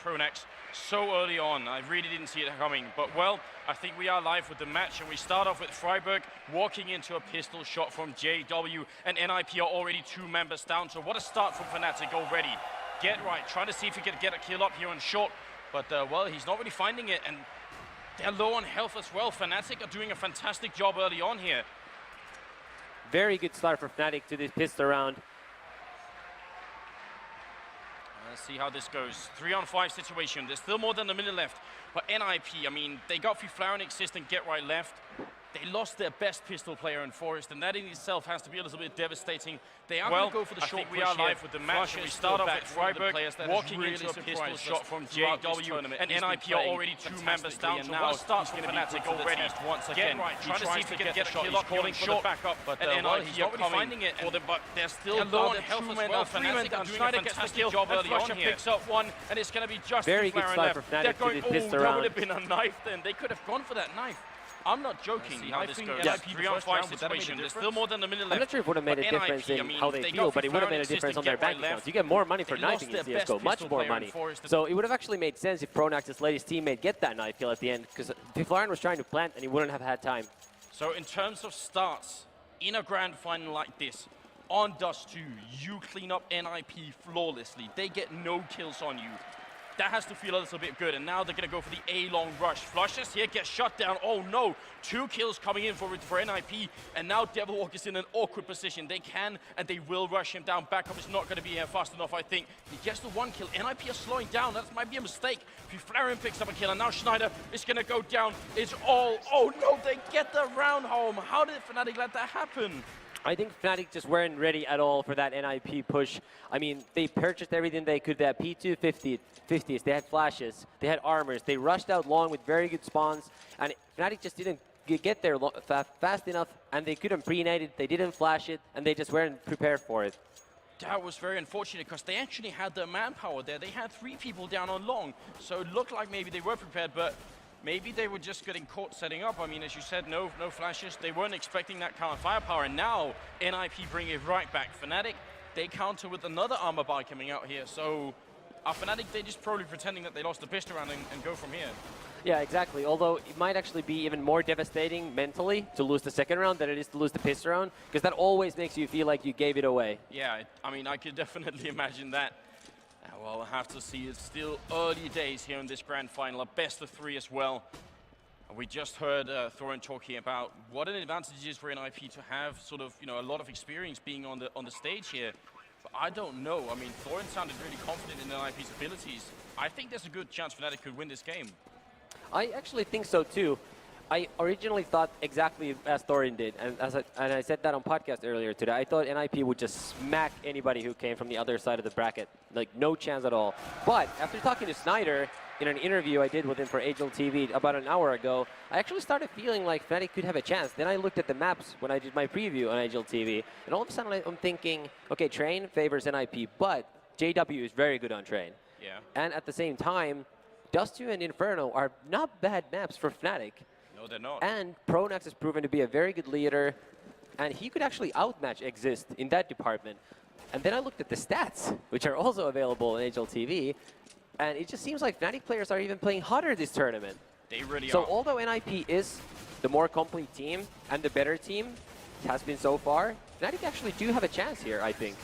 pronax so early on. I really didn't see it coming. But, well, I think we are live with the match, and we start off with Friberg walking into a pistol shot from JW, and NiP are already 2 members down. So what a start from Fnatic already. Get right, trying to see if he can get a kill up here on short. But, well, he's not really finding it, and they're low on health as well. Fnatic are doing a fantastic job early on here. Very good start for Fnatic to this pistol round. Let's see how this goes. 3-on-5 situation. There's still more than a minute left. But NiP, I mean, they got Fifflaren, Xizt, and Get Right left. They lost their best pistol player in Forest, and that in itself has to be a little bit devastating. They are going to go for the short push. I think we are live with the match, and we start off with Friberg walking into a pistol shot from JW, and NiP are already 2 members down. So what a start from Fnatic already. Once again, trying to see if he can get a kill up, calling short backup, but NiP are really finding it, but they're still low on health as well. Fnatic are doing a fantastic job early on here. Picks up one, and it's going to be just very good start for Fnatic to this pistol round. That would have been a knife then. They could have gone for that knife. I'm not joking. I think NiP 3-on-5 situation. There's still more than a minute left. I'm not sure if it would have made a difference in how they feel, but it would have made a difference on their bank accounts. You get more money for knifing in CSGO, much more money. So it would have actually made sense if pronax just let his teammate get that knife kill at the end, because Fifflaren was trying to plant and he wouldn't have had time. So in terms of starts, in a grand final like this, on Dust 2, you clean up NiP flawlessly. They get no kills on you. That has to feel a little bit good, and now they're going to go for the A-long rush. Flushes here, gets shut down. Oh no, 2 kills coming in for NiP, and now Devilwalk is in an awkward position. They can, and they will rush him down. Backup is not going to be here fast enough, I think. He gets the 1 kill. NiP are slowing down. That might be a mistake. Fifflaren picks up a kill, and now znajder is going to go down. It's all... Oh no, they get the round home. How did Fnatic let that happen? I think Fnatic just weren't ready at all for that NiP push. I mean, they purchased everything they could. They had P250s, they had flashes, they had armors. They rushed out long with very good spawns, and Fnatic just didn't get there fast enough, and they couldn't pre-nade it, they didn't flash it, and they just weren't prepared for it. That was very unfortunate, because they actually had the manpower there. They had 3 people down on long, so it looked like maybe they were prepared, but maybe they were just getting caught setting up. I mean, as you said, no flashes. They weren't expecting that kind of firepower, and now NiP bring it right back. Fnatic, they counter with another armor buy coming out here. So Fnatic, they're just probably pretending that they lost the pistol round and go from here. Yeah, exactly. Although it might actually be even more devastating mentally to lose the second round than it is to lose the pistol round, because that always makes you feel like you gave it away. Yeah, I mean, I could definitely imagine that. Well, I'll have to see. It's still early days here in this grand final, a best of 3 as well. We just heard Thorin talking about what an advantage it is for NiP to have sort of, you know, a lot of experience being on the stage here. But I don't know. I mean, Thorin sounded really confident in NiP's abilities. I think there's a good chance Fnatic could win this game. I actually think so too. I originally thought exactly as Thorin did, and I said that on podcast earlier today. I thought NiP would just smack anybody who came from the other side of the bracket. Like, no chance at all. But after talking to znajder in an interview I did with him for Agile TV about an hour ago, I actually started feeling like Fnatic could have a chance. Then I looked at the maps when I did my preview on Agile TV, and all of a sudden I'm thinking, okay, Train favors NiP, but JW is very good on Train. Yeah. And at the same time, Dust 2 and Inferno are not bad maps for Fnatic. No, they're not. And pronax has proven to be a very good leader, and he could actually outmatch Xizt in that department. And then I looked at the stats, which are also available in HL TV, and it just seems like Fnatic players are even playing hotter this tournament. They really are. So although NiP is the more complete team and the better team, it has been so far, Fnatic actually do have a chance here, I think.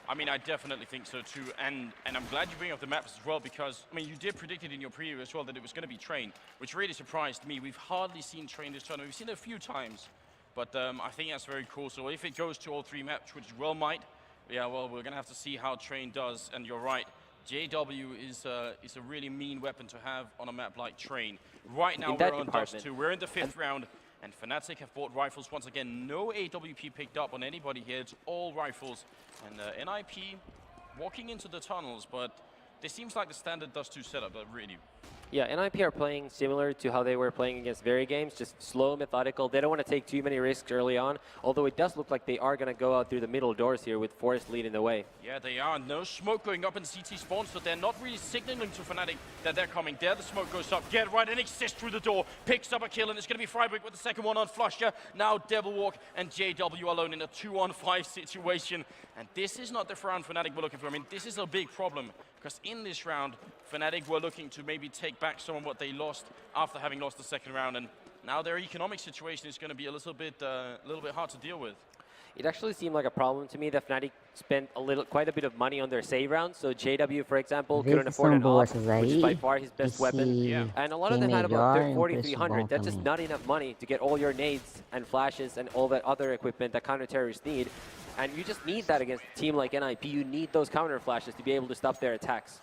I mean, I definitely think so too, and I'm glad you bring up the maps as well, because, I mean, you did predict it in your preview as well that it was going to be Train, which really surprised me. We've hardly seen Train this tournament. We've seen it a few times, but I think that's very cool. So if it goes to all 3 maps, which well might, yeah, well, we're going to have to see how Train does, and you're right. JW is a really mean weapon to have on a map like Train. Right now, we're on Dust 2. We're in the 5th round. And Fnatic have bought rifles once again. No AWP picked up on anybody here. It's all rifles. And NiP walking into the tunnels, but this seems like the standard Dust 2 setup, really. Yeah, NiP are playing similar to how they were playing against Very Games, just slow, methodical. They don't want to take too many risks early on, although it does look like they are going to go out through the middle doors here with Forest leading the way. Yeah, they are. No smoke going up in CT spawn, so they're not really signaling to Fnatic that they're coming. There the smoke goes up. Get right, and Xizt through the door. Picks up a kill, and it's going to be Friberg with the second one on flusha. Now Devilwalk and JW alone in a 2-on-5 situation. And this is not the round Fnatic were looking for. I mean, this is a big problem, because in this round, Fnatic were looking to maybe take back some of what they lost after having lost the second round, and now their economic situation is going to be a little bit hard to deal with. It actually seemed like a problem to me that Fnatic spent quite a bit of money on their save rounds. So JW, for example, couldn't afford an op, which is by far his best weapon. Yeah. And a lot of them had about 4,300. That's just not enough money to get all your nades and flashes and all that other equipment that counter-terrorists need. And you just need that against a team like NiP. You need those counter flashes to be able to stop their attacks.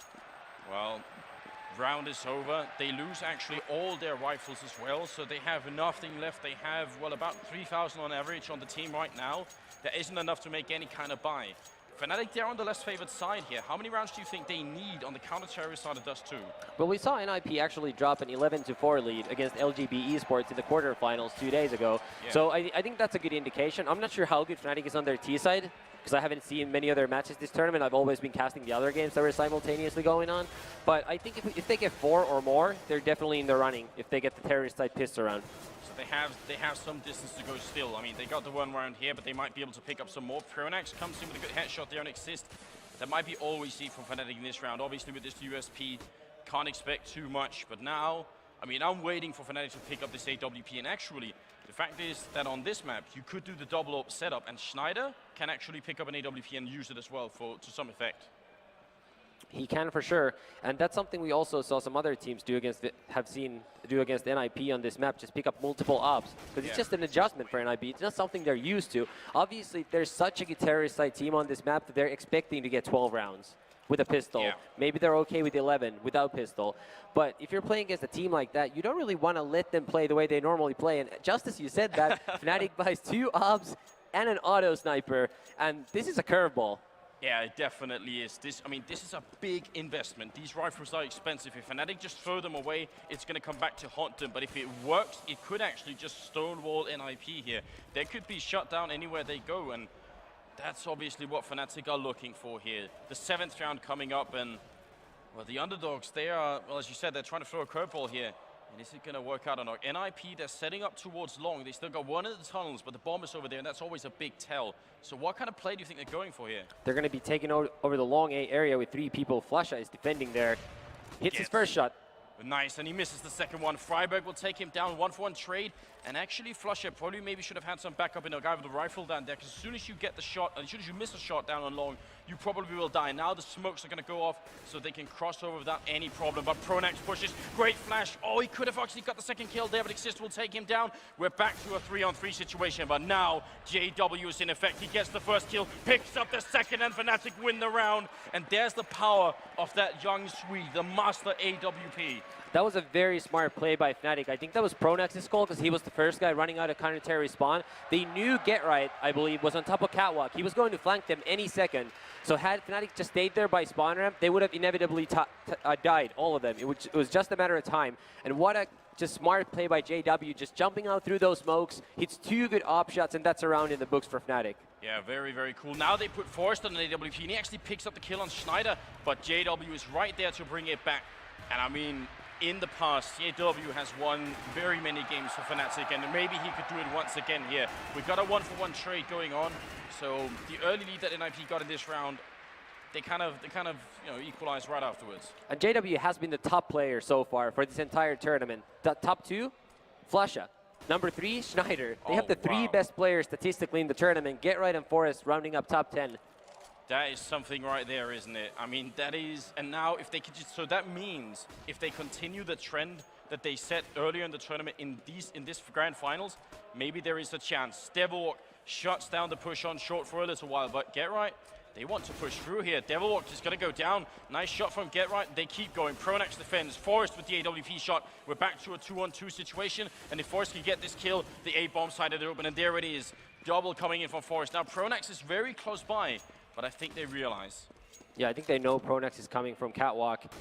Well, round is over. They lose actually all their rifles as well, so they have nothing left. They have, well, about 3,000 on average on the team right now. There isn't enough to make any kind of buy. Fnatic, they're on the less favored side here. How many rounds do you think they need on the counter-terrorist side of Dust 2? Well, we saw NiP actually drop an 11-4 lead against LGB Esports in the quarterfinals 2 days ago. Yeah. So I think that's a good indication. I'm not sure how good Fnatic is on their T side, because I haven't seen many other matches this tournament. I've always been casting the other games that were simultaneously going on. But I think if they get 4 or more, they're definitely in the running if they get the terrorist side pissed around. So they have some distance to go still. I mean, they got the one round here, but they might be able to pick up some more. Pronax comes in with a good headshot there on Xizt. That might be all we see from Fnatic in this round. Obviously, with this USP, can't expect too much. But now, I mean, I'm waiting for Fnatic to pick up this AWP. And actually, the fact is that on this map, you could do the double AWP setup, and znajder can actually pick up an AWP and use it as well to some effect. He can for sure, and that's something we also saw some other teams do against NiP on this map. Just pick up multiple ops, because it's just an adjustment for NiP. It's not something they're used to. Obviously, there's such a good terrorist side team on this map that they're expecting to get 12 rounds with a pistol. Yeah. Maybe they're okay with 11 without pistol. But if you're playing against a team like that, you don't really want to let them play the way they normally play. And just as you said that, Fnatic buys 2 ops and an auto sniper, and this is a curveball. Yeah, it definitely is. This is a big investment. These rifles are expensive. If Fnatic just throw them away, it's going to come back to haunt them. But if it works, it could actually just stonewall NiP here. They could be shut down anywhere they go, and that's obviously what Fnatic are looking for here. The 7th round coming up, and, well, the underdogs, they are, well, as you said, they're trying to throw a curveball here. And is it going to work out or not? NiP, they're setting up towards long. They still got one of the tunnels, but the bomb is over there, and that's always a big tell. So what kind of play do you think they're going for here? They're going to be taking over the long A area with 3 people. flusha is defending there. Hits his first shot. Nice, and he misses the second one. Friberg will take him down, 1-for-1 trade. And actually, flusha probably maybe should have had some backup in a guy with a rifle down there, because as soon as you get the shot, and as soon as you miss a shot down on long, you probably will die. Now the smokes are going to go off, so they can cross over without any problem. But pronax pushes, great flash. Oh, he could have actually got the second kill there, but Xizt will take him down. We're back to a 3-on-3 situation, but now JW is in effect. He gets the first kill, picks up the second, and Fnatic win the round. And there's the power of that young Swede, the master AWP. That was a very smart play by Fnatic. I think that was pronax's call, because he was the first guy running out of counter-terror spawn. They knew Get Right, I believe, was on top of Catwalk. He was going to flank them any second. So had Fnatic just stayed there by spawn ramp, they would have inevitably died, all of them. It was just a matter of time. And what a just smart play by JW, just jumping out through those smokes. Hits 2 good op shots, and that's a round in the books for Fnatic. Yeah, very, very cool. Now they put Forrest on an AWP, and he actually picks up the kill on znajder, but JW is right there to bring it back. And I mean, in the past, JW has won very many games for Fnatic, and maybe he could do it once again here. We've got a 1-for-1 trade going on, so the early lead that NiP got in this round, they kind of equalized right afterwards. And JW has been the top player so far for this entire tournament. The top 2, flusha. Number 3, znajder. They have the 3 best players statistically in the tournament. Get Right and Forrest rounding up top 10. That is something right there, isn't it? I mean, that is, and now if they could just, so that means if they continue the trend that they set earlier in the tournament in this grand finals, maybe there is a chance. Devilwalk shuts down the push on short for a little while, but Get Right, they want to push through here. Devilwalk is going to go down. Nice shot from Get Right. They keep going. pronax defends. Forrest with the AWP shot. We're back to a 2-on-2 situation, and if Forrest can get this kill, the A-bomb side of it open, and there it is. Double coming in from Forrest. Now pronax is very close by, but I think they realize. Yeah, I think they know pronax is coming from Catwalk,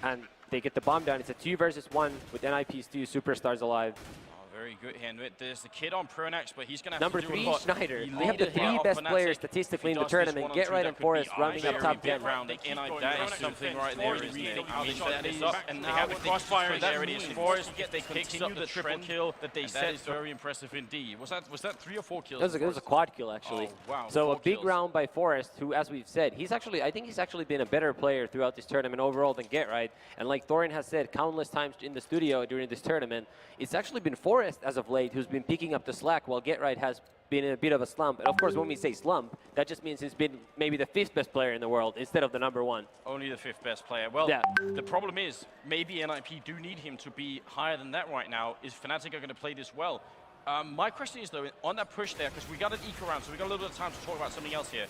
and they get the bomb down. It's a 2 versus 1 with NiP's 2 superstars alive. Oh, very good here. And there's the kid on pronax, but he's going to have Number to do 3, a lot. znajder. He We have the leaded 3 here best off players Fnatic. statistically in If the he does this tournament. 1-on-2, Get right that and could Forest be rounding up very top big 10. round. That is something right there, isn't it? I mean, that is up, and now the crossfire there it is. Forest they continue the triple kill that they set. Is very impressive indeed. Was that 3 or 4 kills? It was a quad kill actually. Oh, wow, so 4 a big kills. round by Forest, who, as we've said, I think he's actually been a better player throughout this tournament overall than Get Right. And like Thorin has said countless times in the studio during this tournament, it's actually been Forest as of late who's been picking up the slack, while Get Right has been in a bit of a slump. And of course, when we say slump, that just means he's been maybe the 5th best player in the world instead of the number 1. Only the 5th best player. Well, yeah. The problem is maybe NiP do need him to be higher than that right now. Is Fnatic are going to play this well? My question is though, on that push there, because we got an eco round, so we got a little bit of time to talk about something else here.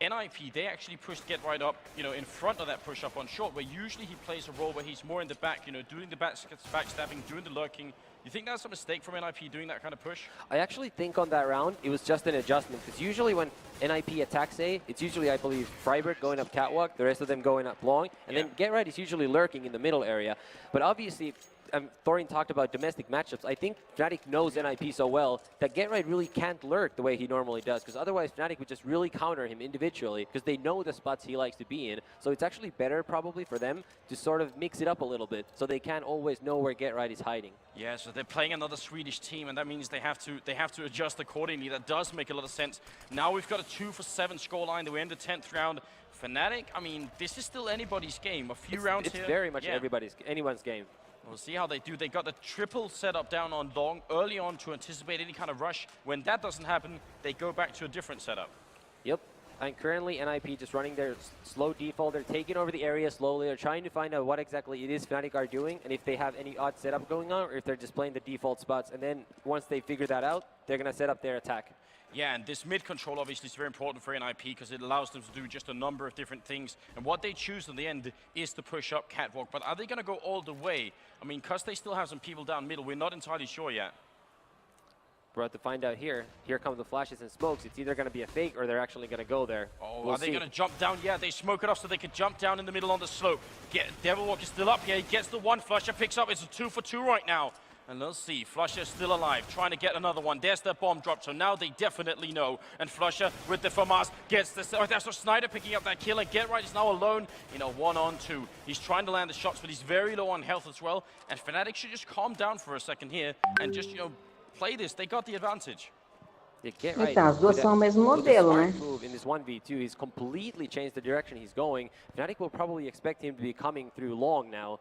NiP, they actually pushed Get Right up, in front of that push up on short, where usually he plays a role where he's more in the back, doing the backstabbing, doing the lurking. You think that's a mistake from NiP doing that kind of push? I actually think on that round, it was just an adjustment, because usually when NiP attacks A, it's usually, I believe, Friberg going up catwalk, the rest of them going up long, and then Get Right is usually lurking in the middle area. But obviously, Thorin talked about domestic matchups. I think Fnatic knows NiP so well that Get Right really can't lurk the way he normally does, because otherwise Fnatic would just really counter him individually, because they know the spots he likes to be in. So it's actually better probably for them to sort of mix it up a little bit, so they can't always know where Get Right is hiding. Yeah, so they're playing another Swedish team, and that means they have to adjust accordingly. That does make a lot of sense. Now we've got a 2-for-7 scoreline. We're in the 10th round. Fnatic, I mean, this is still anybody's game. A few rounds here. It's very much anyone's game. We'll see how they do. They got the triple setup down on long early on to anticipate any kind of rush. When that doesn't happen, they go back to a different setup. Yep. And currently NiP just running their slow default. They're taking over the area slowly. They're trying to find out what exactly it is Fnatic are doing, and if they have any odd setup going on, or if they're just playing the default spots. And then once they figure that out, they're going to set up their attack. Yeah, and this mid control obviously is very important for NiP because it allows them to do just a number of different things. And what they choose in the end is to push up catwalk. But are they going to go all the way? I mean, because they still have some people down middle, we're not entirely sure yet. We're about to find out here. Here come the flashes and smokes. It's either going to be a fake or they're actually going to go there. Oh, are they going to jump down? Yeah, they smoke it off so they can jump down in the middle on the slope. Devilwalk is still up here. He gets the one. flusha picks up. It's a 2-for-2 right now. And let's see, flusha's still alive, trying to get another one. There's the bomb drop, so now they definitely know. And flusha with the FAMAS gets this. Oh, that's znajder picking up that kill, and Get Right is now alone in a 1-on-2. He's trying to land the shots, but he's very low on health as well. And Fnatic should just calm down for a second here and just, play this. They got the advantage. Então, as duas são o mesmo modelo, né? In this 1v2, he's completely changed the direction he's going. Fnatic will probably expect him to be coming through long now.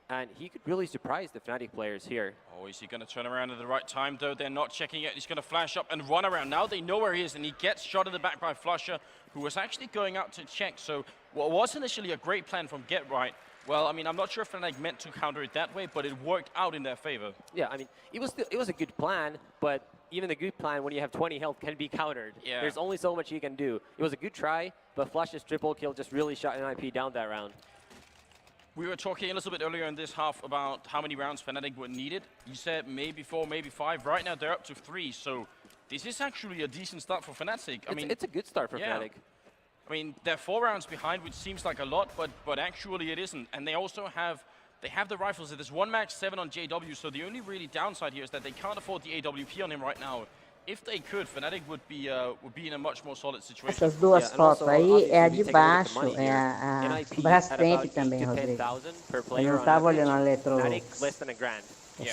And he could really surprise the Fnatic players here. Oh, is he going to turn around at the right time, though? They're not checking it. He's going to flash up and run around. Now they know where he is, and he gets shot in the back by flusha, who was actually going out to check. So what was initially a great plan from Get Right, well, I mean, I'm not sure if Fnatic meant to counter it that way, but it worked out in their favor. Yeah, I mean, it was a good plan, but even the good plan, when you have 20 health, can be countered. Yeah. There's only so much you can do. It was a good try, but flusha's triple kill just really shot NiP down that round. We were talking a little bit earlier in this half about how many rounds Fnatic were needed. You said maybe 4, maybe 5. Right now they're up to 3, so this is actually a decent start for Fnatic. I mean, it's a good start for Fnatic. I mean, they're 4 rounds behind, which seems like a lot, but actually it isn't. And they also have the rifles. There's 1 max 7 on JW, so the only really downside here is that they can't afford the AWP on him right now. If they could, Fnatic would be in a much more solid situation. Essas duas fotos aí é a de baixo, é a Brastemp também, Rodrigo. Eu não estava olhando a Eletro.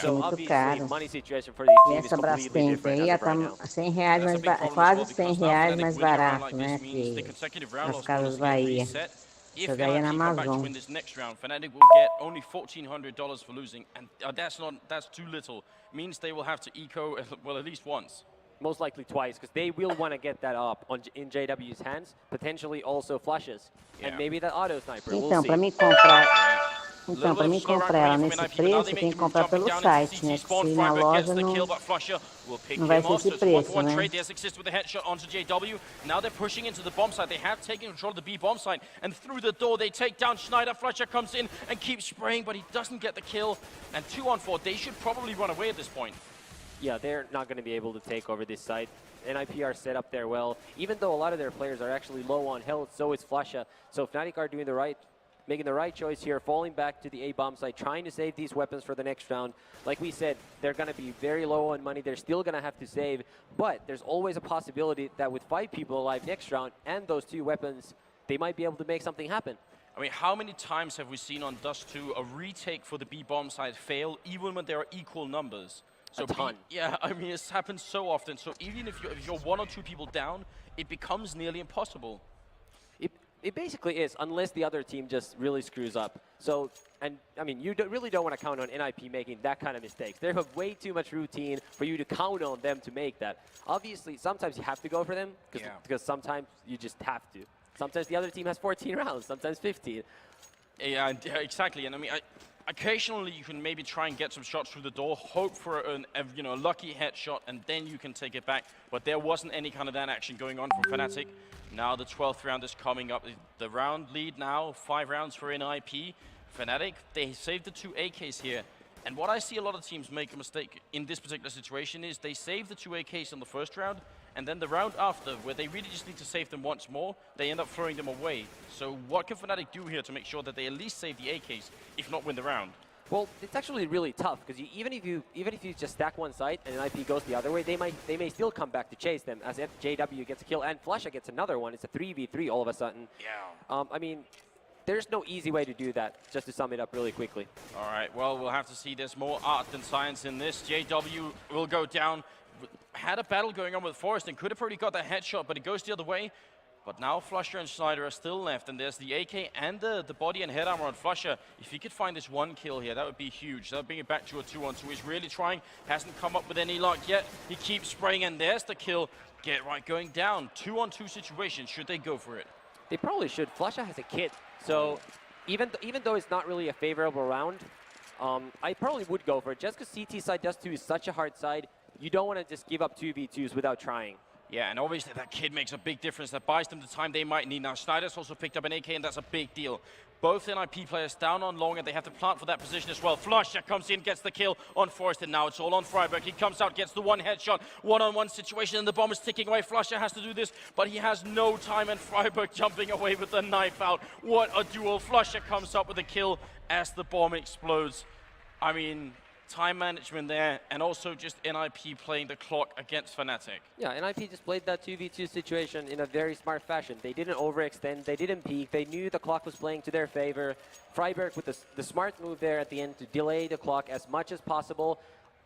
So muito caro. money situation for these E teams essa is completely Brastemp different aí as of right está now. R$100 mais quase R$100 mais barato, né, que as Casas Bahia. If Essa daí é na NiP come back to Amazon. win this next round, Fnatic will get only $1,400 for losing, and that's too little. Means they will have to eco well at least once. Most likely twice, because they will want to get that up in JW's hands, potentially also flushes, and maybe that auto sniper. Então, para mim comprar, ela nesse preço, tem que comprar pelo site, né? Que se na loja não vai ter esse preço, né? There's Xizt with a headshot onto JW. Now they're pushing into the bomb site. They have taken control of the B bomb site, and through the door they take down znajder. flusha comes in and keeps spraying, but he doesn't get the kill. And 2-on-4, they should probably run away at this point. Yeah, they're not going to be able to take over this site. NiP are set up there well, even though a lot of their players are actually low on health, so is flusha. So Fnatic are doing the right making the right choice here, falling back to the A-bomb site, trying to save these weapons for the next round. Like we said, they're going to be very low on money. They're still going to have to save, but there's always a possibility that with 5 people alive next round and those 2 weapons, they might be able to make something happen. I mean, how many times have we seen on Dust 2 a retake for the B-bomb side fail, even when there are equal numbers? So a ton. Yeah, I mean, it's happened so often. So even if you're 1 or 2 people down, it becomes nearly impossible. It basically is, unless the other team just really screws up. So, and I mean, you really don't want to count on NiP making that kind of mistakes. They have way too much routine for you to count on them to make that. Obviously, sometimes you have to go for them, because sometimes you just have to. Sometimes the other team has 14 rounds, sometimes 15. Yeah, exactly. And I mean, occasionally you can maybe try and get some shots through the door, hope for a lucky headshot, and then you can take it back. But there wasn't any kind of that action going on from Fnatic. Now the 12th round is coming up. The round lead now, 5 rounds for NiP. Fnatic, they saved the 2 AKs here. And what I see a lot of teams make a mistake in this particular situation is they save the 2 AKs in the first round, and then the round after, where they really just need to save them once more, they end up throwing them away. So what can Fnatic do here to make sure that they at least save the AKs, if not win the round? Well, it's actually really tough, because even if you just stack one site and NiP goes the other way, they may still come back to chase them, as if JW gets a kill and flusha gets another one. It's a 3v3 all of a sudden. Yeah. I mean, there's no easy way to do that, just to sum it up really quickly. All right, well, we'll have to see. There's more art than science in this. JW will go down. Had a battle going on with Forest and could have probably got that headshot, but it goes the other way. But now flusha and znajder are still left, and there's the AK and the body and head armor on flusha. If he could find this 1 kill here, that would be huge. That would bring it back to a 2-on-2. He's really trying, hasn't come up with any luck yet. He keeps spraying, and there's the kill. Get right going down. 2-on-2 situation. Should they go for it? They probably should. flusha has a kit, so even though it's not really a favorable round, I probably would go for it. Just because CT side Dust 2 is such a hard side, you don't want to just give up 2v2s without trying. Yeah, and obviously that kid makes a big difference. That buys them the time they might need. Now, znajder's also picked up an AK, and that's a big deal. Both NiP players down on long, and they have to plant for that position as well. flusha comes in, gets the kill on Forest, and now it's all on Friberg. He comes out, gets the 1 headshot, 1-on-1 situation, and the bomb is ticking away. flusha has to do this, but he has no time, and Friberg jumping away with the knife out. What a duel. flusha comes up with a kill as the bomb explodes. I mean, time management there, and also just NiP playing the clock against Fnatic. Yeah, NiP just played that 2v2 situation in a very smart fashion. They didn't overextend, they didn't peek, they knew the clock was playing to their favor. Friberg with the smart move there at the end to delay the clock as much as possible.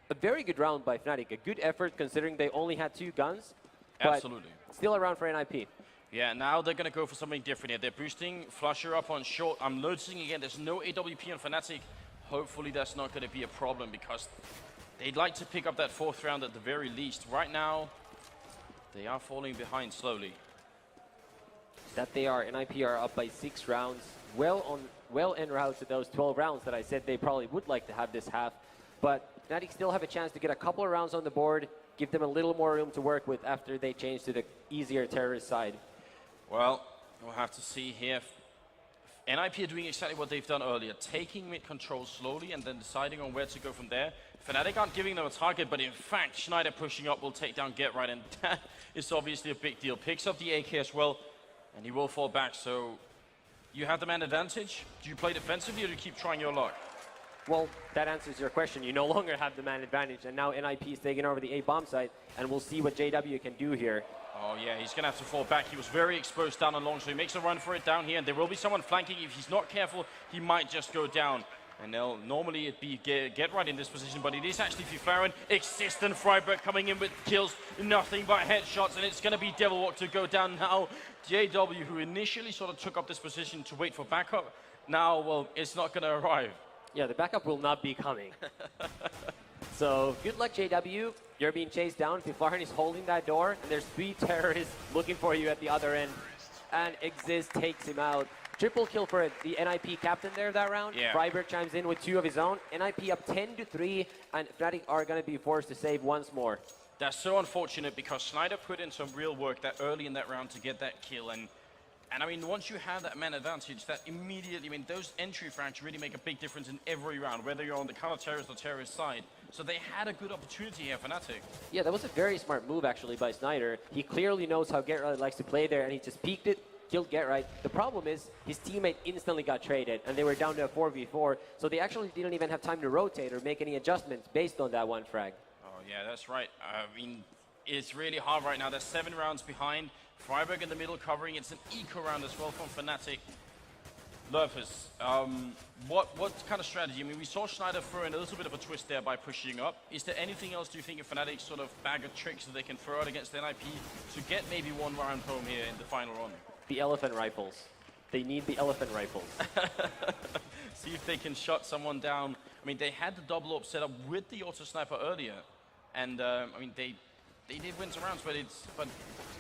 A very good round by Fnatic, a good effort considering they only had 2 guns. Absolutely. Still a round for NiP. Yeah, now they're going to go for something different here. They're boosting flusha up on short. I'm noticing again, there's no AWP on Fnatic. Hopefully that's not going to be a problem, because they'd like to pick up that 4th round at the very least. Right now, they are falling behind slowly. That they are. NiP are up by 6 rounds. Well en route to those 12 rounds that I said they probably would like to have this half. But Fnatic still have a chance to get a couple of rounds on the board, give them a little more room to work with after they change to the easier terrorist side. Well, we'll have to see here. NiP are doing exactly what they've done earlier, taking mid control slowly and then deciding on where to go from there. Fnatic aren't giving them a target, but in fact, znajder pushing up will take down Get Right, and that is obviously a big deal. Picks up the AK as well, and he will fall back. So you have the man advantage. Do you play defensively, or do you keep trying your luck? Well, that answers your question. You no longer have the man advantage, and now NiP is taking over the A-bomb site, and we'll see what JW can do here. Oh yeah, he's going to have to fall back. He was very exposed down and long, so he makes a run for it down here, and there will be someone flanking. If he's not careful, he might just go down. And they'll normally it'd be Get Right in this position, but it is actually Fifflaren. Xizt and Friberg coming in with kills, nothing but headshots, and it's going to be Devilwalk to go down now. JW, who initially sort of took up this position to wait for backup, now, well, it's not going to arrive. Yeah, the backup will not be coming. So, good luck, JW. You're being chased down. Fifflaren is holding that door, and there's 3 terrorists looking for you at the other end. And Xizt takes him out. Triple kill for the NiP captain there that round. Yeah. Friberg chimes in with 2 of his own. NiP up 10-3, and Fnatic are going to be forced to save once more. That's so unfortunate, because znajder put in some real work that early in that round to get that kill. And I mean, once you have that man advantage, that immediately, I mean, those entry frags really make a big difference in every round, whether you're on the counter-terrorist or terrorist side. So they had a good opportunity here, Fnatic. Yeah, that was a very smart move, actually, by znajder. He clearly knows how Get Right likes to play there, and he just peeked it, killed Get Right. The problem is his teammate instantly got traded, and they were down to a 4v4, so they actually didn't even have time to rotate or make any adjustments based on that one frag. Oh, yeah, that's right. I mean, it's really hard right now. They're 7 rounds behind. Friberg in the middle covering. It's an eco round as well from Fnatic. Lurpers, what kind of strategy? I mean, we saw Znajder throw in a little bit of a twist there by pushing up. Is there anything else, do you think, a Fnatic sort of bag of tricks that they can throw out against NiP to get maybe one round home here in the final run? The elephant rifles. They need the elephant rifles. See if they can shut someone down. I mean, they had the double up set up with the auto sniper earlier, and I mean, they did win some rounds, but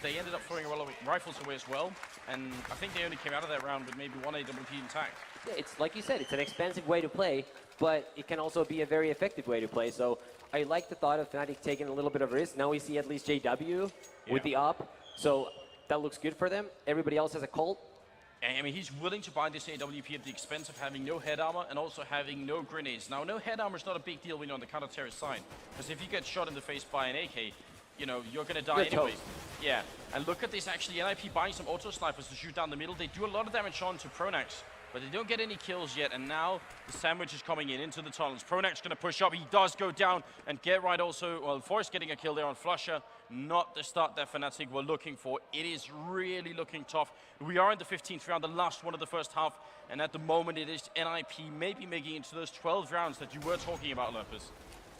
they ended up throwing a lot of rifles away as well, and I think they only came out of that round with maybe 1 AWP intact. Yeah, it's like you said, it's an expensive way to play, but it can also be a very effective way to play. So I like the thought of Fnatic taking a little bit of risk. Now we see at least JW with the op, so that looks good for them. Everybody else has a Colt. I mean, he's willing to buy this AWP at the expense of having no head armor and also having no grenades. Now, no head armor is not a big deal when you're on the counter-terrorist side, because if you get shot in the face by an AK, you know, you're going to die anyways. Yeah, and look at this, actually, NiP buying some auto snipers to shoot down the middle. They do a lot of damage on to pronax, but they don't get any kills yet, and now the sandwich is coming in into the tunnels. pronax going to push up. He does go down, and Get Right also, well, Forrest getting a kill there on flusha. Not the start that Fnatic were looking for. It is really looking tough. We are in the 15th round, the last one of the first half, and at the moment it is NiP maybe making it to those 12 rounds that you were talking about, Lurpers.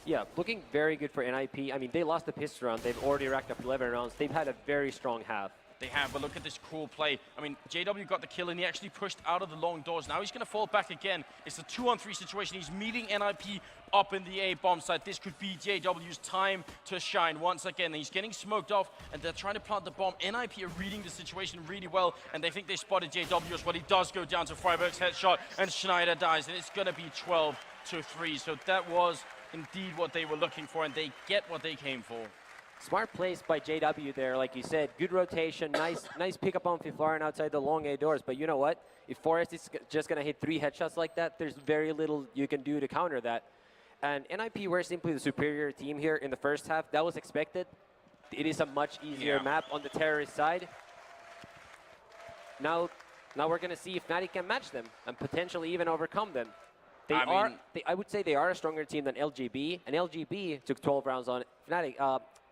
Yeah, looking very good for NiP. I mean, they lost the pistol round. They've already racked up 11 rounds. They've had a very strong half. They have, but look at this cool play. I mean, JW got the kill, and he actually pushed out of the long doors. Now he's going to fall back again. It's a 2-on-3 situation. He's meeting NiP up in the A bomb site. This could be JW's time to shine once again. He's getting smoked off, and they're trying to plant the bomb. NiP are reading the situation really well, and they think they spotted JW as well. He does go down to Friberg's headshot, and Znajder dies, and it's going to be 12-3. So that was indeed what they were looking for, and they get what they came for. Smart place by JW there, like you said. Good rotation, nice pickup on Fifflaren outside the long A doors. But you know what? If Forrest is just going to hit 3 headshots like that, there's very little you can do to counter that. And NiP were simply the superior team here in the first half. That was expected. It is a much easier map on the terrorist side. Now we're going to see if Fnatic can match them and potentially even overcome them. I would say they are a stronger team than LGB, and LGB took 12 rounds on Fnatic.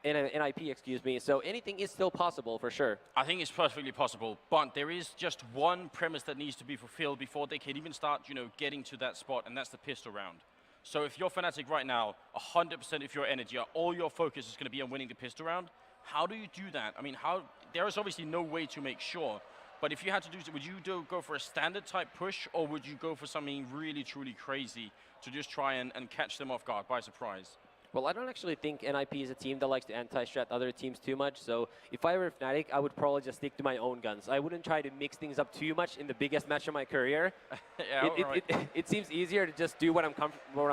NiP, excuse me. So anything is still possible for sure. I think it's perfectly possible, but there is just one premise that needs to be fulfilled before they can even start, you know, getting to that spot, and that's the pistol round. So if you're Fnatic right now, 100% of your energy, all your focus is going to be on winning the pistol round. How do you do that? I mean, there is obviously no way to make sure, but if you had to do, would you go for a standard type push, or would you go for something really, truly crazy to just try and catch them off guard by surprise? Well, I don't actually think NiP is a team that likes to anti-strat other teams too much. So if I were Fnatic, I would probably just stick to my own guns. I wouldn't try to mix things up too much in the biggest match of my career. It seems easier to just do what I'm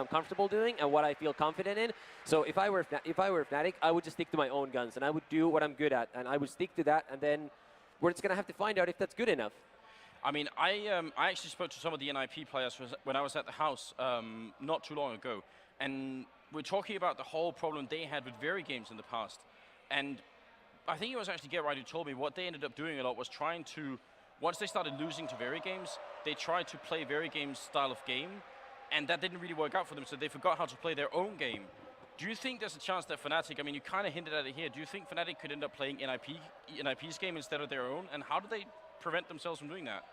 comfortable doing and what I feel confident in. So if I were Fnatic, I would just stick to my own guns, and I would do what I'm good at, and I would stick to that, and then we're just going to have to find out if that's good enough. I mean, I actually spoke to some of the NiP players when I was at the house not too long ago, and we're talking about the whole problem they had with Very Games in the past. And I think it was actually Get Right who told me what they ended up doing a lot was trying to, once they started losing to Very Games, they tried to play Very Games' style of game, and that didn't really work out for them, so they forgot how to play their own game. Do you think there's a chance that Fnatic, I mean, you kind of hinted at it here, do you think Fnatic could end up playing NiP's game instead of their own, and how do they prevent themselves from doing that?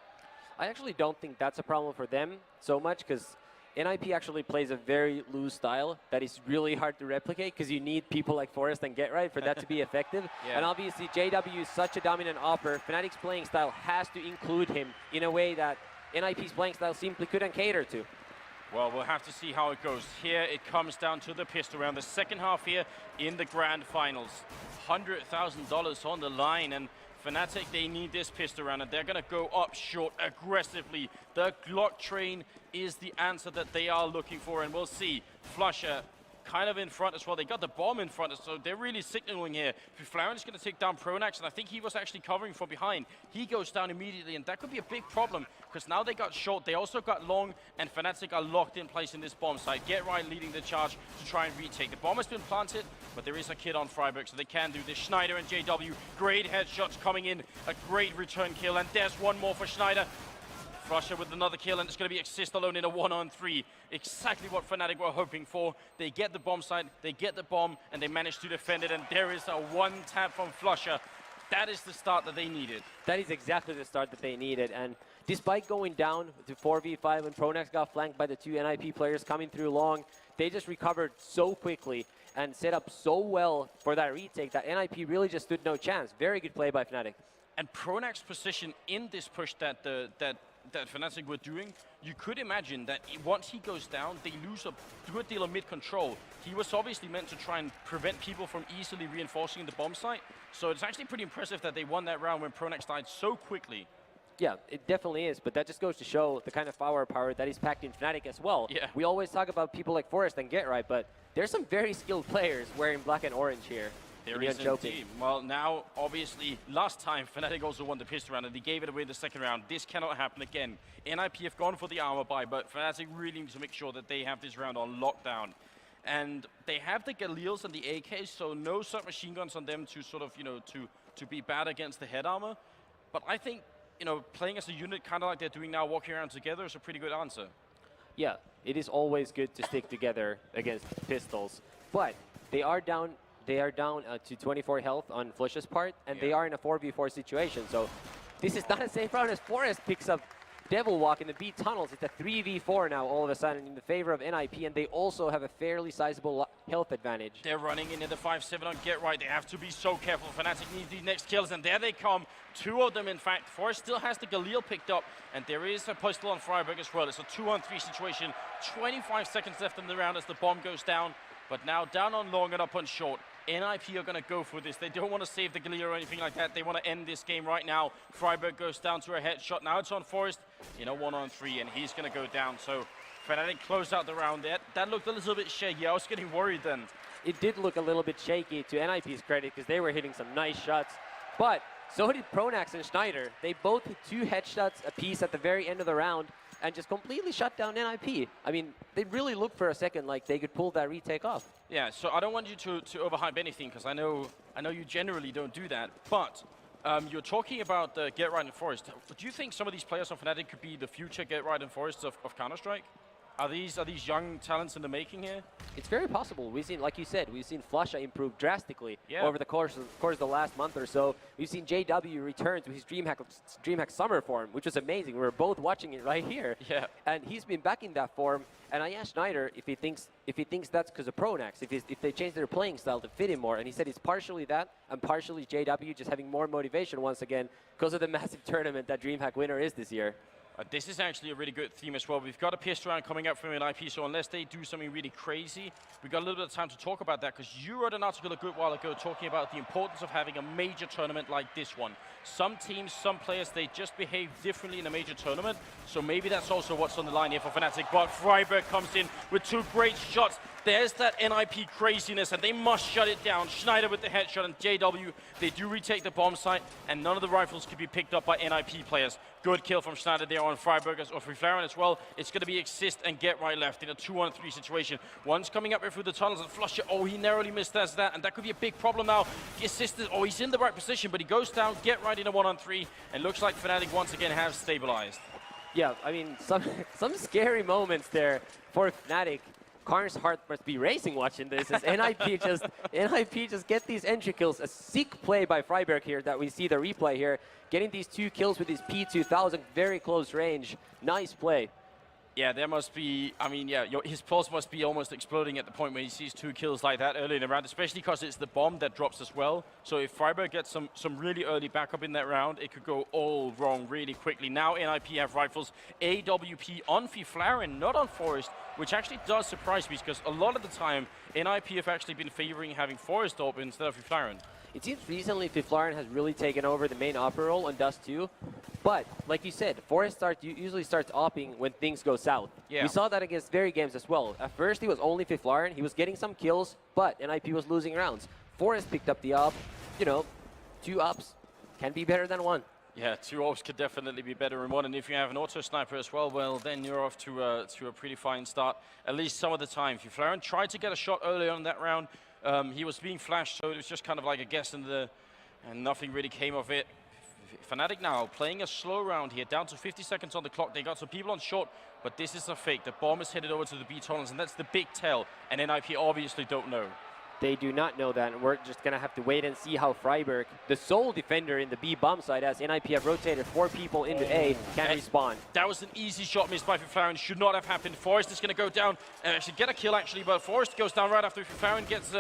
I actually don't think that's a problem for them so much, because NiP actually plays a very loose style that is really hard to replicate, because you need people like Forrest and Get Right for that to be effective. And obviously JW is such a dominant opper. Fnatic's playing style has to include him in a way that NiP's playing style simply couldn't cater to. Well, we'll have to see how it goes. Here it comes down to the pistol round. The second half here in the grand finals. $100,000 on the line, and Fnatic, they need this pistol round, and they're going to go up short aggressively. The Glock train is the answer that they are looking for, and we'll see. flusha kind of in front as well. They got the bomb in front, so they're really signaling here. Fifflaren is going to take down pronax, and I think he was actually covering from behind. He goes down immediately, and that could be a big problem, because now they got short, they also got long, and Fnatic are locked in place in this bomb site. Get right leading the charge to try and retake. The bomb has been planted, but there is a kid on Friberg, so they can do this. znajder and JW, great headshots coming in, a great return kill, and there's one more for znajder. flusha with another kill, and it's going to be Xizt alone in a 1-on-3. Exactly what Fnatic were hoping for. They get the bomb site, they get the bomb, and they manage to defend it, and there is a one tap from flusha. That is the start that they needed. That is exactly the start that they needed, and despite going down to 4v5 when pronax got flanked by the two NiP players coming through long, they just recovered so quickly and set up so well for that retake that NiP really just stood no chance. Very good play by Fnatic. And pronax's position in this push that Fnatic were doing, you could imagine that once he goes down, they lose a good deal of mid-control. He was obviously meant to try and prevent people from easily reinforcing the bomb site. So it's actually pretty impressive that they won that round when pronax died so quickly. Yeah, it definitely is, but that just goes to show the kind of firepower that is packed in Fnatic as well. Yeah. We always talk about people like Forest and Get Right, but there's some very skilled players wearing black and orange here. There is indeed. Well, now, obviously, last time, Fnatic also won the pistol round, and they gave it away in the second round. This cannot happen again. NiP have gone for the armor buy, but Fnatic really need to make sure that they have this round on lockdown. And they have the Galils and the AKs, so no submachine guns on them to sort of, you know, to be bad against the head armor. But I think, you know, playing as a unit, kind of like they're doing now, walking around together, is a pretty good answer. Yeah, it is always good to stick together against pistols, but they are down. They are down to 24 health on flusha's part, and they are in a 4v4 situation. So this is not a safe round as Forest picks up Devilwalk in the B tunnels. It's a 3v4 now all of a sudden in the favor of NiP, and they also have a fairly sizable health advantage. They're running into the 5-7 on Get Right. They have to be so careful. Fnatic needs these next kills, and there they come. Two of them, in fact. Forest still has the Galil picked up, and there is a pistol on Friberg as well. It's a 2-on-3 situation. 25 seconds left in the round as the bomb goes down, but now down on long and up on short. NiP are going to go for this. They don't want to save the Galil or anything like that. They want to end this game right now. Friberg goes down to a headshot. Now it's on Forest in a 1-on-3, and he's going to go down. So Fnatic close out the round there. That looked a little bit shaky. I was getting worried then. It did look a little bit shaky to NiP's credit because they were hitting some nice shots. But so did pronax and znajder. They both hit 2 headshots apiece at the very end of the round and just completely shut down NiP. I mean, they really looked for a second like they could pull that retake off. Yeah, so I don't want you to overhype anything, because I know you generally don't do that. But you're talking about Get Right and Forest. Do you think some of these players on Fnatic could be the future Get Right and Forest of Counter-Strike? Are these young talents in the making here? It's very possible. We've seen, like you said, we've seen flusha improve drastically over the course of the last month or so. We've seen JW return to his DreamHack summer form, which was amazing. We were both watching it right here. Yeah. And he's been back in that form. And I asked znajder if he thinks that's because of pronax, if they changed their playing style to fit him more. And he said it's partially that and partially JW just having more motivation once again because of the massive tournament that DreamHack Winter is this year. This is actually a really good theme as well. We've got a pistol round coming up from NiP, so unless they do something really crazy, we've got a little bit of time to talk about that, because you wrote an article a good while ago talking about the importance of having a major tournament like this one. Some teams, some players, they just behave differently in a major tournament, so maybe that's also what's on the line here for Fnatic. But Friberg comes in with 2 great shots. There's that NiP craziness, and they must shut it down. znajder with the headshot, and JW, they do retake the bomb site, and none of the rifles can be picked up by NiP players. Good kill from znajder there on Friberg or Fifflaren as well. It's going to be Xizt and Get Right left in a 2-on-3 situation. One's coming up through the tunnels, and flusha, oh, he narrowly missed as that, and that could be a big problem now. Xizt is, oh, he's in the right position, but he goes down, Get Right in a 1-on-3, and looks like Fnatic once again have stabilized. Yeah, I mean, some scary moments there for Fnatic. Karn's heart must be racing watching this as NiP just get these entry kills. A sick play by Friberg here that we see the replay here. Getting these 2 kills with his P2000, very close range. Nice play. Yeah, there must be, I mean, yeah, his pulse must be almost exploding at the point when he sees 2 kills like that early in the round, especially because it's the bomb that drops as well. So if Friberg gets some really early backup in that round, it could go all wrong really quickly. Now NiP have rifles, AWP on Fifflaren, not on Forest, which actually does surprise me, because a lot of the time, NiP have actually been favoring having Forest open instead of Fifflaren. It seems recently Fifflaren has really taken over the main opera role on Dust 2. But, like you said, Forest usually starts opping when things go south. Yeah. We saw that against Very Games as well. At first, he was only Fifflaren. He was getting some kills, but NiP was losing rounds. Forest picked up the op. You know, 2 ops can be better than 1. Yeah, 2 ops could definitely be better than 1, and if you have an auto sniper as well, well, then you're off to a pretty fine start, at least some of the time. Fifflaren tried to get a shot early on that round. He was being flashed, so it was just kind of like a guess, and nothing really came of it. Fnatic now playing a slow round here, down to 50 seconds on the clock. They got some people on short, but this is a fake. The bomb is headed over to the B tunnels, and that's the big tell, and NiP obviously don't know. They do not know that, and we're just going to have to wait and see how Friberg, the sole defender in the B bomb side, as NiP have rotated 4 people into A, can respawn. That was an easy shot missed by Fifflaren. Should not have happened. Forest is going to go down and actually get a kill, actually, but Forest goes down right after Fifflaren gets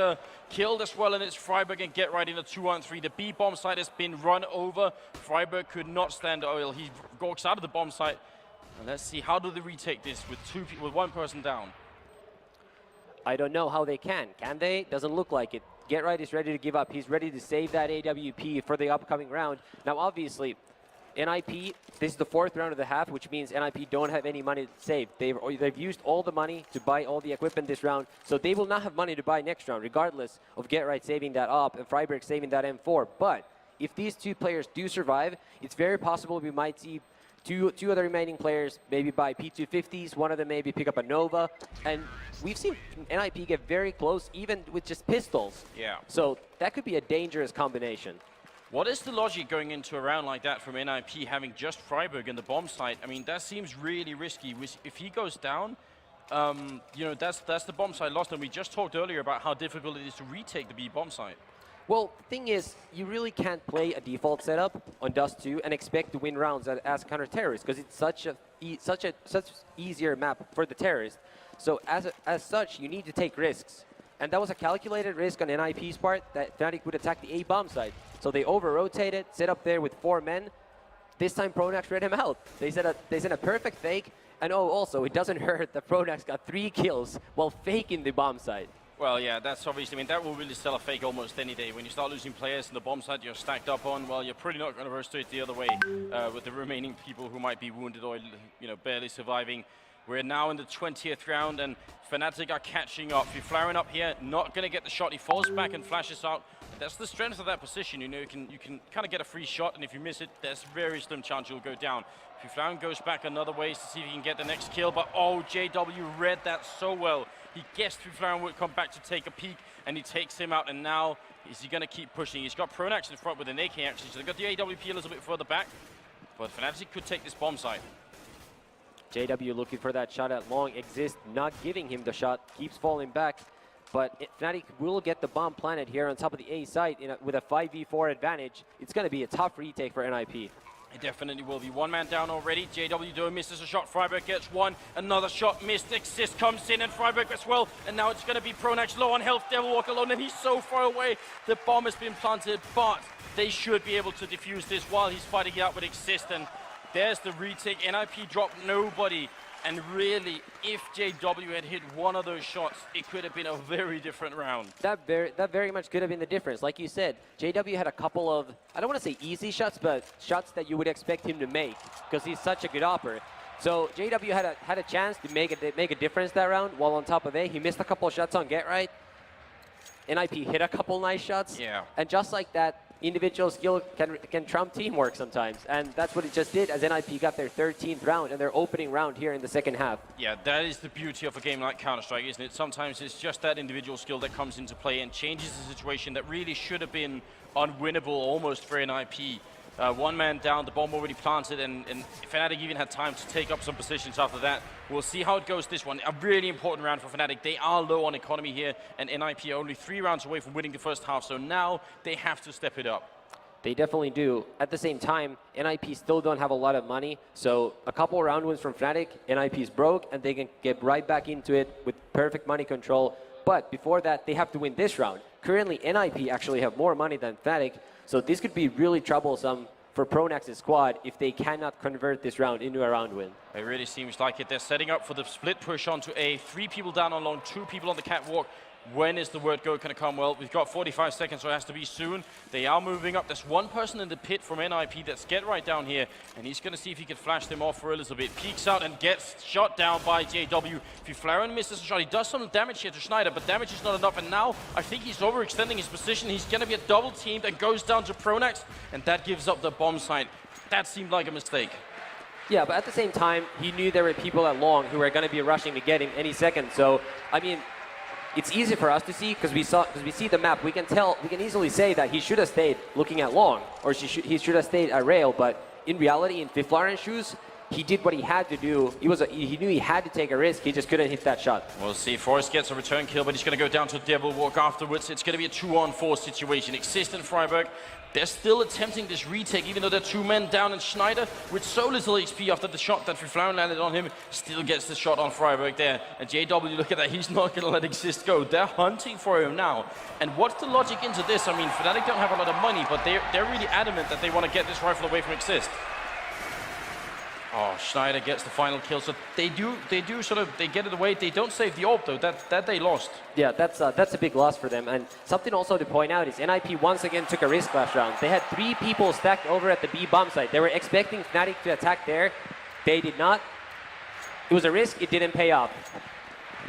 killed as well, and it's Friberg and Get Right in a 2-on-3. The B bomb site has been run over. Friberg could not stand oil. He walks out of the bomb site. And let's see, how do they retake this with 1 person down? I don't know how they can. Can they? Doesn't look like it. Get Right is ready to give up. He's ready to save that AWP for the upcoming round. Now, obviously, NiP, this is the 4th round of the half, which means NiP don't have any money to save. They've used all the money to buy all the equipment this round, so they will not have money to buy next round, regardless of Get Right saving that op and Friberg saving that M4. But if these 2 players do survive, it's very possible we might see two other remaining players maybe buy P250s, one of them maybe pick up a Nova, and we've seen NiP get very close even with just pistols. Yeah. So that could be a dangerous combination. What is the logic going into a round like that from NiP having just Friberg in the bomb site? I mean, that seems really risky. If he goes down, you know, that's the bomb site lost, and we just talked earlier about how difficult it is to retake the B bomb site. Well, the thing is, you really can't play a default setup on Dust 2 and expect to win rounds as counter-terrorist, because it's such easier map for the terrorist. So as such, you need to take risks. And that was a calculated risk on NiP's part, that Fnatic would attack the A bomb site. So they over-rotated, set up there with 4 men. This time pronax read him out. They sent a perfect fake, and oh, also, it doesn't hurt that pronax got 3 kills while faking the bomb site. Well, yeah, that's obviously, I mean, that will really sell a fake almost any day. When you start losing players in the bomb site you're stacked up on, well, you're pretty not going to rotate the other way with the remaining people who might be wounded or, you know, barely surviving. We're now in the 20th round, and Fnatic are catching up. Fifflaren up here, not going to get the shot. He falls back and flashes out. That's the strength of that position. You know, you can kind of get a free shot, and if you miss it, there's very slim chance you'll go down. Fifflaren goes back another way to see if he can get the next kill, but oh, JW read that so well. He guessed Fifflaren would come back to take a peek, and he takes him out, and now is he going to keep pushing? He's got pronax in front with an AK, actually, so they've got the AWP a little bit further back, but Fnatic could take this bomb site. JW looking for that shot at long. Xizt not giving him the shot, keeps falling back, but Fnatic will get the bomb planted here on top of the A site with a 5v4 advantage. It's going to be a tough retake for NiP. It definitely will be. 1 man down already. JW though misses a shot. Friberg gets 1. Another shot missed. Xizt comes in and Friberg as well. And now it's going to be pronax low on health. Devilwalk alone, and he's so far away. The bomb has been planted, but they should be able to defuse this while he's fighting it out with Xizt. And there's the retake. NiP dropped nobody. And really, if JW had hit one of those shots, it could have been a very different round. That very much could have been the difference. Like you said, JW had a couple of, I don't want to say easy shots, but shots that you would expect him to make, because he's such a good opper. So JW had a chance to make a difference that round, while on top of A, he missed a couple of shots on Get Right. NiP hit a couple nice shots. Yeah. And just like that, individual skill can trump teamwork sometimes, and that's what it just did as NiP got their 13th round and their opening round here in the second half. Yeah, that is the beauty of a game like Counter-Strike, isn't it? Sometimes it's just that individual skill that comes into play and changes the situation that really should have been unwinnable almost for NiP. 1 man down, the bomb already planted, and Fnatic even had time to take up some positions after that. We'll see how it goes this one. A really important round for Fnatic. They are low on economy here, and NiP are only 3 rounds away from winning the first half, so now they have to step it up. They definitely do. At the same time, NiP still don't have a lot of money, so a couple round wins from Fnatic, NiP's broke, and they can get right back into it with perfect money control. But before that, they have to win this round. Currently, NiP actually have more money than Fnatic, so this could be really troublesome for pronax's squad if they cannot convert this round into a round win. It really seems like it. They're setting up for the split push onto A. 3 people down on long, 2 people on the catwalk. When is the word go going to come? Well, we've got 45 seconds, so it has to be soon. They are moving up. There's one person in the pit from NiP that's get right down here, and he's going to see if he can flash them off for a little bit. Peeks out and gets shot down by JW. Fifflaren misses a shot. He does some damage here to znajder, but damage is not enough, and now I think he's overextending his position. He's going to be a double teamed and goes down to pronax, and that gives up the bomb site. That seemed like a mistake. Yeah, but at the same time, he knew there were people at long who were going to be rushing to get him any second. So, I mean, it's easy for us to see because we see the map. We can easily say that he should have stayed looking at long, or he should have stayed at rail. But in reality, in Fifflaren's shoes, he did what he had to do. He knew he had to take a risk. He just couldn't hit that shot. We'll see. Forest gets a return kill, but he's going to go down to Devilwalk afterwards. It's going to be a 2-on-4 situation. Xizt and Friberg, they're still attempting this retake, even though they're 2 men down, and znajder, with so little HP after the shot that Fifflaren landed on him, still gets the shot on Friberg there. And JW, look at that, he's not going to let Xizt go. They're hunting for him now. And what's the logic into this? I mean, Fnatic don't have a lot of money, but they're really adamant that they want to get this rifle away from Xizt. Oh, znajder gets the final kill, so they get it away. They don't save the orb though, that they lost. Yeah, that's a big loss for them. And something also to point out is NiP once again took a risk last round. They had 3 people stacked over at the B bomb site. They were expecting Fnatic to attack there. They did not. It was a risk, it didn't pay off.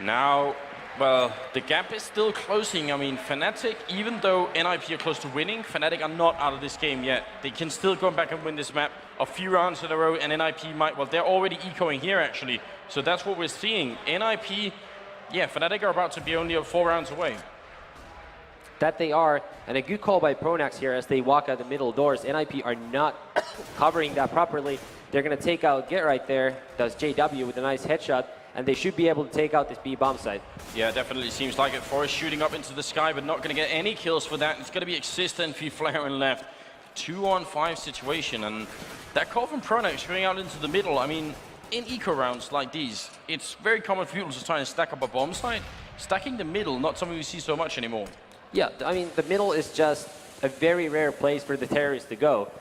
Now, well, the gap is still closing. I mean, Fnatic, even though NiP are close to winning, Fnatic are not out of this game yet. They can still go back and win this map a few rounds in a row, and NiP might, well, they're already ecoing here actually. So that's what we're seeing. NiP, yeah, Fnatic are about to be only 4 rounds away. That they are, and a good call by pronax here as they walk out the middle doors. NiP are not covering that properly. They're going to take out Get right there, does JW with a nice headshot, and they should be able to take out this B bomb site. Yeah, definitely seems like it. Forest shooting up into the sky, but not going to get any kills for that. It's going to be Xizt and Fifflaren left. 2-on-5 situation, and that call from pronax going out into the middle. I mean, in eco rounds like these, it's very common for people to try and stack up a bomb site. Stacking the middle, not something we see so much anymore. Yeah, I mean, the middle is just a very rare place for the terrorists to go.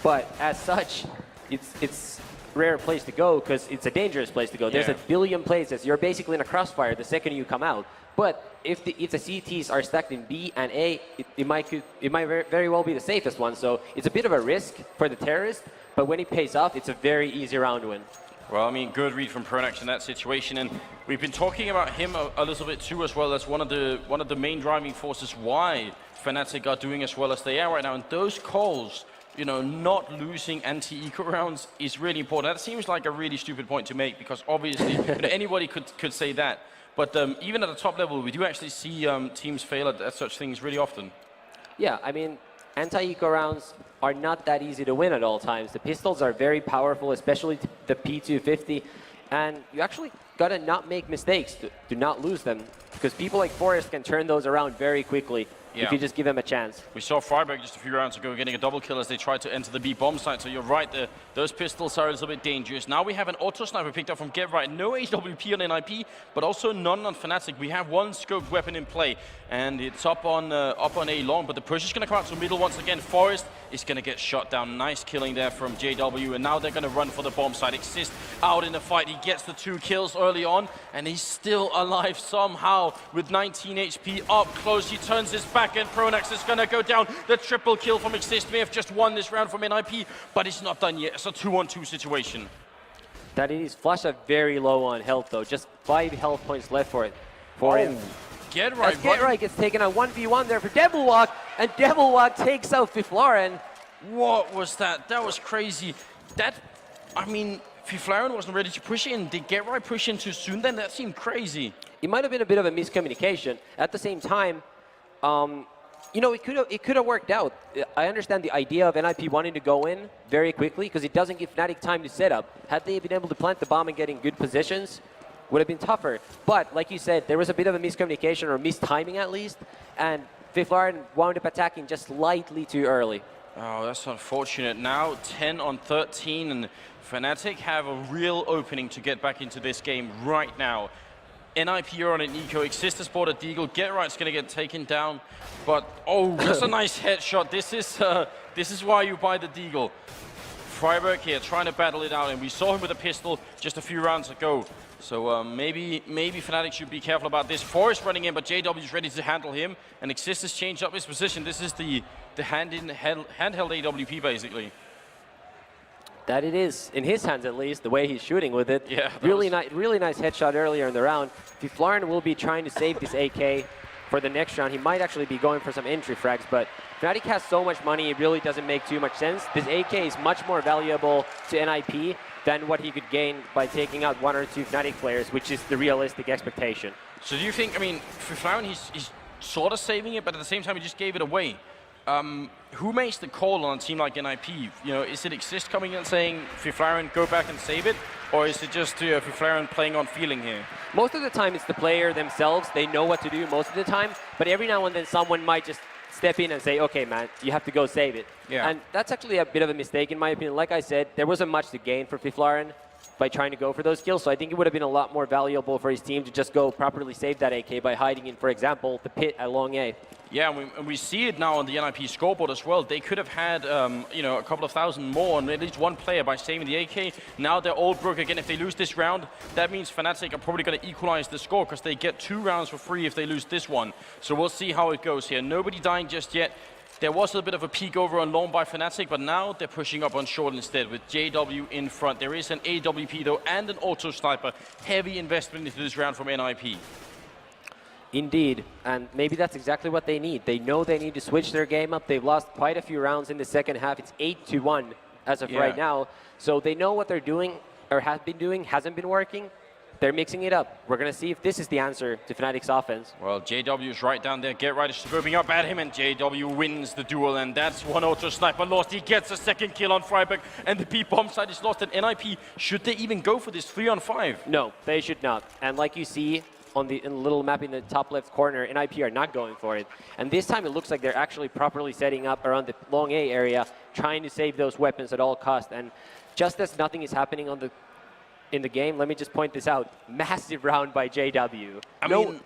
But as such, it's a rare place to go because it's a dangerous place to go. There's a billion places. You're basically in a crossfire the second you come out. But if the CTs are stacked in B and A, it might very well be the safest one. So it's a bit of a risk for the terrorist, but when it pays off, it's a very easy round win. Well, I mean, good read from pronax in that situation, and we've been talking about him a little bit too as well. That's one of the main driving forces why Fnatic are doing as well as they are right now. And those calls, you know, not losing anti-eco rounds is really important. That seems like a really stupid point to make because obviously you know, anybody could say that. But even at the top level, we do actually see teams fail at such things really often. Yeah, I mean, anti-eco rounds are not that easy to win at all times. The pistols are very powerful, especially the P250. And you actually gotta not make mistakes to not lose them. Because people like Forest can turn those around very quickly if you just give them a chance. We saw Friberg just a few rounds ago getting a double kill as they tried to enter the B bomb site. So you're right, those pistols are a little bit dangerous. Now we have an auto sniper picked up from Get Right. No AWP on NiP, but also none on Fnatic. We have one scoped weapon in play, and it's up on A long. But the push is going to come out to middle once again. Forest is going to get shot down. Nice killing there from JW, and now they're going to run for the bomb site. Xizt out in the fight. He gets the 2 kills early on, and he's still alive somehow with 19 HP up close. He turns his back, and pronax is going to go down. The triple kill from Xizt may have just won this round from NiP, but it's not done yet. It's a 2-on-2 situation. That is flusha very low on health though. Just 5 health points left for him. Get Right. Get Right gets taken on 1v1 there for Devilwalk, and Devilwalk takes out Fifflaren. What was that? That was crazy. I mean, Fifflaren wasn't ready to push in. Did Get Right push in too soon then? That seemed crazy. It might have been a bit of a miscommunication. At the same time, you know, it could have worked out. I understand the idea of NiP wanting to go in very quickly because it doesn't give Fnatic time to set up. Had they been able to plant the bomb and get in good positions, would have been tougher. But like you said, there was a bit of a miscommunication or mistiming at least, and Fifflaren wound up attacking just slightly too early. Oh, that's unfortunate. Now 10-on-13, and Fnatic have a real opening to get back into this game right now. NiP are on an eco. Xizt has bought a deagle. Get Right's going to get taken down, but oh, that's a nice headshot. This is why you buy the deagle. Friberg here trying to battle it out, and we saw him with a pistol just a few rounds ago. So maybe Fnatic should be careful about this. Forest running in, but JW is ready to handle him, and Xizt has changed up his position. This is the handheld AWP basically. That it is, in his hands at least, the way he's shooting with it. Yeah, really nice headshot earlier in the round. Fifflaren will be trying to save this AK for the next round. He might actually be going for some entry frags, but Fnatic has so much money, it really doesn't make too much sense. This AK is much more valuable to NiP than what he could gain by taking out 1 or 2 Fnatic players, which is the realistic expectation. So do you think, I mean, Fifflaren, he's sort of saving it, but at the same time he just gave it away. Who makes the call on a team like NiP? You know, is it Xizt coming in and saying, Fifflaren, go back and save it? Or is it just Fifflaren playing on feeling here? Most of the time it's the player themselves. They know what to do most of the time. But every now and then someone might just step in and say, okay, man, you have to go save it. Yeah. And that's actually a bit of a mistake in my opinion. Like I said, there wasn't much to gain for Fifflaren by trying to go for those kills. So I think it would have been a lot more valuable for his team to just go properly save that AK by hiding in, for example, the pit at long A. Yeah, and we see it now on the NiP scoreboard as well. They could have had, you know, a couple of thousand more on at least one player by saving the AK. Now they're all broke again. If they lose this round, that means Fnatic are probably going to equalize the score because they get 2 rounds for free if they lose this one. So we'll see how it goes here. Nobody dying just yet. There was a bit of a peek over on long by Fnatic, but now they're pushing up on short instead with JW in front. There is an AWP though and an auto sniper. Heavy investment into this round from NiP. Indeed, and maybe that's exactly what they need. They know they need to switch their game up. They've lost quite a few rounds in the second half. It's 8-1 as of right now. So they know what they're doing, or have been doing, hasn't been working. They're mixing it up. We're going to see if this is the answer to Fnatic's offense. Well, JW is right down there. Get right is scoping up at him, and JW wins the duel, and that's one auto sniper lost. He gets a second kill on Friberg, and the B-bomb side is lost. And NiP, should they even go for this 3-on-5? No, they should not. And like you see, in the little map in the top left corner, NiP are not going for it. And this time it looks like they're actually properly setting up around the long A area, trying to save those weapons at all costs. And just as nothing is happening in the game, let me just point this out. Massive round by JW. I mean,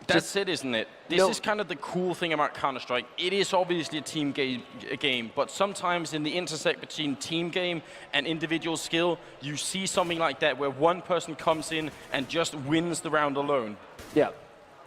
that's it, isn't it? This is kind of the cool thing about Counter-Strike. It is obviously a team game, but sometimes in the intersect between team game and individual skill, you see something like that where one person comes in and just wins the round alone. Yeah.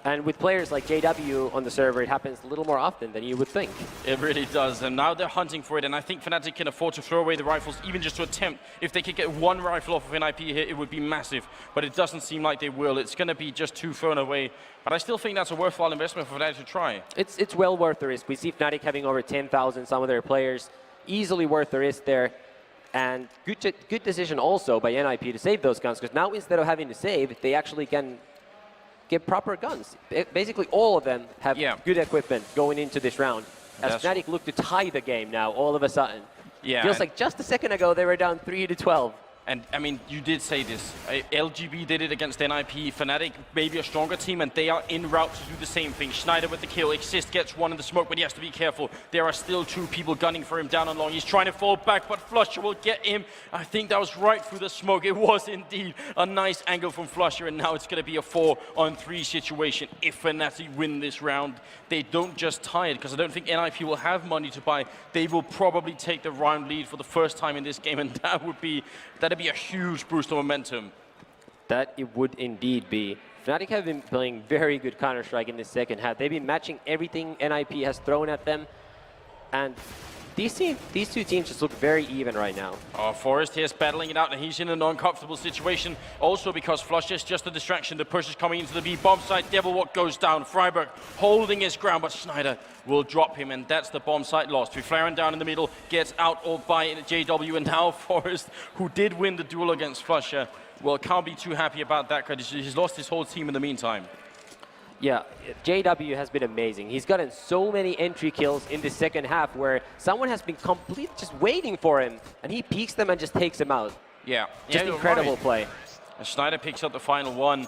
And with players like JW on the server, it happens a little more often than you would think. It really does, and now they're hunting for it, and I think Fnatic can afford to throw away the rifles, even just to attempt. If they could get 1 rifle off of NiP here, it would be massive, but it doesn't seem like they will. It's going to be just 2 thrown away, but I still think that's a worthwhile investment for Fnatic to try. It's well worth the risk. We see Fnatic having over 10,000, some of their players. Easily worth the risk there. And good decision also by NiP to save those guns, because now instead of having to save, they actually can get proper guns. Basically all of them have good equipment going into this round. As Fnatic look to tie the game now, all of a sudden. Yeah. Feels like just a second ago they were down 3-12. And, I mean, you did say this. LGB did it against NiP. Fnatic maybe a stronger team, and they are en route to do the same thing. znajder with the kill. Xizt gets 1 in the smoke, but he has to be careful. There are still 2 people gunning for him down and long. He's trying to fall back, but flusha will get him. I think that was right through the smoke. It was indeed a nice angle from flusha, and now it's going to be a 4-on-3 situation. If Fnatic win this round, they don't just tie it, because I don't think NiP will have money to buy. They will probably take the round lead for the first time in this game, and that'd be a huge boost of momentum. That it would indeed be. Fnatic have been playing very good Counter-Strike in the second half. They've been matching everything NiP has thrown at them. And these 2 teams just look very even right now. Forest here is battling it out, and he's in an uncomfortable situation. Also because flusha is just a distraction. The push is coming into the B-bomb site. Devilwalk goes down. Friberg holding his ground, but znajder will drop him, and that's the bomb site lost. Fifflaren down in the middle, gets out all by JW, and now Forest, who did win the duel against flusha, well, can't be too happy about that because he's lost his whole team in the meantime. Yeah, JW has been amazing. He's gotten so many entry kills in the second half where someone has been just waiting for him, and he peeks them and just takes them out. Yeah. Just incredible play. And znajder picks up the final one.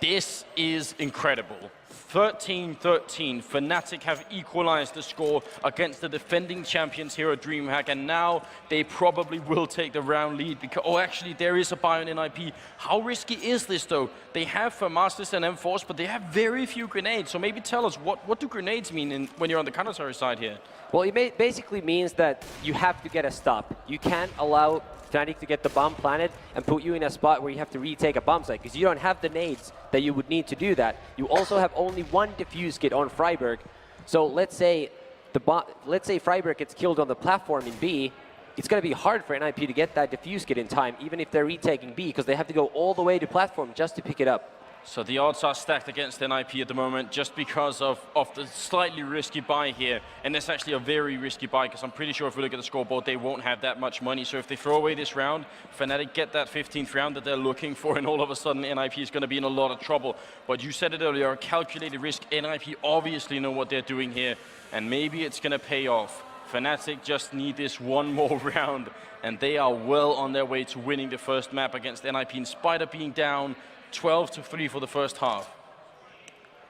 This is incredible. 13-13, Fnatic have equalized the score against the defending champions here at DreamHack, and now they probably will take the round lead because, oh, actually, there is a buy on NiP. How risky is this, though? They have Masters and M4s, but they have very few grenades, so maybe tell us, what do grenades mean when you're on the counter side here? Well, it basically means that you have to get a stop. You can't allow Fnatic to get the bomb planted and put you in a spot where you have to retake a bomb site, because you don't have the nades that you would need to do that. You also have only one defuse kit on Friberg. So let's say Friberg gets killed on the platform in B, it's going to be hard for NiP to get that defuse kit in time, even if they're retaking B, because they have to go all the way to platform just to pick it up. So the odds are stacked against NiP at the moment just because of the slightly risky buy here. And it's actually a very risky buy because I'm pretty sure if we look at the scoreboard, they won't have that much money. So if they throw away this round, Fnatic get that 15th round that they're looking for, and all of a sudden NiP is going to be in a lot of trouble. But you said it earlier, a calculated risk. NiP obviously know what they're doing here, and maybe it's going to pay off. Fnatic just need this one more round, and they are well on their way to winning the first map against NiP in spite of being down 12-3 for the first half.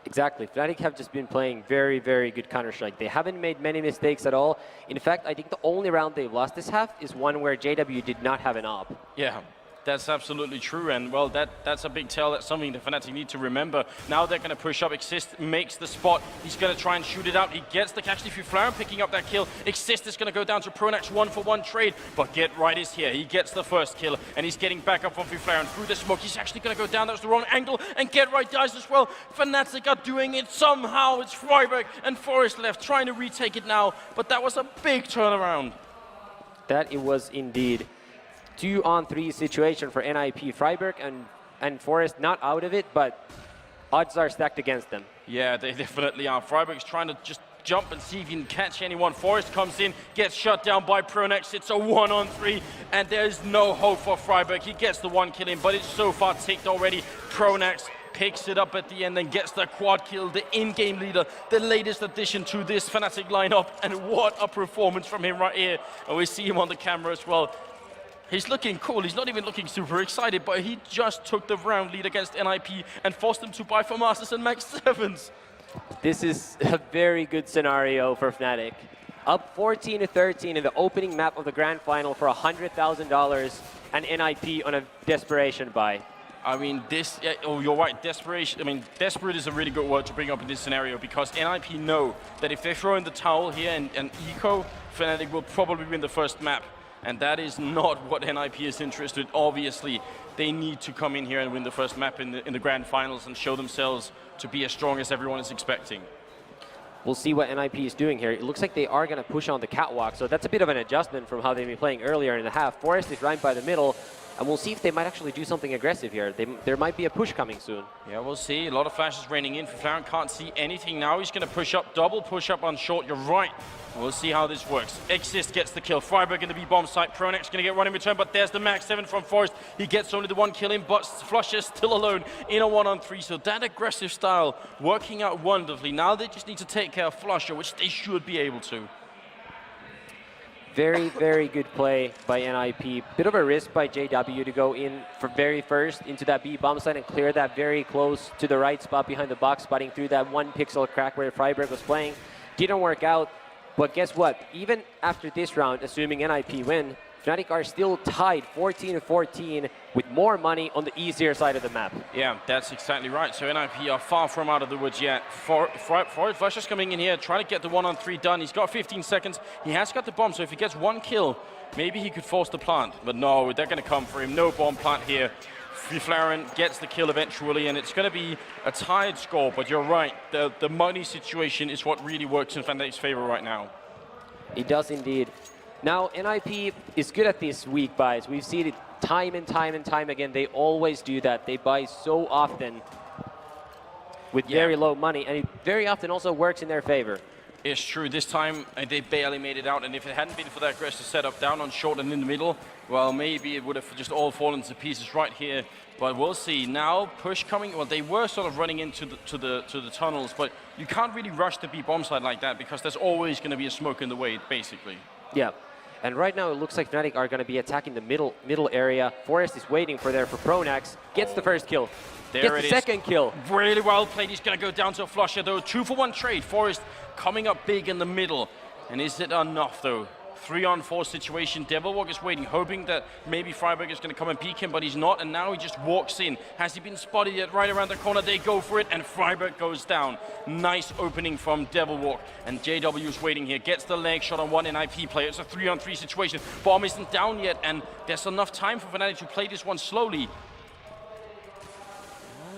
Exactly. Fnatic have just been playing very, very good Counter-Strike. They haven't made many mistakes at all. In fact, I think the only round they've lost this half is one where JW did not have an AWP. Yeah. That's absolutely true, and well, that's a big tell. That's something the Fnatic need to remember. Now they're going to push up. Xizt makes the spot. He's going to try and shoot it out. He gets the catch. Fifflaren picking up that kill. Xizt is going to go down to pronax 1-for-1 trade, but Get Right is here. He gets the first kill, and he's getting back up from Fifflaren through the smoke. He's actually going to go down. That was the wrong angle, and Get Right dies as well. Fnatic are doing it somehow. It's Friberg and Forest left trying to retake it now, but that was a big turnaround. That it was indeed. 2-on-3 situation for NiP. Friberg and Forest not out of it, but odds are stacked against them. Yeah, they definitely are. Friberg's trying to just jump and see if he can catch anyone. Forest comes in, gets shut down by pronax. It's a 1-on-3, and there's no hope for Friberg. He gets the one kill in, but it's so far ticked already. pronax picks it up at the end and gets the quad kill, the in-game leader, the latest addition to this Fnatic lineup, and what a performance from him right here. And we see him on the camera as well. He's looking cool. He's not even looking super excited, but he just took the round lead against NiP and forced them to buy for Masters and Max 7s. This is a very good scenario for Fnatic. Up 14-13 in the opening map of the grand final for $100,000, and NiP on a desperation buy. I mean, this, oh, you're right, desperation. I mean, desperate is a really good word to bring up in this scenario, because NiP know that if they throw in the towel here and eco, Fnatic will probably win the first map. And that is not what NiP is interested in. Obviously, they need to come in here and win the first map in the grand finals and show themselves to be as strong as everyone is expecting. We'll see what NiP is doing here. It looks like they are going to push on the catwalk, so that's a bit of an adjustment from how they've been playing earlier in the half. Forest is right by the middle, and we'll see if they might actually do something aggressive here. There might be a push coming soon. Yeah, we'll see. A lot of flashes raining in. Fifflaren can't see anything now. He's going to push up, double push up on short. You're right. We'll see how this works. Xizt gets the kill. Friberg in the B-bomb site. pronax going to get run in return, but there's the Max 7 from Forest. He gets only the one kill in, but flusha still alone in a 1-on-3. So that aggressive style working out wonderfully. Now they just need to take care of flusha, which they should be able to. Very, very good play by NiP. Bit of a risk by JW to go in for very first into that B-bomb site and clear that very close to the right spot behind the box, spotting through that 1 pixel crack where Friberg was playing. Didn't work out. But guess what? Even after this round, assuming NiP win, Fnatic are still tied 14-14 with more money on the easier side of the map. Yeah, that's exactly right. So NiP are far from out of the woods yet. Flusha's coming in here, trying to get the 1-on-3 done. He's got 15 seconds. He has got the bomb, so if he gets one kill, maybe he could force the plant. But no, they're going to come for him. No bomb plant here. Fifflaren gets the kill eventually, and it's going to be a tied score, but you're right. The money situation is what really works in Fnatic's favor right now. It does indeed. Now, NiP is good at these weak buys. We've seen it time and time and time again. They always do that. They buy so often with very low money, and it very often also works in their favor. It's true. This time, they barely made it out, and if it hadn't been for that aggressive setup down on short and in the middle, well, maybe it would have just all fallen to pieces right here. But we'll see. Now, push coming. Well, they were sort of running into the tunnels, but you can't really rush the B-bomb side like that because there's always going to be a smoke in the way, basically. Yeah. And right now it looks like Fnatic are going to be attacking the middle area. Forest is waiting for pronax. Gets the first kill. Gets the second kill. Really well played. He's going to go down to a flusha though. 2-for-1 trade. Forest coming up big in the middle. And is it enough though? 3-on-4 situation. Devilwalk is waiting, hoping that maybe Friberg is going to come and peek him, but he's not, and now he just walks in. Has he been spotted yet? Right around the corner, they go for it, and Friberg goes down. Nice opening from Devilwalk, and JW is waiting here. Gets the leg shot on one NiP player. It's a 3-on-3 situation. Bomb isn't down yet, and there's enough time for Fnatic to play this one slowly.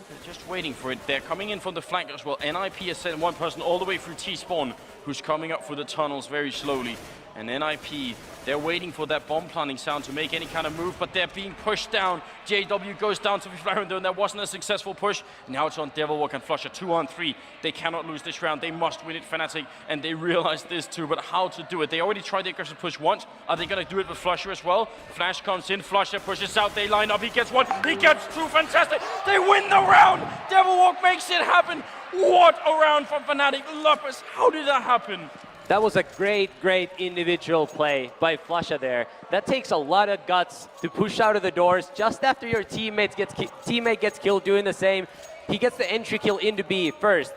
They're just waiting for it. They're coming in from the flank as well. NiP has sent one person all the way through T-spawn, who's coming up through the tunnels very slowly. And NiP, they're waiting for that bomb planting sound to make any kind of move, but they're being pushed down. JW goes down to Fifflaren though, and that wasn't a successful push. Now it's on Devilwalk and flusha, 2-on-3. They cannot lose this round. They must win it, Fnatic, and they realize this too, but how to do it? They already tried the aggressive push once. Are they going to do it with flusha as well? Flash comes in, flusha pushes out, they line up, he gets one, he gets two, fantastic! They win the round! Devilwalk makes it happen! What a round from Fnatic. Lupus, how did that happen? That was a great individual play by flusha there. That takes a lot of guts to push out of the doors just after your teammate gets killed doing the same. He gets the entry kill into B first.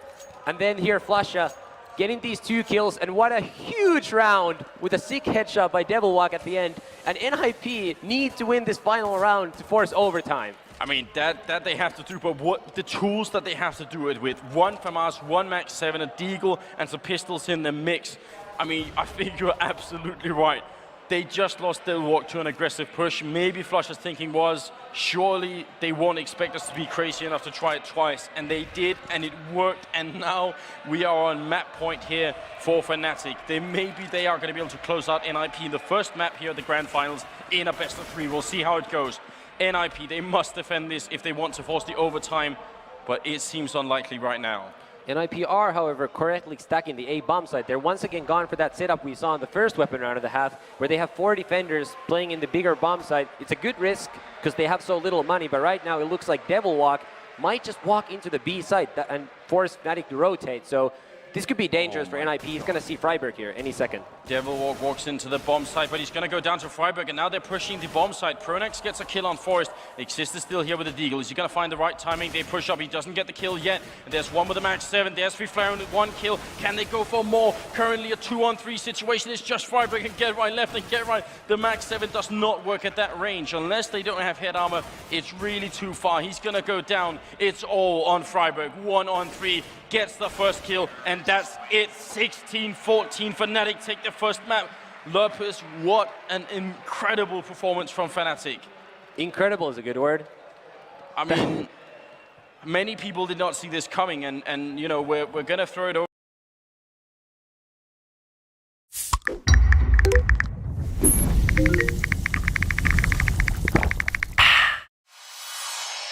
And then here flusha getting these 2 kills, and what a huge round with a sick headshot by Devilwalk at the end. And NiP need to win this final round to force overtime. I mean, that they have to do, but what the tools that they have to do it with. 1 FAMAS, 1 Max 7, a Deagle, and some pistols in the mix. I mean, I think you're absolutely right. They just lost Devilwalk to an aggressive push. Maybe flusha's thinking was, surely they won't expect us to be crazy enough to try it twice. And they did, and it worked. And now we are on map point here for Fnatic. Maybe they are going to be able to close out NiP in the first map here at the Grand Finals in a best of 3. We'll see how it goes. NiP, they must defend this if they want to force the overtime, but it seems unlikely right now. NiP are, however, correctly stacking the A bomb site. They're once again gone for that setup we saw in the first weapon round of the half, where they have 4 defenders playing in the bigger bomb site. It's a good risk because they have so little money, but right now it looks like Devilwalk might just walk into the B site and force Fnatic to rotate. So this could be dangerous for NiP. He's going to see Friberg here any second. Devilwalk walks into the bomb site, but he's going to go down to Friberg, and now they're pushing the bomb site. Pronax gets a kill on Forest. Xizt is still here with the Deagle. Is he going to find the right timing? They push up. He doesn't get the kill yet. And there's one with the Max 7. There's Fifflaren with 1 kill. Can they go for more? Currently a 2-on-3 situation. It's just Friberg can get right, left, and get right. The Max 7 does not work at that range. Unless they don't have head armor, it's really too far. He's going to go down. It's all on Friberg. 1-on-3. Gets the first kill, and that's it. 16-14. Fnatic take the first map. Lupus, what an incredible performance from Fnatic. Incredible is a good word. I mean, many people did not see this coming, and you know, we're going to throw it over.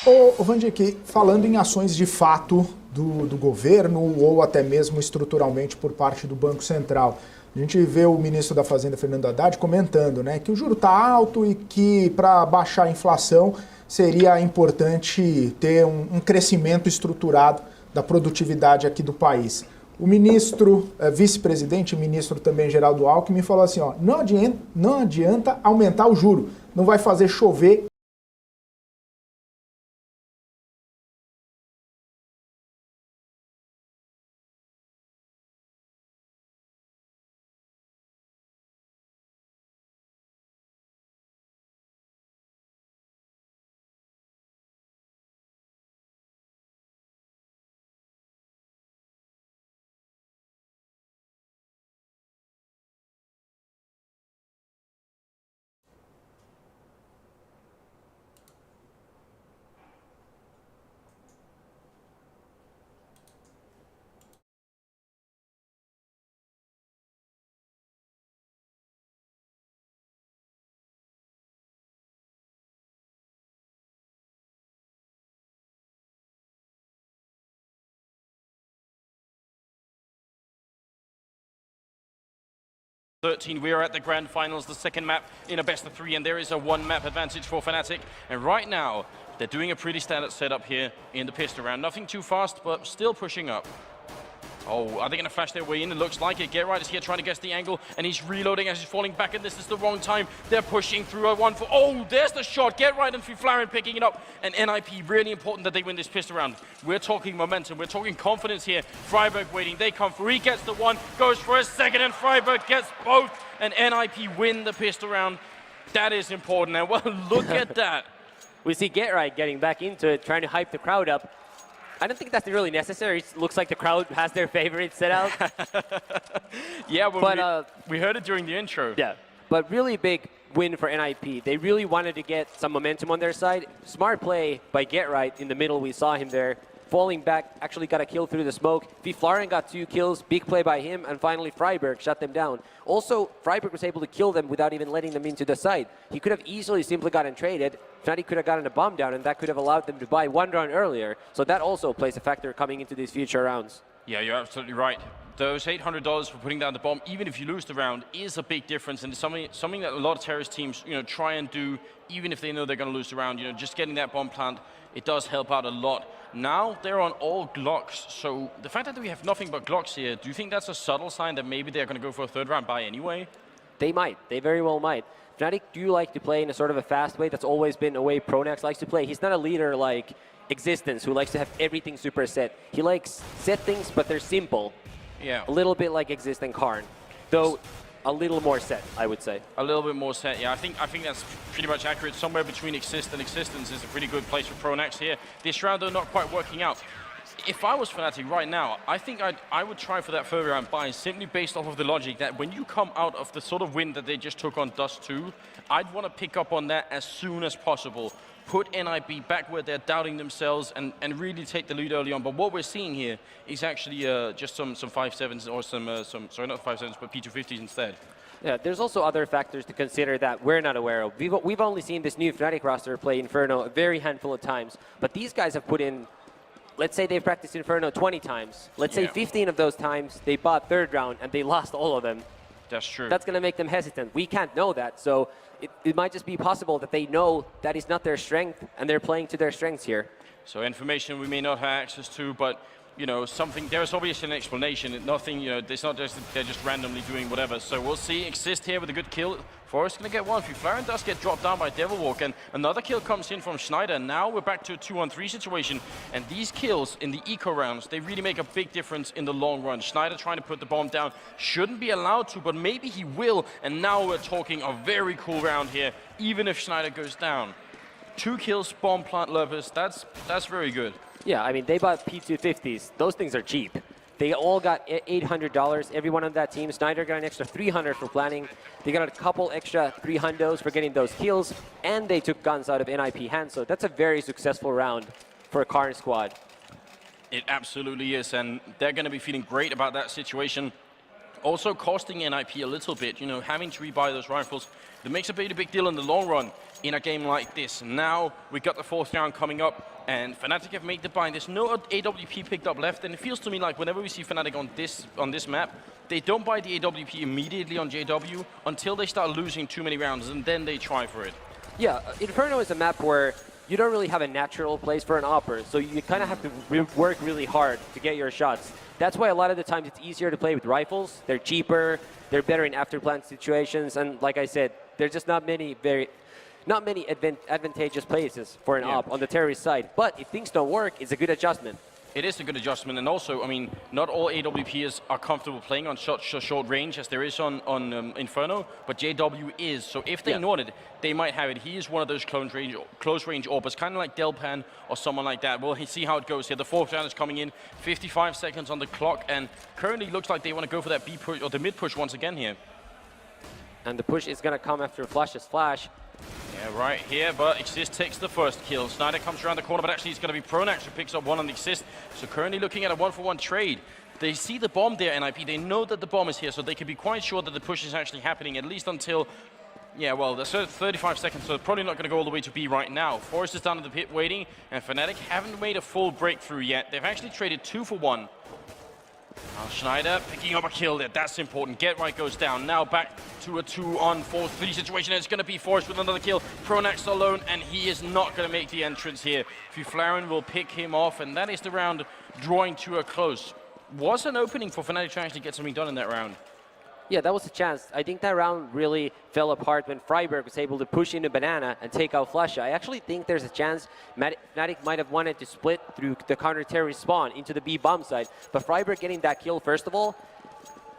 Ô Vandique, falando em ações de fato do governo ou até mesmo estruturalmente por parte do Banco Central, a gente vê o ministro da Fazenda, Fernando Haddad, comentando, né, que o juro está alto e que para baixar a inflação seria importante ter um crescimento estruturado da produtividade aqui do país. O ministro, vice-presidente e ministro também, Geraldo Alckmin, falou assim, ó, não adianta aumentar o juro, não vai fazer chover. We are at the Grand Finals, the second map in a best of 3, and there is a 1-map advantage for Fnatic. And right now, they're doing a pretty standard setup here in the pistol round. Nothing too fast, but still pushing up. Oh, are they going to flash their way in? It looks like it. Get Right is here trying to guess the angle, and he's reloading as he's falling back, and this is the wrong time. They're pushing through a 1-4. Oh, there's the shot. Get Right and Fifflaren picking it up, and NiP, really important that they win this pistol round. We're talking momentum. We're talking confidence here. Friberg waiting. They come through. He gets the one, goes for a second, and Friberg gets both, and NiP win the pistol round. That is important, and well, look at that. We see Get Right getting back into it, trying to hype the crowd up. I don't think that's really necessary. It looks like the crowd has their favorite set out. Yeah, but we heard it during the intro. Yeah, but really big win for NiP. They really wanted to get some momentum on their side. Smart play by Get Right in the middle. We saw him there. Falling back, actually got a kill through the smoke. Fifflaren got 2 kills, big play by him, and finally Friberg shut them down. Also, Friberg was able to kill them without even letting them into the side. He could have easily simply gotten traded. Fnatic could have gotten a bomb down, and that could have allowed them to buy 1 round earlier. So that also plays a factor coming into these future rounds. Yeah, you're absolutely right. Those $800 for putting down the bomb, even if you lose the round, is a big difference, and it's something that a lot of terrorist teams, try and do, even if they know they're going to lose the round. Just getting that bomb plant, it does help out a lot. Now they're on all Glocks, so the fact that we have nothing but Glocks here, do you think that's a subtle sign that maybe they're going to go for a 3rd round buy anyway? They might. They very well might. Fnatic do like to play in a sort of a fast way. That's always been a way pronax likes to play. He's not a leader like Existence, who likes to have everything super set. He likes set things, but they're simple. Yeah. A little bit like Xizt and Karn, though a little more set, I would say. A little bit more set, yeah. I think that's pretty much accurate. Somewhere between Xizt and Existence is a pretty good place for pronax here. This round, though, not quite working out. If I was Fnatic right now, I think I would try for that 3rd round buy simply based off of the logic that when you come out of the sort of win that they just took on Dust 2, I'd want to pick up on that as soon as possible. Put NiP back where they're doubting themselves and really take the lead early on. But what we're seeing here is actually just some 5.7s or sorry, not 5.7s, but P250s instead. Yeah, there's also other factors to consider that we're not aware of. We've only seen this new Fnatic roster play Inferno a very handful of times, but these guys have put in, let's say they've practiced Inferno 20 times. Let's say 15 of those times they bought 3rd round and they lost all of them. That's true. That's going to make them hesitant. We can't know that, so it might just be possible that they know that is not their strength and they're playing to their strengths here. So information we may not have access to, but there's obviously an explanation. Nothing, it's not just they're just randomly doing whatever. So we'll see. Xizt here with a good kill. Forrest gonna get one. Fifflaren does get dropped down by Devilwalk, and another kill comes in from znajder. Now we're back to a 2-on-3 situation, and these kills in the eco rounds, they really make a big difference in the long run. znajder trying to put the bomb down, shouldn't be allowed to, but maybe he will, and now we're talking a very cool round here, even if znajder goes down. 2 kills, bomb plant lovers, that's very good. Yeah, I mean, they bought P250s. Those things are cheap. They all got $800, everyone on that team. znajder got an extra $300 for planning. They got a couple extra $300s for getting those kills, and they took guns out of NiP hands. So that's a very successful round for a Karn squad. It absolutely is, and they're going to be feeling great about that situation. Also costing NiP a little bit, having to rebuy those rifles. That makes a pretty big deal in the long run in a game like this. Now we got the 4th round coming up, and Fnatic have made the buy. There's no AWP picked up left, and it feels to me like whenever we see Fnatic on this map, they don't buy the AWP immediately on JW until they start losing too many rounds, and then they try for it. Yeah, Inferno is a map where you don't really have a natural place for an opper, so you kind of have to work really hard to get your shots. That's why a lot of the times it's easier to play with rifles. They're cheaper, they're better in afterplant situations, and like I said, there's just not many advantageous places for an op on the terrorist side. But if things don't work, it's a good adjustment. It is a good adjustment, and also, I mean, not all AWPers are comfortable playing on short range as there is on Inferno, but JW is. So if they know it, they might have it. He is one of those close range AWPers, kind of like Delpan or someone like that. We'll see how it goes here. The 4th round is coming in, 55 seconds on the clock, and currently looks like they want to go for that B push or the mid push once again here. And the push is going to come after Flush's flash. Yeah, right here, but Xizt takes the 1st kill. znajder comes around the corner, but actually it's going to be pronax who picks up one on the Xizt. So currently looking at a 1-for-1 trade. They see the bomb there, NiP. They know that the bomb is here, so they can be quite sure that the push is actually happening, at least until, there's 35 seconds, so probably not going to go all the way to B right now. Forrest is down in the pit waiting, and Fnatic haven't made a full breakthrough yet. They've actually traded 2-for-1. Now znajder picking up a kill there. That's important. Get Right goes down. Now back to a 2-on-4-3 situation. It's going to be Forrest with another kill. pronax alone, and he is not going to make the entrance here. Fifflaren will pick him off, and that is the round drawing to a close. was an opening for Fnatic to actually get something done in that round. Yeah, that was a chance. I think that round really fell apart when Friberg was able to push into Banana and take out flusha. I actually think there's a chance Fnatic might have wanted to split through the counter-terrorist spawn into the B bomb side, but Friberg getting that kill, first of all,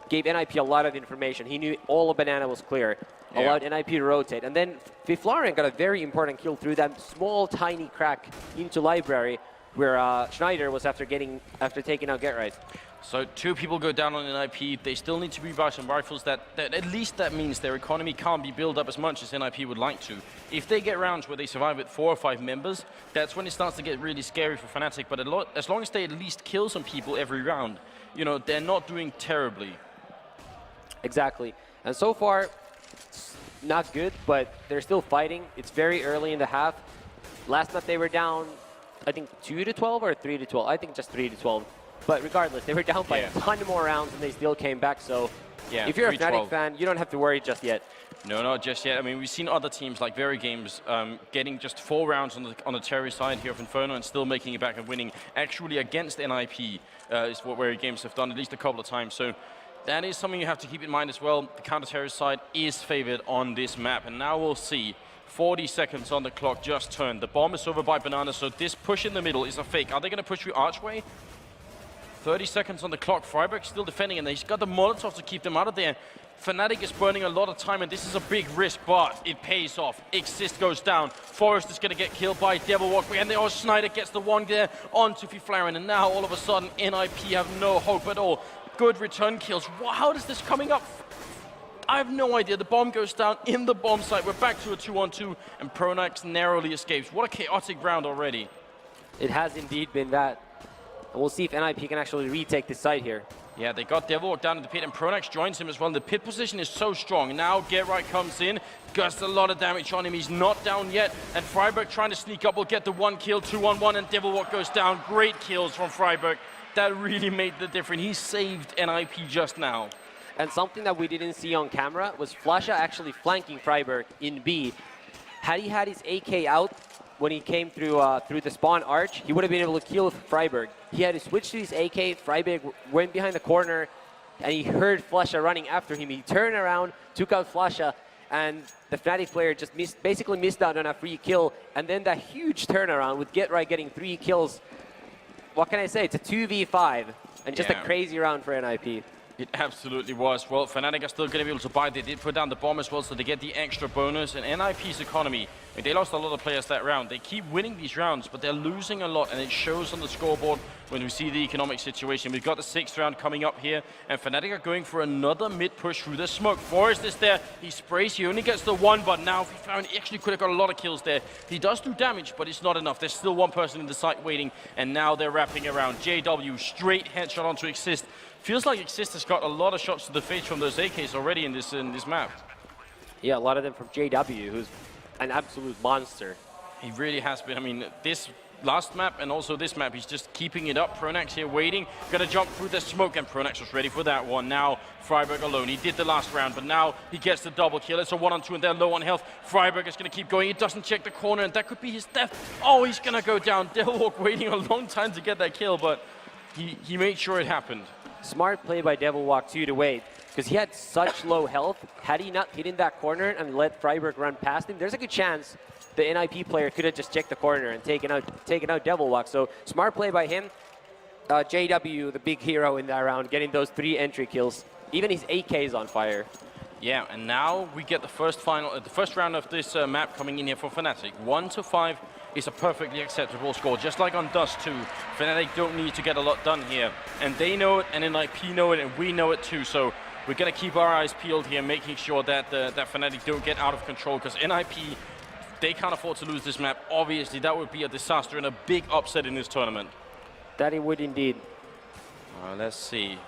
gave NiP a lot of information. He knew all of Banana was clear, allowed NiP to rotate. And then Fifflaren got a very important kill through that small, tiny crack into Library, where znajder was after taking out Get Right. So 2 people go down on NiP. They still need to rebuy some rifles. That at least that means their economy can't be built up as much as NiP would like to. If they get rounds where they survive with 4 or 5 members, that's when it starts to get really scary for Fnatic. But as long as they at least kill some people every round, you know, they're not doing terribly. Exactly. And so far, it's not good, but they're still fighting. It's very early in the half. Last night they were down, I think 2-12 or 3-12. I think just 3-12. But regardless, they were down by a ton more rounds and they still came back. So if you're a Fnatic fan, you don't have to worry just yet. No, not just yet. I mean, we've seen other teams like Very Games getting just 4 rounds on the terrorist side here of Inferno and still making it back and winning. Actually against NiP is what Very Games have done at least a couple of times. So that is something you have to keep in mind as well. The counter-terrorist side is favored on this map. And now we'll see. 40 seconds on the clock just turned. The bomb is over by Banana, so this push in the middle is a fake. Are they going to push through Archway? 30 seconds on the clock. Friberg still defending, and he's got the Molotov to keep them out of there. Fnatic is burning a lot of time, and this is a big risk, but it pays off. Xizt goes down. Forest is going to get killed by Devilwalk, and znajder gets the one there onto Fifflaren, and now all of a sudden NiP have no hope at all. Good return kills. How is this coming up? I have no idea. The bomb goes down in the bomb site. We're back to a 2-on-2, and pronax narrowly escapes. What a chaotic round already. It has indeed been that. And we'll see if NiP can actually retake this site here. Yeah, they got Devilwalk down in the pit, and pronax joins him as well. The pit position is so strong. Now Get Right comes in, does a lot of damage on him. He's not down yet, and Friberg trying to sneak up will get the 1 kill, 2-on-1, and Devilwalk goes down. Great kills from Friberg. That really made the difference. He saved NiP just now. And something that we didn't see on camera was flusha actually flanking Friberg in B. Had he had his AK out when he came through the spawn arch, he would have been able to kill Friberg. He had to switch to his AK. Friberg went behind the corner, and he heard flusha running after him. He turned around, took out flusha, and the Fnatic player just basically missed out on a free kill. And then that huge turnaround with Get Right getting 3 kills. What can I say? It's a 2v5, and just a crazy round for NiP. It absolutely was. Well, Fnatic are still going to be able to buy. They did put down the bomb as well, so they get the extra bonus. And NiP's economy, I mean, they lost a lot of players that round. They keep winning these rounds, but they're losing a lot, and it shows on the scoreboard when we see the economic situation. We've got the 6th round coming up here, and Fnatic are going for another mid-push through the smoke. Forest is there. He sprays. He only gets the 1, but now he actually could have got a lot of kills there. He does do damage, but it's not enough. There's still 1 person in the site waiting, and now they're wrapping around. JW, straight headshot onto Xizt. Feels like Xizt has got a lot of shots to the face from those AKs already in this map. Yeah, a lot of them from JW, who's an absolute monster. He really has been. I mean, this last map and also this map, he's just keeping it up. Pronax here waiting, gonna jump through the smoke, and Pronax was ready for that one. Now Friberg alone. He did the last round, but now he gets the double kill. It's a 1-on-2, and they're low on health. Friberg is gonna keep going. He doesn't check the corner, and that could be his death. Oh, he's gonna go down. Devilwalk waiting a long time to get that kill, but he made sure it happened. Smart play by Devilwalk too to wait, because he had such low health. Had he not hit in that corner and let Friberg run past him, there's a good chance the NiP player could have just checked the corner and taken out Devilwalk. So smart play by him. JW, the big hero in that round, getting those 3 entry kills. Even his AK is on fire. Yeah, and now we get the first round of this map coming in here for Fnatic. 1-5 is a perfectly acceptable score, just like on Dust 2. Fnatic don't need to get a lot done here, and they know it, and NiP know it, and we know it too. So we're gonna keep our eyes peeled here, making sure that that Fnatic don't get out of control, because NiP, they can't afford to lose this map. Obviously, that would be a disaster and a big upset in this tournament. That it would indeed. Let's see.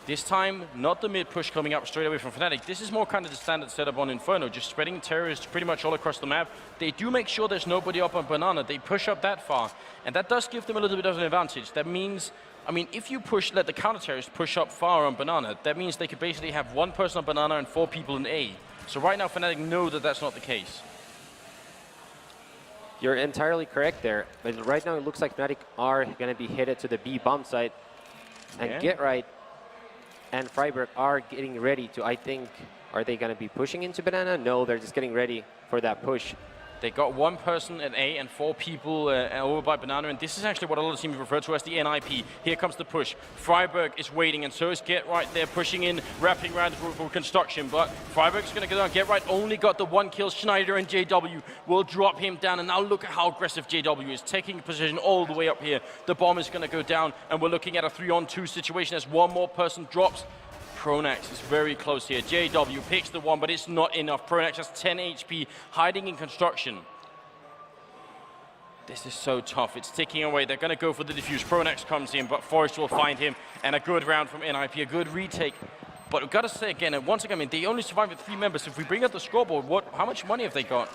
This time, not the mid-push coming up straight away from Fnatic. This is more kind of the standard setup on Inferno, just spreading terrorists pretty much all across the map. They do make sure there's nobody up on Banana. They push up that far, and that does give them a little bit of an advantage. That means, I mean, if you let the counter-terrorists push up far on Banana, that means they could basically have 1 person on Banana and 4 people in A. So right now, Fnatic know that that's not the case. You're entirely correct there. But right now, it looks like Fnatic are going to be headed to the B bomb site. And Yeah. Get Right and Friberg are getting ready to, I think, are they going to be pushing into Banana? No, they're just getting ready for that push. They got one person at A and 4 people over by Banana, and this is actually what a lot of teams refer to as the NiP. Here comes the push. Friberg is waiting, and so is Get Right there, pushing in, wrapping around for construction, but Friberg's going to go down. Get Right only got the 1 kill. znajder and JW will drop him down, and now look at how aggressive JW is, taking position all the way up here. The bomb is going to go down, and we're looking at a 3-on-2 situation as one more person drops. Pronax is very close here. JW picks the 1, but it's not enough. Pronax has 10 HP, hiding in construction. This is so tough. It's ticking away. They're going to go for the defuse. Pronax comes in, but Forrest will find him. And a good round from NiP, a good retake. But we've got to say again, and once again, I mean, they only survived with 3 members. If we bring up the scoreboard, how much money have they got?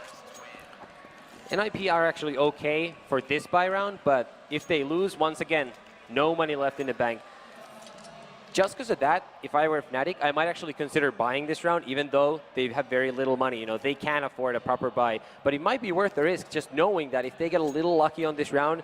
NiP are actually okay for this buy round, but if they lose, once again, no money left in the bank. Just because of that, if I were Fnatic, I might actually consider buying this round, even though they have very little money. You know, they can't afford a proper buy. But it might be worth the risk, just knowing that if they get a little lucky on this round,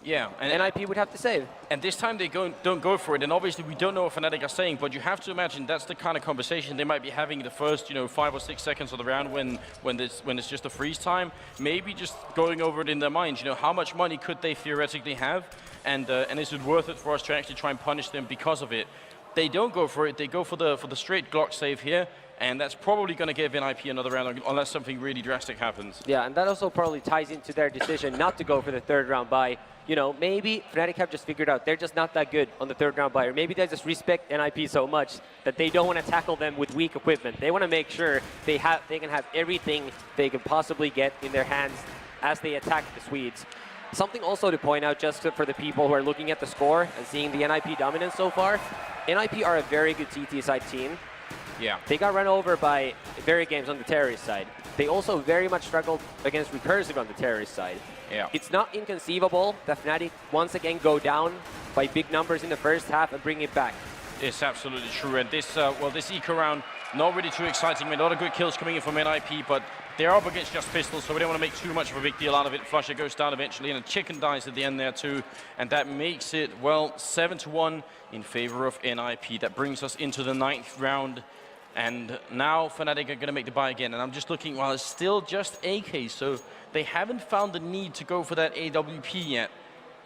yeah, and NiP would have to save. And this time they don't go for it. And obviously we don't know what Fnatic are saying, but you have to imagine that's the kind of conversation they might be having the first, 5 or 6 seconds of the round when it's just a freeze time. Maybe just going over it in their minds. How much money could they theoretically have, and is it worth it for us to actually try and punish them because of it? They don't go for it. They go for the straight Glock save here. And that's probably going to give NiP another round unless something really drastic happens. Yeah, and that also probably ties into their decision not to go for the 3rd round buy. Maybe Fnatic have just figured out they're just not that good on the 3rd round buy. Or maybe they just respect NiP so much that they don't want to tackle them with weak equipment. They want to make sure they can have everything they can possibly get in their hands as they attack the Swedes. Something also to point out, just for the people who are looking at the score and seeing the NiP dominance so far, NiP are a very good CT side team. Yeah. They got run over by Very Games on the terrorist side. They also very much struggled against Recursive on the terrorist side. Yeah. It's not inconceivable that Fnatic once again go down by big numbers in the first half and bring it back. It's absolutely true. And this, this eco round, not really too exciting. I mean, a lot of good kills coming in from NiP, but they're up against just pistols, so we don't want to make too much of a big deal out of it. flusha goes down eventually, and a chicken dies at the end there too. And that makes it, 7-1 in favor of NiP. That brings us into the 9th round. And now Fnatic are going to make the buy again. And I'm just looking, it's still just AK, so they haven't found the need to go for that AWP yet.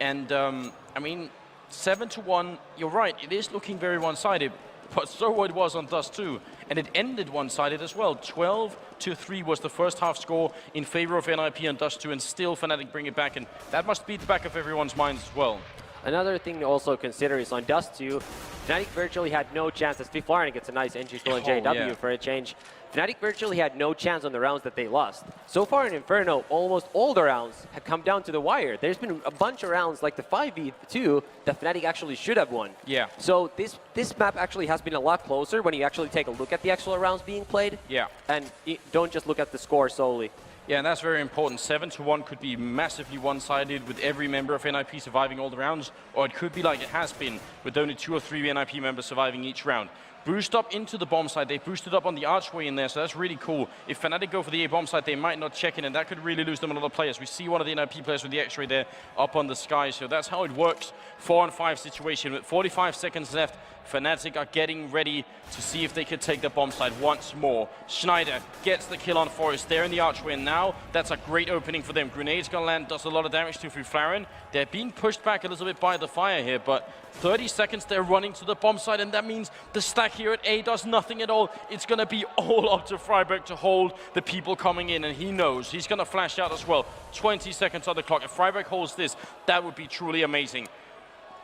And, 7-1, you're right, it is looking very one-sided, but so it was on Dust 2. And it ended one-sided as well. 12-3 was the first half score in favor of NiP on Dust 2, and still Fnatic bring it back. And that must be the back of everyone's minds as well. Another thing to also consider is on Dust 2, Fnatic virtually had no chance, as Fifflaren gets a nice entry kill in JW for a change. Fnatic virtually had no chance on the rounds that they lost. So far in Inferno, almost all the rounds have come down to the wire. There's been a bunch of rounds, like the 5v2, that Fnatic actually should have won. Yeah. So this map actually has been a lot closer when you actually take a look at the actual rounds being played. Yeah. And don't just look at the score solely. Yeah, and that's very important. 7-1 could be massively one-sided with every member of NiP surviving all the rounds, or it could be like it has been with only 2 or 3 NiP members surviving each round. Boost up into the bomb side. They boosted up on the archway in there, so that's really cool. If Fnatic go for the A bomb side, they might not check in, and that could really lose them a lot of players. We see one of the NiP players with the X-ray there up on the sky, so that's how it works. 4-on-5 situation with 45 seconds left. Fnatic are getting ready to see if they could take the bomb side once more. znajder gets the kill on Forrest there in the archway, and now that's a great opening for them. Grenade's gonna land, does a lot of damage to Fifflaren. They're being pushed back a little bit by the fire here, but 30 seconds they're running to the bomb side, and that means the stack here at A does nothing at all. It's gonna be all up to Friberg to hold the people coming in, and he knows he's gonna flash out as well. 20 seconds on the clock. If Friberg holds this, that would be truly amazing.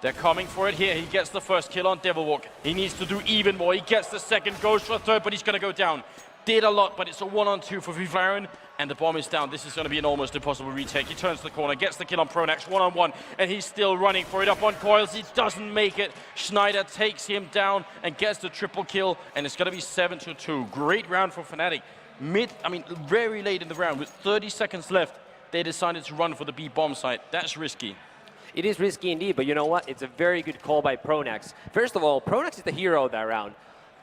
They're coming for it here. He gets the first kill on Devilwalk. He needs to do even more. He gets the second, goes for a third, but he's going to go down. Did a lot, but it's a 1-on-2 for Fifflaren, and the bomb is down. This is going to be an almost impossible retake. He turns the corner, gets the kill on pronax, 1-on-1, and he's still running for it up on coils. He doesn't make it. znajder takes him down and gets the triple kill, and it's going to be 7-2. Great round for Fnatic. Very late in the round, with 30 seconds left, they decided to run for the B bomb site. That's risky. It is risky indeed, but you know what? It's a very good call by pronax. First of all, pronax is the hero of that round.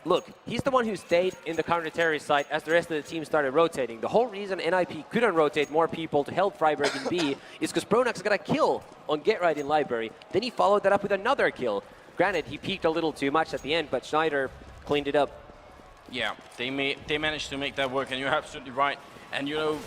look, he's the one who stayed in the counter-terrorist side as the rest of the team started rotating. The whole reason NiP couldn't rotate more people to help Friberg in B is because pronax got a kill on Get Right in Library. Then he followed that up with another kill. Granted, he peaked a little too much at the end, but znajder cleaned it up. Yeah, they managed to make that work, and you're absolutely right. And you know,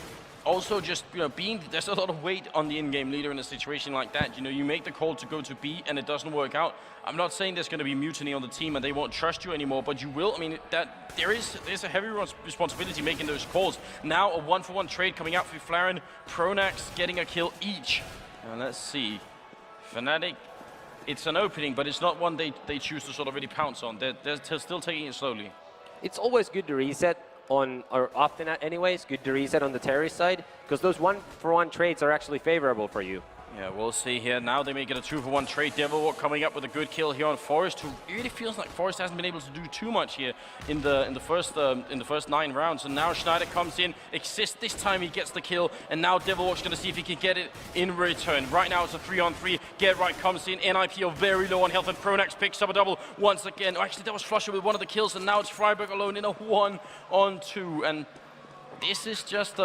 also just there's a lot of weight on the in-game leader in a situation like that. You know, you make the call to go to B and it doesn't work out. I'm not saying there's going to be mutiny on the team and they won't trust you anymore, but you will. I mean, there's a heavy responsibility making those calls. Now a 1-for-1 trade coming out for Fifflaren, pronax getting a kill each. Now let's see, Fnatic. It's an opening, but it's not one they choose to sort of really pounce on. They're still taking it slowly. It's always good to reset on, or often anyways, good to reset on the terrorist side, because those 1-for-1 trades are actually favorable for you. Yeah, we'll see here. Now they make it a 2-for-1 trade. Devilwalk coming up with a good kill here on Forest, who really feels like Forest hasn't been able to do too much here in the first 9 rounds. And now znajder comes in. Xizt, this time he gets the kill, and now Devilwalk's going to see if he can get it in return. Right now it's a 3-on-3. Get Right comes in. NiP are very low on health, and pronax picks up a double once again. Oh, actually, that was flusha with one of the kills, and now it's Friberg alone in a 1-on-2. And this is just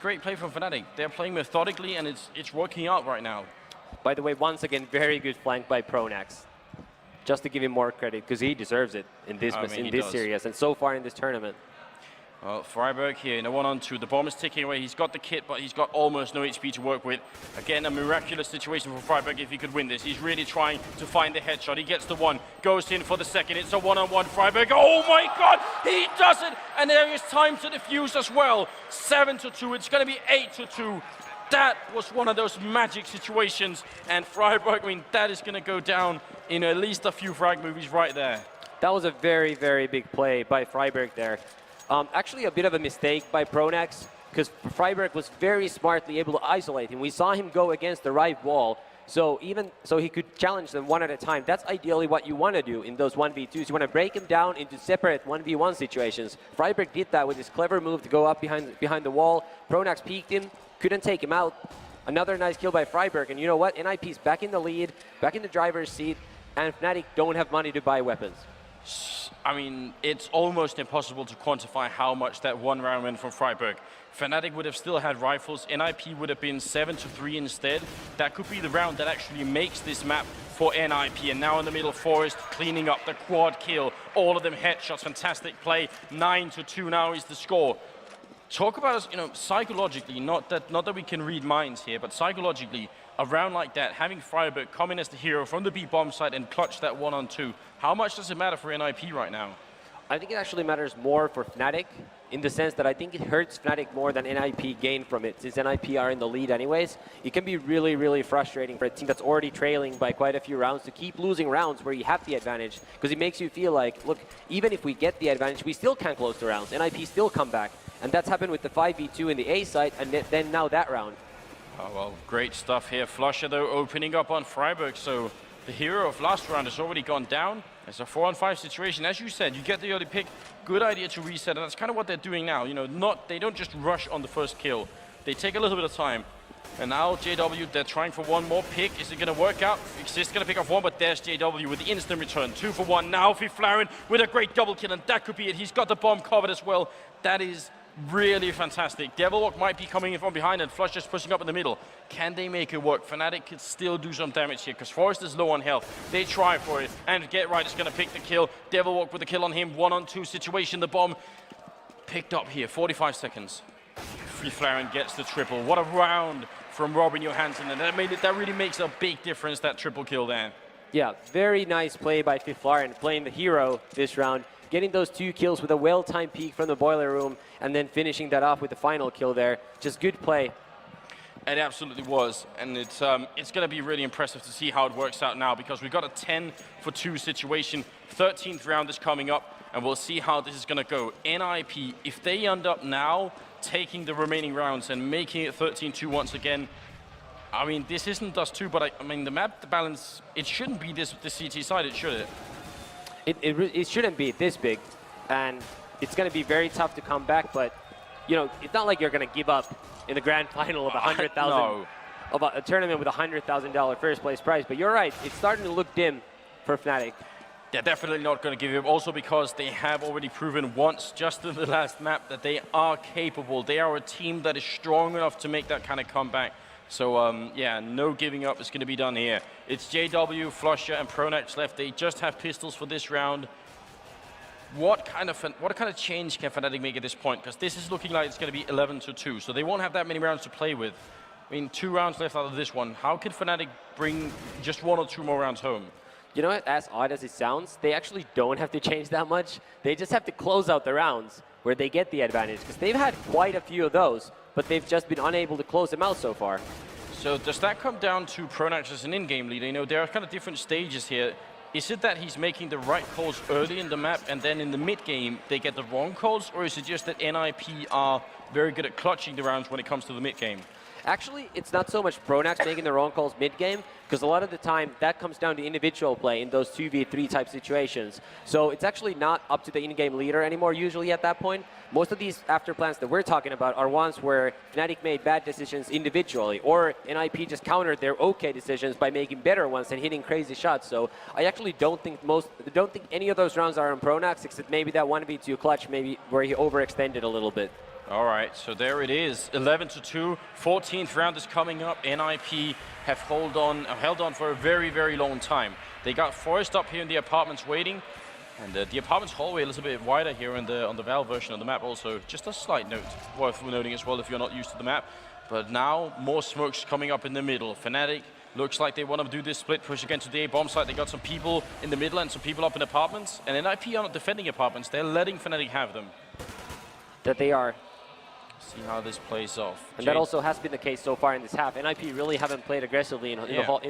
great play from Fnatic. They're playing methodically, and it's working out right now. By the way, once again, very good flank by pronax. Just to give him more credit, because he deserves it in this series and so far in this tournament. Well, Friberg here in a 1-on-2. The bomb is ticking away. He's got the kit, but he's got almost no HP to work with. Again, a miraculous situation for Friberg if he could win this. He's really trying to find the headshot. He gets the one, goes in for the second. It's a 1-on-1. Friberg, oh my God, he does it! And there is time to defuse as well. 7-2, it's gonna be 8-2. That was one of those magic situations. And Friberg, I mean, that is gonna go down in at least a few frag movies right there. That was a very, very big play by Friberg there. Actually, a bit of a mistake by pronax, because Friberg was very smartly able to isolate him. We saw him go against the right wall, so he could challenge them one at a time. That's ideally what you want to do in those 1v2s. You want to break him down into separate 1v1 situations. Friberg did that with his clever move to go up behind the wall. Pronax peeked him, couldn't take him out. Another nice kill by Friberg, and you know what? NiP's back in the lead, back in the driver's seat, and Fnatic don't have money to buy weapons. I mean, it's almost impossible to quantify how much that one round went from Friberg. Fnatic would have still had rifles. NiP would have been 7-3 instead. That could be the round that actually makes this map for NiP. And now in the middle, Forest cleaning up the quad kill. All of them headshots, fantastic play. 9-2 now is the score. Talk about us, you know, psychologically, not that we can read minds here, but psychologically, a round like that, having Friberg come in as the hero from the B bomb side and clutch that 1-on-2, how much does it matter for NiP right now? I think it actually matters more for Fnatic, in the sense that I think it hurts Fnatic more than NiP gain from it. Since NiP are in the lead anyways, it can be really, really frustrating for a team that's already trailing by quite a few rounds to keep losing rounds where you have the advantage, because it makes you feel like, look, even if we get the advantage, we still can't close the rounds. NiP still come back. And that's happened with the 5v2 in the A side, and then now that round. Oh, well, great stuff here. flusha, though, opening up on Friberg, so the hero of last round has already gone down. It's a 4-on-5 situation. As you said, you get the early pick. Good idea to reset, and that's kind of what they're doing now. You know, they don't just rush on the first kill. They take a little bit of time. And now JW, they're trying for one more pick. Is it going to work out? Xizt going to pick off one, but there's JW with the instant return. 2-for-1. Now Fifflaren with a great double kill, and that could be it. He's got the bomb covered as well. That is really fantastic. Devilwalk might be coming in from behind, and flusha just pushing up in the middle. Can they make it work? Fnatic could still do some damage here, because Forest is low on health. They try for it, and Get Right is going to pick the kill. Devilwalk with the kill on him. 1-on-2 situation. The bomb picked up here. 45 seconds. Fifflaren gets the triple. What a round from Johansson, and that really makes a big difference, that triple kill there. Yeah, very nice play by Fifflaren, playing the hero this round. Getting those 2 kills with a well-timed peek from the boiler room, and then finishing that off with the final kill there. Just good play. It absolutely was, and it's going to be really impressive to see how it works out now, because we've got a 10-for-2 situation. 13th round is coming up, and we'll see how this is going to go. NiP, if they end up now taking the remaining rounds and making it 13-2 once again, I mean, this isn't Dust 2, but I mean, the map, the balance, it shouldn't be this CT side, should it? It shouldn't be this big, and it's going to be very tough to come back, but, you know, it's not like you're going to give up in the grand final of No. of a tournament with $100,000 first place prize, but you're right, it's starting to look dim for Fnatic. They're definitely not going to give up, also because they have already proven once, just in the last map, that they are capable. They are a team that is strong enough to make that kind of comeback. So, yeah, no giving up is going to be done here. It's JW, flusha, and pronax left. They just have pistols for this round. What kind of change can Fnatic make at this point? Because this is looking like it's going to be 11-2, so they won't have that many rounds to play with. I mean, 2 rounds left out of this one. How can Fnatic bring just 1 or 2 more rounds home? You know what, as odd as it sounds, they actually don't have to change that much. They just have to close out the rounds where they get the advantage, because they've had quite a few of those, but they've just been unable to close them out so far. So does that come down to pronax as an in-game leader? You know, there are kind of different stages here. Is it that he's making the right calls early in the map, and then in the mid-game they get the wrong calls, or is it just that NiP are very good at clutching the rounds when it comes to the mid-game? Actually, it's not so much pronax making the wrong calls mid-game, because a lot of the time that comes down to individual play in those 2v3 type situations. So it's actually not up to the in-game leader anymore usually at that point. Most of these after plans that we're talking about are ones where Fnatic made bad decisions individually, or NiP just countered their okay decisions by making better ones and hitting crazy shots. So I actually don't think any of those rounds are on pronax, except maybe that 1v2 clutch, maybe where he overextended a little bit. All right, so there it is, 11-2. 14th round is coming up. NiP have held on for a very, very long time. They got Forest up here in the apartments waiting, and the apartments hallway a little bit wider here on the Valve version of the map. Also, just a slight note worth noting as well if you're not used to the map. But now more smokes coming up in the middle. Fnatic looks like they want to do this split push against the A bomb site. They got some people in the middle and some people up in apartments, and NiP are not defending apartments. They're letting Fnatic have them. That they are. See how this plays off. And that also has been the case so far in this half. NiP really haven't played aggressively in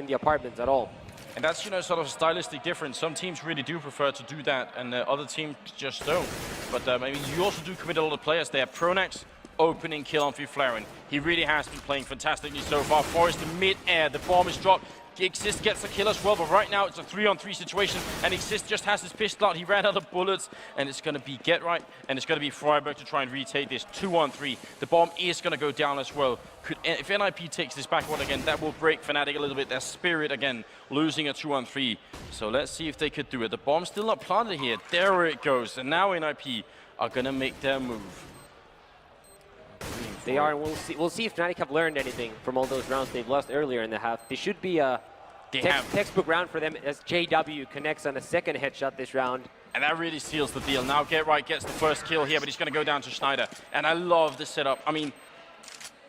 the apartments at all. And that's, you know, sort of a stylistic difference. Some teams really do prefer to do that, and other teams just don't. But I mean, you also do commit a lot of players there. pronax, opening kill on Fifflaren. He really has been playing fantastically so far. Forest in mid-air, the bomb is dropped. Xizt gets the kill as well, but right now it's a 3-on-3 situation, and Xizt just has his pistol out. He ran out of bullets, and it's going to be Get Right, and it's going to be Friberg to try and retake this 2-on-3. The bomb is going to go down as well. If NiP takes this back one again, that will break Fnatic a little bit. Their spirit again, losing a 2-on-3. So let's see if they could do it. The bomb's still not planted here. There it goes, and now NiP are going to make their move. They are, and we'll see if Fnatic have learned anything from all those rounds they've lost earlier in the half. They should be a textbook round for them as JW connects on a second headshot this round. And that really seals the deal. Now Get Right gets the first kill here, but he's going to go down to znajder. And I love this setup. I mean,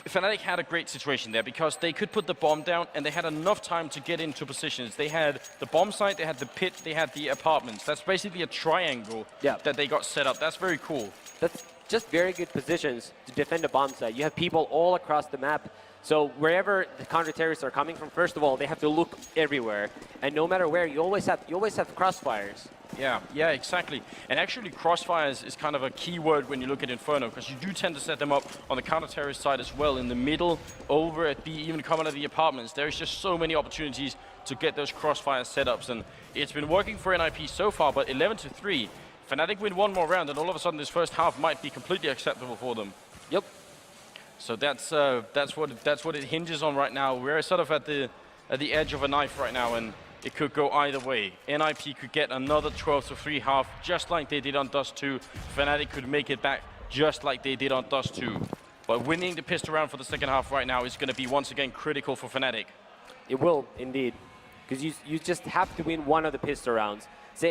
Fnatic had a great situation there because they could put the bomb down and they had enough time to get into positions. They had the bomb site, they had the pit, they had the apartments. That's basically a triangle that they got set up. That's very cool. That's just very good positions to defend a bomb site. You have people all across the map. So wherever the counter-terrorists are coming from, first of all, they have to look everywhere. And no matter where, you always have crossfires. Yeah, exactly. And actually, crossfires is kind of a key word when you look at Inferno, because you do tend to set them up on the counter-terrorist side as well, in the middle, over at B, even coming out of the apartments. There's just so many opportunities to get those crossfire setups, and it's been working for NiP so far, but 11-3. Fnatic win one more round, and all of a sudden this first half might be completely acceptable for them. Yep. So that's what it hinges on right now. We're sort of at the edge of a knife right now, and it could go either way. NiP could get another 12-3 half, just like they did on Dust 2. Fnatic could make it back, just like they did on Dust 2. But winning the pistol round for the second half right now is going to be once again critical for Fnatic. It will indeed, because you just have to win one of the pistol rounds.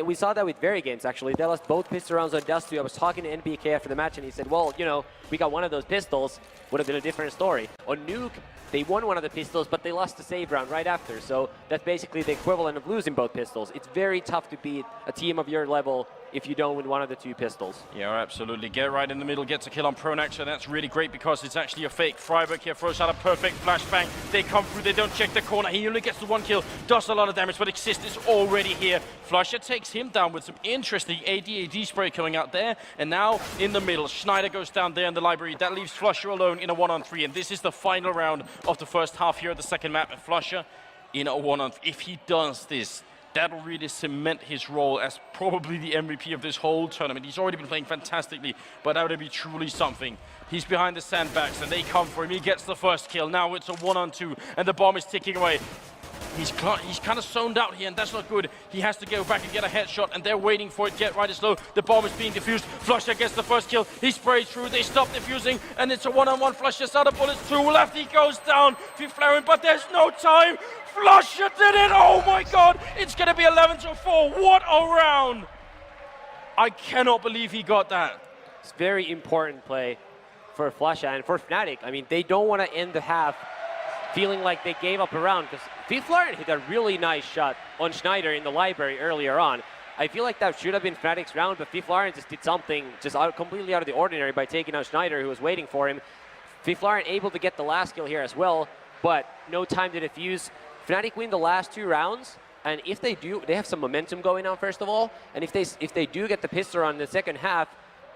We saw that with Very Games, actually. They lost both pistol rounds on Dust 2. I was talking to NBK after the match, and he said, well, you know, we got one of those pistols. Would have been a different story. On Nuke, they won one of the pistols, but they lost the save round right after. So that's basically the equivalent of losing both pistols. It's very tough to beat a team of your level if you don't win one of the two pistols. Yeah, absolutely. Get Right in the middle, gets a kill on pronax, and that's really great because it's actually a fake. Friberg here throws out a perfect flashbang. They come through, they don't check the corner. He only gets the one kill, does a lot of damage, but Xizt is already here. flusha takes him down with some interesting AD spray coming out there, and now in the middle, znajder goes down there in the library. That leaves flusha alone in a 1-on-3, and this is the final round of the first half here at the second map, and flusha in a 1-on-3. If he does this, that'll really cement his role as probably the MVP of this whole tournament. He's already been playing fantastically, but that would be truly something. He's behind the sandbags, and they come for him. He gets the first kill. Now it's a 1-on-2, and the bomb is ticking away. He's kind of zoned out here, and that's not good. He has to go back and get a headshot, and they're waiting for it. Get right is low. The bomb is being defused. flusha gets the first kill. He sprays through. They stop defusing, and it's a one-on-one. flusha's out of bullets. 2 left. He goes down. Fifflaren, but there's no time. flusha did it. Oh my God! It's gonna be 11-4. What a round! I cannot believe he got that. It's very important play for flusha and for Fnatic. I mean, they don't want to end the half feeling like they gave up a round, because Fifflaren hit a really nice shot on znajder in the library earlier on. I feel like that should have been Fnatic's round, but Fifflaren just did something just completely out of the ordinary by taking out znajder, who was waiting for him. Fifflaren able to get the last kill here as well, but no time to defuse. Fnatic win the last 2 rounds, and if they do, they have some momentum going on first of all, and if they do get the pistol on in the second half,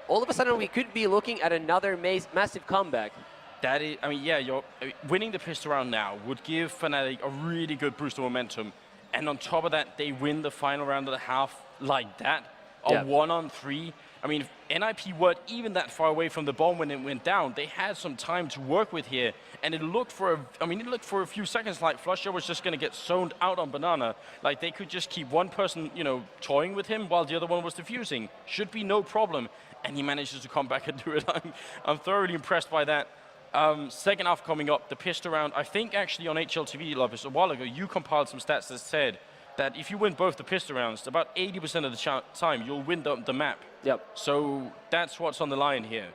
all of a sudden we could be looking at another massive comeback. That is, I mean, yeah, winning the pistol round now would give Fnatic a really good boost of momentum. And on top of that, they win the final round of the half like that. A 1-on-3. I mean, if NiP weren't even that far away from the bomb when it went down. They had some time to work with here. And it looked for a few seconds like flusha was just going to get zoned out on Banana. Like they could just keep one person, toying with him while the other one was defusing. Should be no problem. And he manages to come back and do it. I'm thoroughly impressed by that. Second half coming up, the pistol round. I think actually on HLTV, Lovis, a while ago, you compiled some stats that said that if you win both the pistol rounds, about 80% of the time, you'll win the map. Yep. So that's what's on the line here.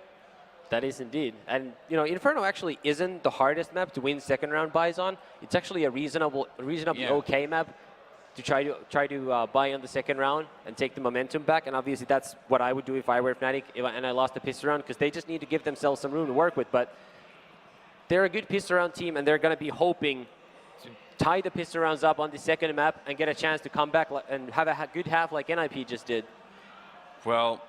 That is indeed. And, Inferno actually isn't the hardest map to win second round buys on. It's actually a reasonably okay map to try to buy on the second round and take the momentum back. And obviously that's what I would do if I were Fnatic and I lost the pistol round, because they just need to give themselves some room to work with. But they're a good pistol round team, and they're going to be hoping to tie the pistol rounds up on the second map and get a chance to come back and have a good half like NiP just did. Well,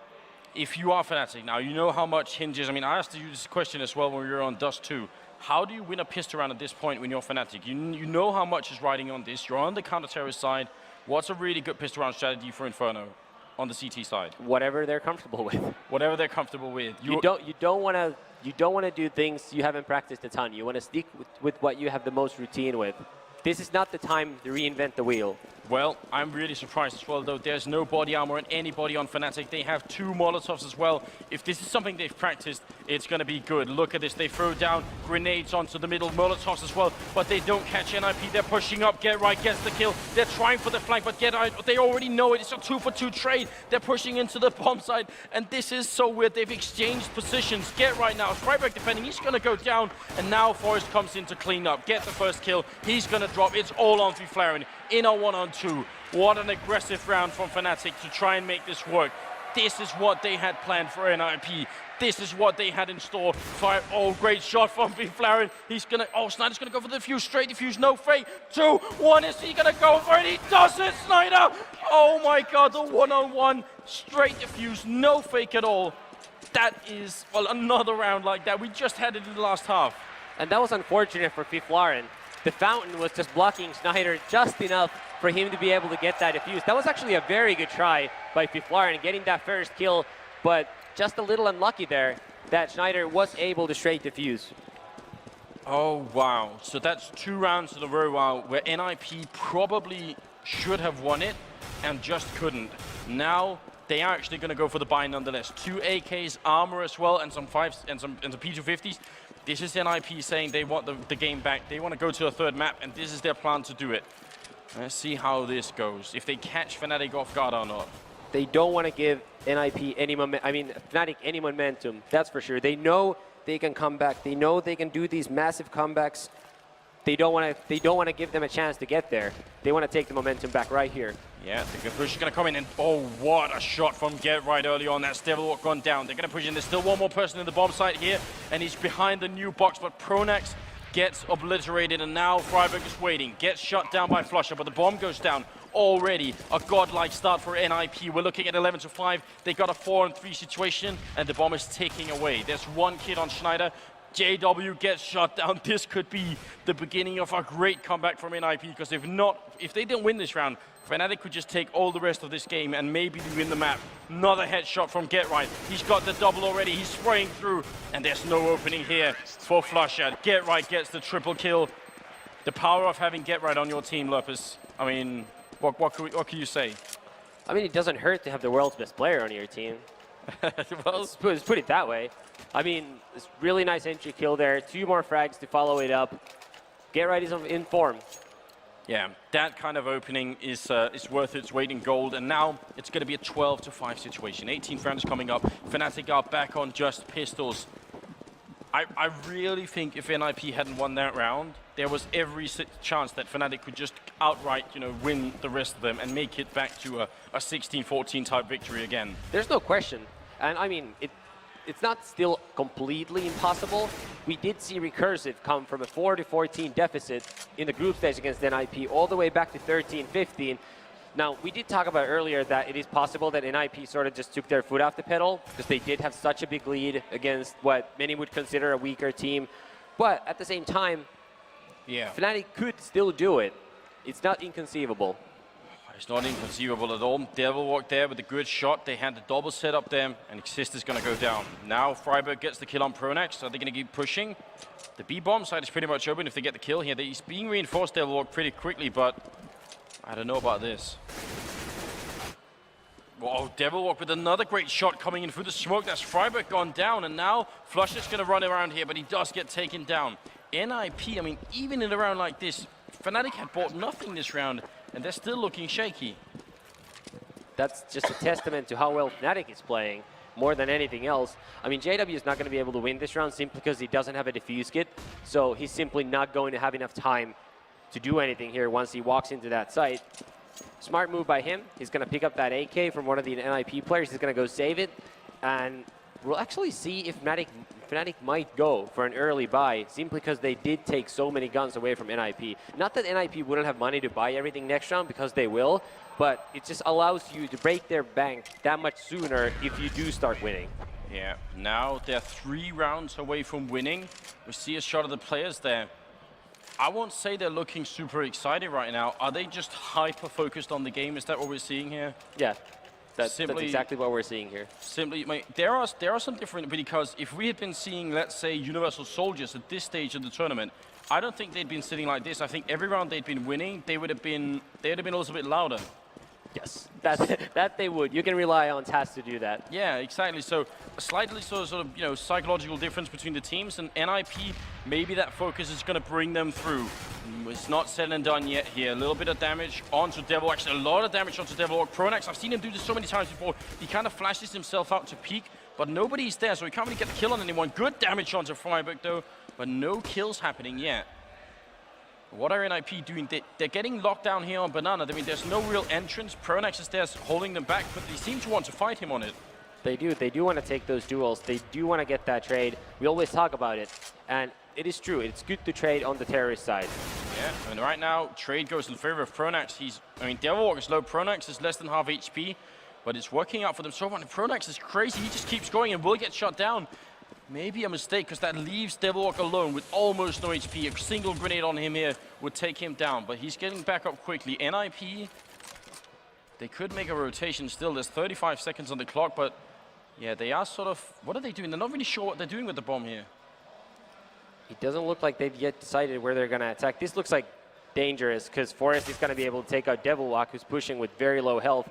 if you are Fnatic now, you know how much hinges. I mean, I asked you this question as well when we were on Dust 2. How do you win a pistol round at this point when you're Fnatic? You know how much is riding on this. You're on the counter-terrorist side. What's a really good pistol round strategy for Inferno on the CT side? Whatever they're comfortable with. Whatever they're comfortable with. You don't want to do things you haven't practiced a ton. You want to stick with what you have the most routine with. This is not the time to reinvent the wheel. Well, I'm really surprised as well, though. There's no body armor on anybody on Fnatic. They have 2 Molotovs as well. If this is something they've practiced, it's going to be good. Look at this. They throw down grenades onto the middle, Molotovs as well, but they don't catch NiP. They're pushing up. Get right gets the kill. They're trying for the flank, but Get right, they already know it. It's a 2-for-2 trade. They're pushing into the bomb side, and this is so weird. They've exchanged positions. Get right now. Friberg defending. He's going to go down, and now Forrest comes in to clean up. Get the first kill. He's going to drop. It's all on Fifflaren in a 1-on-2. What an aggressive round from Fnatic to try and make this work. This is what they had planned for NiP. This is what they had in store. Oh, great shot from Fifflaren. He's gonna, znajder's gonna go for the defuse, straight defuse, no fake. 2, 1, is he gonna go for it? He does it, znajder! Oh my God, the 1-on-1, straight defuse, no fake at all. That is, well, another round like that. We just had it in the last half. And that was unfortunate for Fifflaren. The fountain was just blocking znajder just enough for him to be able to get that defuse. That was actually a very good try by Fifflaren getting that first kill, but just a little unlucky there that znajder was able to straight defuse. Oh, wow. So that's 2 rounds in a row where NiP probably should have won it and just couldn't. Now they are actually going to go for the buy nonetheless. 2 AKs, armor as well, and some 5s and some P250s. This is NiP saying they want the game back. They want to go to a 3rd map, and this is their plan to do it. Let's see how this goes, if they catch Fnatic off guard or not. They don't want to give NiP Fnatic any momentum, that's for sure. They know they can come back. They know they can do these massive comebacks. They don't want to give them a chance to get there. They want to take the momentum back right here. Yeah, the push is going to come in, and oh, what a shot from Get right early on. That's Devilwalk gone down. They're going to push in. There's still one more person in the bomb site here, and he's behind the new box, but pronax gets obliterated, and now Friberg is waiting. Gets shut down by flusha, but the bomb goes down. Already a godlike start for NiP. We're looking at 11-5. They got a 4-on-3 situation, and the bomb is taking away. There's 1 kid on znajder. JW gets shut down. This could be the beginning of a great comeback from NiP, because if they didn't win this round, Fnatic could just take all the rest of this game and maybe win the map. Another headshot from Get Right. He's got the double already. He's spraying through, and there's no opening here for flusha. Get Right gets the triple kill. The power of having Get Right on your team, Lopez. I mean, what can you say? I mean, it doesn't hurt to have the world's best player on your team. Well, let's put it that way. I mean, it's really nice entry kill there. 2 more frags to follow it up. Get Right is in form. Yeah, that kind of opening is worth its weight in gold, and now it's going to be a 12-5 situation. 18th round is coming up. Fnatic are back on just pistols. I really think if NiP hadn't won that round, there was every chance that Fnatic could just outright, win the rest of them and make it back to a 16-14 type victory again. There's no question. And I mean, it's not still completely impossible. We did see Recursive come from a 4-14 deficit in the group stage against NiP all the way back to 13-15. Now, we did talk about earlier that it is possible that NiP sort of just took their foot off the pedal because they did have such a big lead against what many would consider a weaker team. But at the same time, Fnatic could still do it. It's not inconceivable. It's not inconceivable at all. Devilwalk there with a good shot. They had the double set up there, and Xizt is going to go down. Now Friberg gets the kill on pronax. Are they going to keep pushing? The B-bomb side is pretty much open if they get the kill here. He's being reinforced, Devilwalk, pretty quickly, but I don't know about this. Whoa, Devilwalk with another great shot coming in through the smoke. That's Friberg gone down, and now flusha's going to run around here, but he does get taken down. NiP, I mean, even in a round like this, Fnatic had bought nothing this round, and they're still looking shaky. That's just a testament to how well Fnatic is playing, more than anything else. I mean, JW is not going to be able to win this round simply because he doesn't have a defuse kit, so he's simply not going to have enough time to do anything here once he walks into that site. Smart move by him. He's going to pick up that AK from one of the NiP players. He's going to go save it, and we'll actually see if Fnatic might go for an early buy, simply because they did take so many guns away from NiP. Not that NiP wouldn't have money to buy everything next round, because they will, but it just allows you to break their bank that much sooner if you do start winning. Yeah, now they're 3 rounds away from winning. We see a shot of the players there. I won't say they're looking super excited right now. Are they just hyper-focused on the game? Is that what we're seeing here? Yeah. That's exactly what we're seeing here. Simply, I mean, there are some different, because if we had been seeing, let's say, Universal Soldiers at this stage of the tournament, I don't think they'd been sitting like this. I think every round they'd been winning, they would have been a little bit louder. Yes, that they would. You can rely on Taz to do that. Yeah, exactly. So a slightly sort of psychological difference between the teams, and NiP, maybe that focus is going to bring them through. It's not said and done yet here. A little bit of damage onto Devilwalk. Actually, a lot of damage onto Devilwalk. pronax, I've seen him do this so many times before. He kind of flashes himself out to peek, but nobody's there, so he can't really get the kill on anyone. Good damage onto Friberg, though, but no kills happening yet. What are NiP doing? They're getting locked down here on Banana. I mean, there's no real entrance. pronax is there holding them back, but they seem to want to fight him on it. They do. They do want to take those duels. They do want to get that trade. We always talk about it, and it is true. It's good to trade on the terrorist side. Yeah, and right now, trade goes in favor of pronax. Devilwalk is low. pronax is less than half HP, but it's working out for them so far. And pronax is crazy. He just keeps going and will get shot down. Maybe a mistake, because that leaves Devilwalk alone with almost no HP. A single grenade on him here would take him down, but he's getting back up quickly. NiP, they could make a rotation still. There's 35 seconds on the clock, but yeah, they are sort of... What are they doing? They're not really sure what they're doing with the bomb here. It doesn't look like they've yet decided where they're going to attack. This looks like dangerous, because Forest is going to be able to take out Devilwalk, who's pushing with very low health.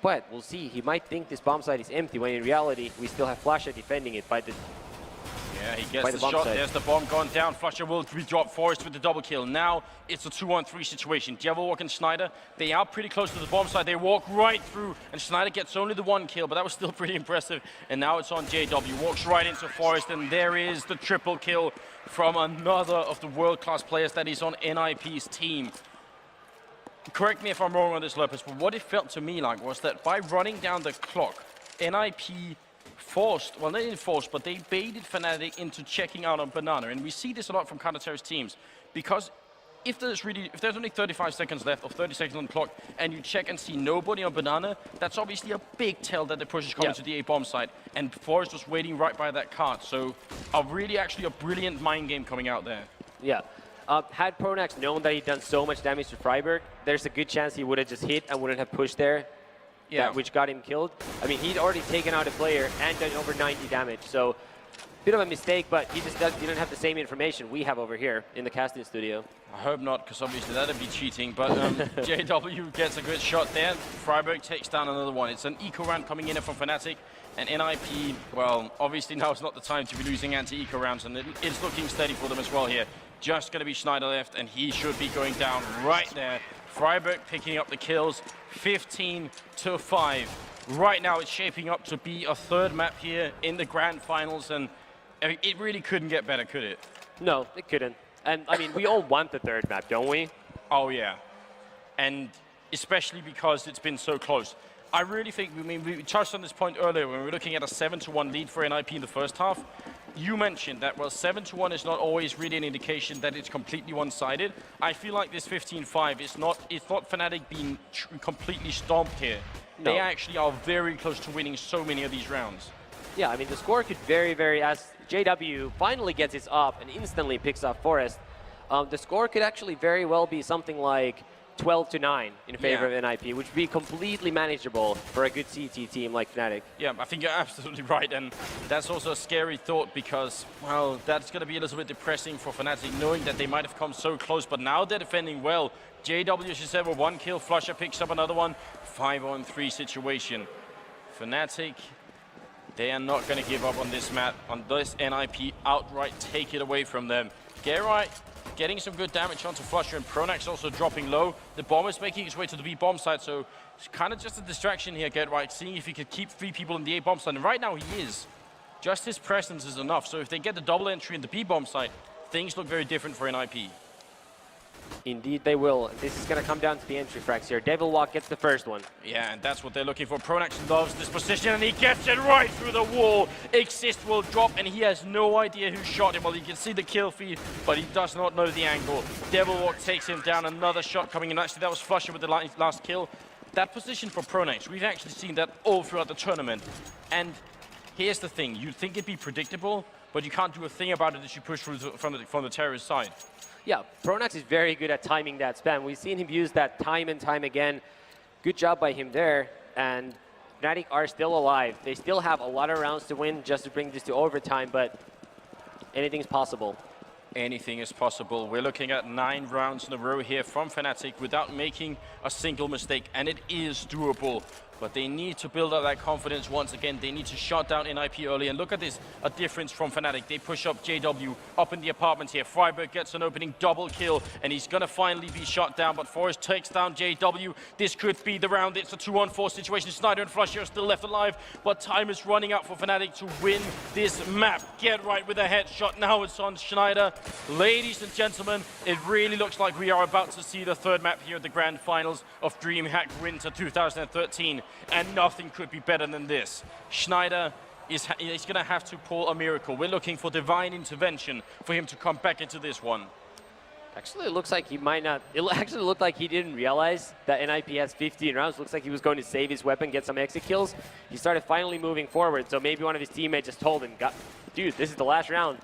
But we'll see. He might think this bomb site is empty, when in reality, we still have flusha defending it by the... Yeah, he gets the shot. There's the bomb gone down. flusha will drop Forest with the double kill. Now it's a 2-on-3 situation. Devilwalk and znajder, they are pretty close to the bomb site. They walk right through, and znajder gets only the 1 kill, but that was still pretty impressive. And now it's on JW. Walks right into Forest, and there is the triple kill from another of the world-class players that is on NiP's team. Correct me if I'm wrong on this, Lopez, but what it felt to me like was that by running down the clock, NiP forced, well, they didn't force, but they baited Fnatic into checking out on Banana. And we see this a lot from counter-terrorist teams, because if there's only 35 seconds left or 30 seconds on the clock, and you check and see nobody on Banana, that's obviously a big tell that the push is coming to the A-bomb site. And Forest was waiting right by that cart. So actually a brilliant mind game coming out there. Yeah. Had pronax known that he'd done so much damage to Friberg, there's a good chance he would have just hit and wouldn't have pushed there. Yeah, which got him killed. I mean, he'd already taken out a player and done over 90 damage. So bit of a mistake, but he just didn't have the same information we have over here in the casting studio. I hope not, because obviously that'd be cheating, but JW gets a good shot there. Friberg takes down another one. It's an eco round coming in from Fnatic, and NiP, well, obviously now is not the time to be losing anti-eco rounds, and it's looking steady for them as well here. Just going to be Znajder left, and he should be going down right there. Friberg picking up the kills, 15-5. Right now it's shaping up to be a third map here in the grand finals, and it really couldn't get better, could it? No, it couldn't. And I mean, we all want the third map, don't we? Oh yeah, and especially because it's been so close. I really think, we touched on this point earlier when we were looking at a 7-1 lead for NiP in the first half. You mentioned that, well, 7-1 is not always really an indication that it's completely one-sided. I feel like this 15-5 is not, it's not Fnatic being completely stomped here. No. They actually are very close to winning so many of these rounds. Yeah, I mean, the score could very, as JW finally gets his up and instantly picks up Forest, the score could actually very well be something like 12-9 in favor of NiP, which would be completely manageable for a good CT team like Fnatic. Yeah, I think you're absolutely right, and that's also a scary thought because, well, that's going to be a little bit depressing for Fnatic, knowing that they might have come so close, but now they're defending well. JW, as you said, with 1 kill, flusha picks up another one, 5-on-3 situation. Fnatic, they are not going to give up on this map, on this NiP outright take it away from them. Geralt getting some good damage onto flusha, and pronax also dropping low. The bomb is making its way to the B bomb side, so it's kind of just a distraction here, Geralt, seeing if he could keep 3 people in the A bomb side, and right now he is. Just his presence is enough, so if they get the double entry in the B bomb side, things look very different for NiP. Indeed they will. This is going to come down to the entry frags here. Devilwalk gets the first one. Yeah, and that's what they're looking for. pronax loves this position, and he gets it right through the wall. Xizt will drop, and he has no idea who shot him. Well, you can see the kill feed, but he does not know the angle. Devilwalk takes him down. Another shot coming in. Actually, that was flusha with the last kill. That position for pronax, we've actually seen that all throughout the tournament. And here's the thing. You'd think it'd be predictable, but you can't do a thing about it as you push through from the terrorist side. Yeah, pronax is very good at timing that spam. We've seen him use that time and time again. Good job by him there. And Fnatic are still alive. They still have a lot of rounds to win just to bring this to overtime, but anything's possible. Anything is possible. We're looking at 9 rounds in a row here from Fnatic without making a single mistake, and it is doable. But they need to build up that confidence once again. They need to shut down NiP early. And look at this, a difference from Fnatic. They push up JW up in the apartments here. Friberg gets an opening double kill, and he's going to finally be shot down. But Forest takes down JW. This could be the round. It's a 2-on-4 situation. Znajder and flusha are still left alive, but time is running out for Fnatic to win this map. Get right with a headshot. Now it's on Znajder. Ladies and gentlemen, it really looks like we are about to see the third map here at the grand finals of DreamHack Winter 2013. And nothing could be better than this. Znajder is going to have to pull a miracle. We're looking for divine intervention for him to come back into this one. Actually, it looks like he might not. It actually looked like he didn't realize that NiP has 15 rounds. Looks like he was going to save his weapon, get some exit kills. He started finally moving forward, so maybe one of his teammates just told him, dude, this is the last round.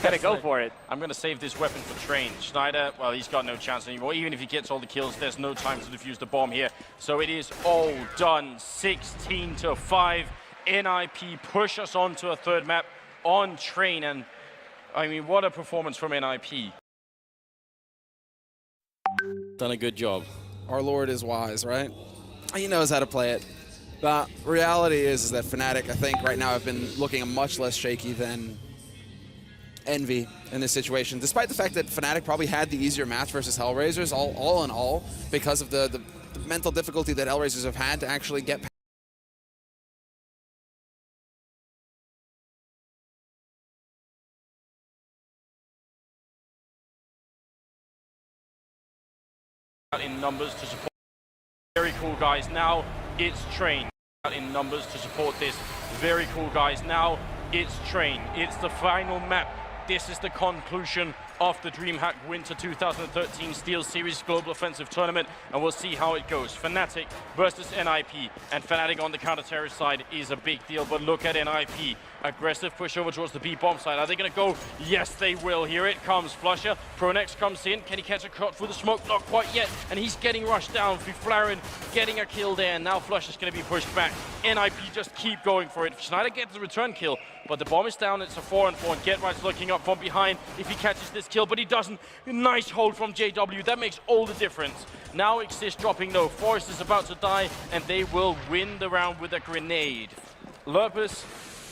Gotta go for it. I'm going to save this weapon for Train. Znajder, well, he's got no chance anymore. Even if he gets all the kills, there's no time to defuse the bomb here. So it is all done. 16-5. NiP push us on to a third map on Train. And, I mean, what a performance from NiP. Done a good job. Our Lord is wise, right? He knows how to play it. The reality is that Fnatic, I think, right now have been looking much less shaky than Envy in this situation, despite the fact that Fnatic probably had the easier match versus Hellraisers, all in all, because of the mental difficulty that Hellraisers have had to actually get past. In numbers to support. Very cool, guys. Now it's Train. In numbers to support this. Very cool, guys. Now it's Train. It's the final map. This is the conclusion of the DreamHack Winter 2013 Steel Series Global Offensive Tournament, and we'll see how it goes. Fnatic versus NiP, and Fnatic on the counter-terrorist side is a big deal, but look at NiP. Aggressive push over towards the B bomb side. Are they going to go? Yes, they will. Here it comes. flusha. pronax comes in. Can he catch a cut through the smoke? Not quite yet. And he's getting rushed down. Fifflaren getting a kill there. And now flusha's going to be pushed back. NiP just keep going for it. znajder gets the return kill, but the bomb is down. It's a 4-on-4. And GeT_Right's looking up from behind if he catches this kill, but he doesn't. Nice hold from JW. That makes all the difference. Now Xizt dropping low. Forest is about to die, and they will win the round with a grenade. Lurpus,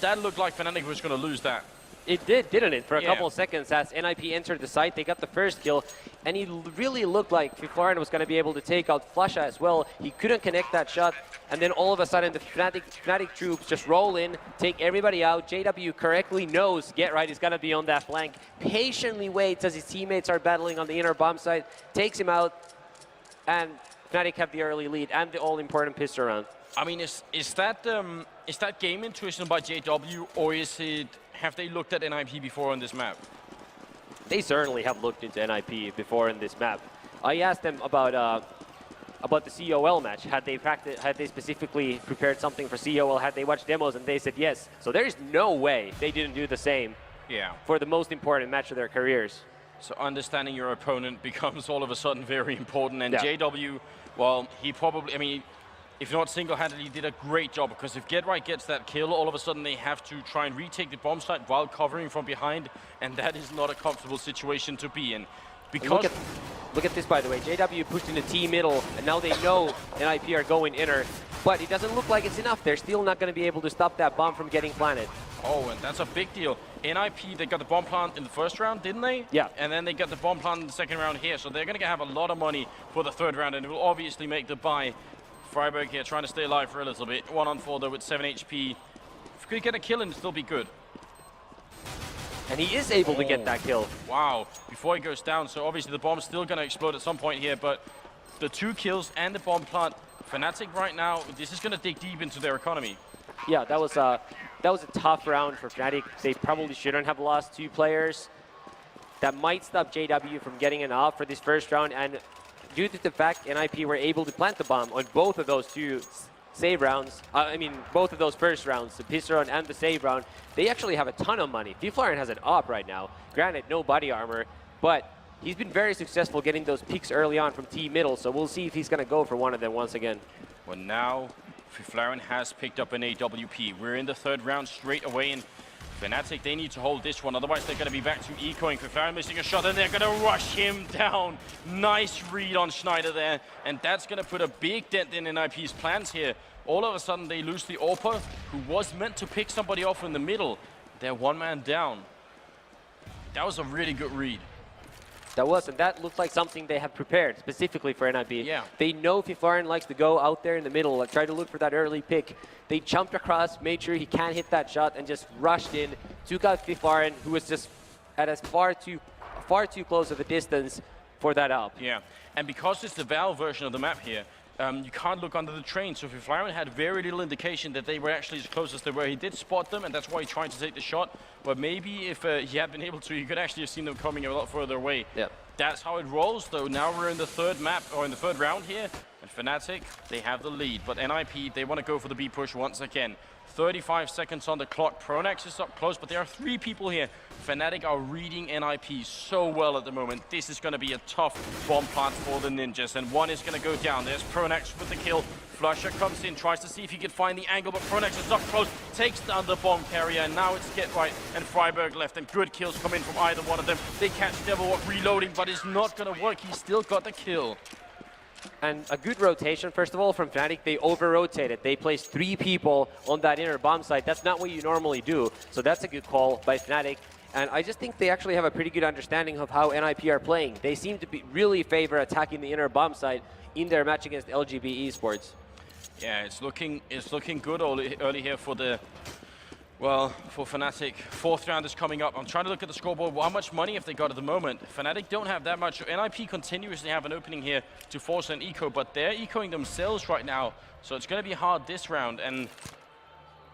that looked like Fnatic was going to lose that. It did, didn't it? For a couple of seconds as NiP entered the site, they got the first kill, and he really looked like Fifflaren was going to be able to take out flusha as well. He couldn't connect that shot, and then all of a sudden the Fnatic troops just roll in, take everybody out. JW correctly knows GeT_Right is going to be on that flank, patiently waits as his teammates are battling on the inner bomb site, takes him out, and Fnatic have the early lead and the all-important pistol round. I mean, is that game intuition by JW, or have they looked at NiP before on this map? They certainly have looked into NiP before in this map. I asked them about the COL match. Had they specifically prepared something for COL? Had they watched demos? And they said yes. So there is no way they didn't do the same. Yeah. For the most important match of their careers. So understanding your opponent becomes all of a sudden very important. And yeah. JW, well, he probably, I mean, if not single-handedly, did a great job, because if GeT_Right gets that kill, all of a sudden they have to try and retake the bomb site while covering from behind, and that is not a comfortable situation to be in. Because look at this, by the way. JW pushed into T middle, and now they know NiP are going inner, but it doesn't look like it's enough. They're still not going to be able to stop that bomb from getting planted. Oh, and that's a big deal. NiP, they got the bomb plant in the first round, didn't they? Yeah. And then they got the bomb plant in the second round here, so they're going to have a lot of money for the third round, and it will obviously make the buy. Friberg here trying to stay alive for a little bit. 1-on-4 though with 7 HP. If he could get a kill, and still be good. And he is able to get that kill. Wow, before he goes down. So obviously the bomb's still going to explode at some point here, but the 2 kills and the bomb plant, Fnatic right now, this is going to dig deep into their economy. Yeah, that was a tough round for Fnatic. They probably shouldn't have lost 2 players. That might stop JW from getting an off for this first round, and due to the fact NiP were able to plant the bomb on both of those 2 save rounds, both of those first rounds, the pistol round and the save round, they actually have a ton of money. Fifflaren has an op right now. Granted, no body armor, but he's been very successful getting those picks early on from T middle, so we'll see if he's going to go for one of them once again. Well, now Fifflaren has picked up an AWP. We're in the third round straight away, and Fnatic, they need to hold this one, otherwise they're going to be back to ecoing. Fifflaren missing a shot, and they're going to rush him down. Nice read on znajder there, and that's going to put a big dent in NiP's plans here. All of a sudden, they lose the AWPer, who was meant to pick somebody off in the middle. They're 1 man down. That was a really good read. That was, and that looked like something they have prepared specifically for NiP. Yeah. They know Fifflaren likes to go out there in the middle, like try to look for that early pick. They jumped across, made sure he can't hit that shot, and just rushed in, took out Fifflaren, who was just at a far too close of a distance for that up. Yeah, and because it's the Valve version of the map here, you can't look under the train, so Fifflaren had very little indication that they were actually as close as they were. He did spot them, and that's why he tried to take the shot, but maybe if he had been able to, he could actually have seen them coming a lot further away. Yeah. That's how it rolls, though. Now we're in the third map, or in the third round here, and Fnatic, they have the lead, but NiP, they want to go for the B push once again. 35 seconds on the clock. pronax is up close, but there are 3 people here. Fnatic are reading NiP so well at the moment. This is going to be a tough bomb plant for the Ninjas, and 1 is going to go down. There's pronax with the kill. flusha comes in, tries to see if he can find the angle, but pronax is up close, takes down the bomb carrier, and now it's GeT_Right and Friberg left, and good kills come in from either one of them. They catch Devilwalk reloading, but it's not going to work. He's still got the kill. And a good rotation, first of all, from Fnatic. They over-rotated. They placed 3 people on that inner bomb site. That's not what you normally do. So that's a good call by Fnatic. And I just think they actually have a pretty good understanding of how NiP are playing. They seem to really favor attacking the inner bomb site in their match against LGB Esports. Yeah, it's looking good early here for the... Well, for Fnatic, 4th round is coming up. I'm trying to look at the scoreboard. How much money have they got at the moment? Fnatic don't have that much. NiP continuously have an opening here to force an eco, but they're ecoing themselves right now. So it's going to be hard this round. And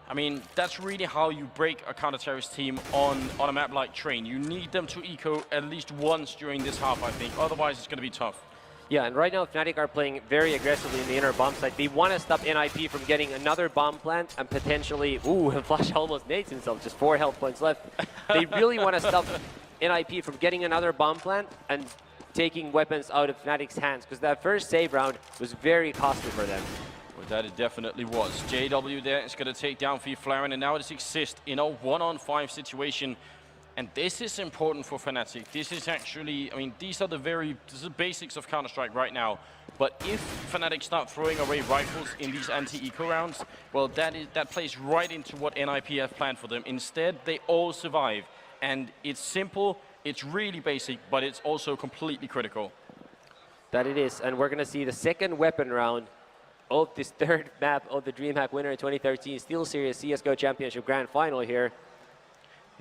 I mean, that's really how you break a counter-terrorist team on a map like Train. You need them to eco at least once during this half, I think. Otherwise, it's going to be tough. Yeah, and right now Fnatic are playing very aggressively in the inner bomb side. They want to stop NiP from getting another bomb plant and potentially, ooh, and flusha almost nades himself, just 4 health points left. They really want to stop NiP from getting another bomb plant and taking weapons out of Fnatic's hands, because that first save round was very costly for them. Well, that it definitely was. JW there is going to take down Fifflaren, and now it is Xizt in a 1-on-5 situation. And this is important for Fnatic. This is actually, I mean, these are the basics of Counter-Strike right now. But if Fnatic start throwing away rifles in these anti-eco rounds, well, that plays right into what NiP have planned for them. Instead, they all survive. And it's simple, it's really basic, but it's also completely critical. That it is, and we're going to see the second weapon round of this third map of the DreamHack Winter 2013 SteelSeries CSGO Championship Grand Final here.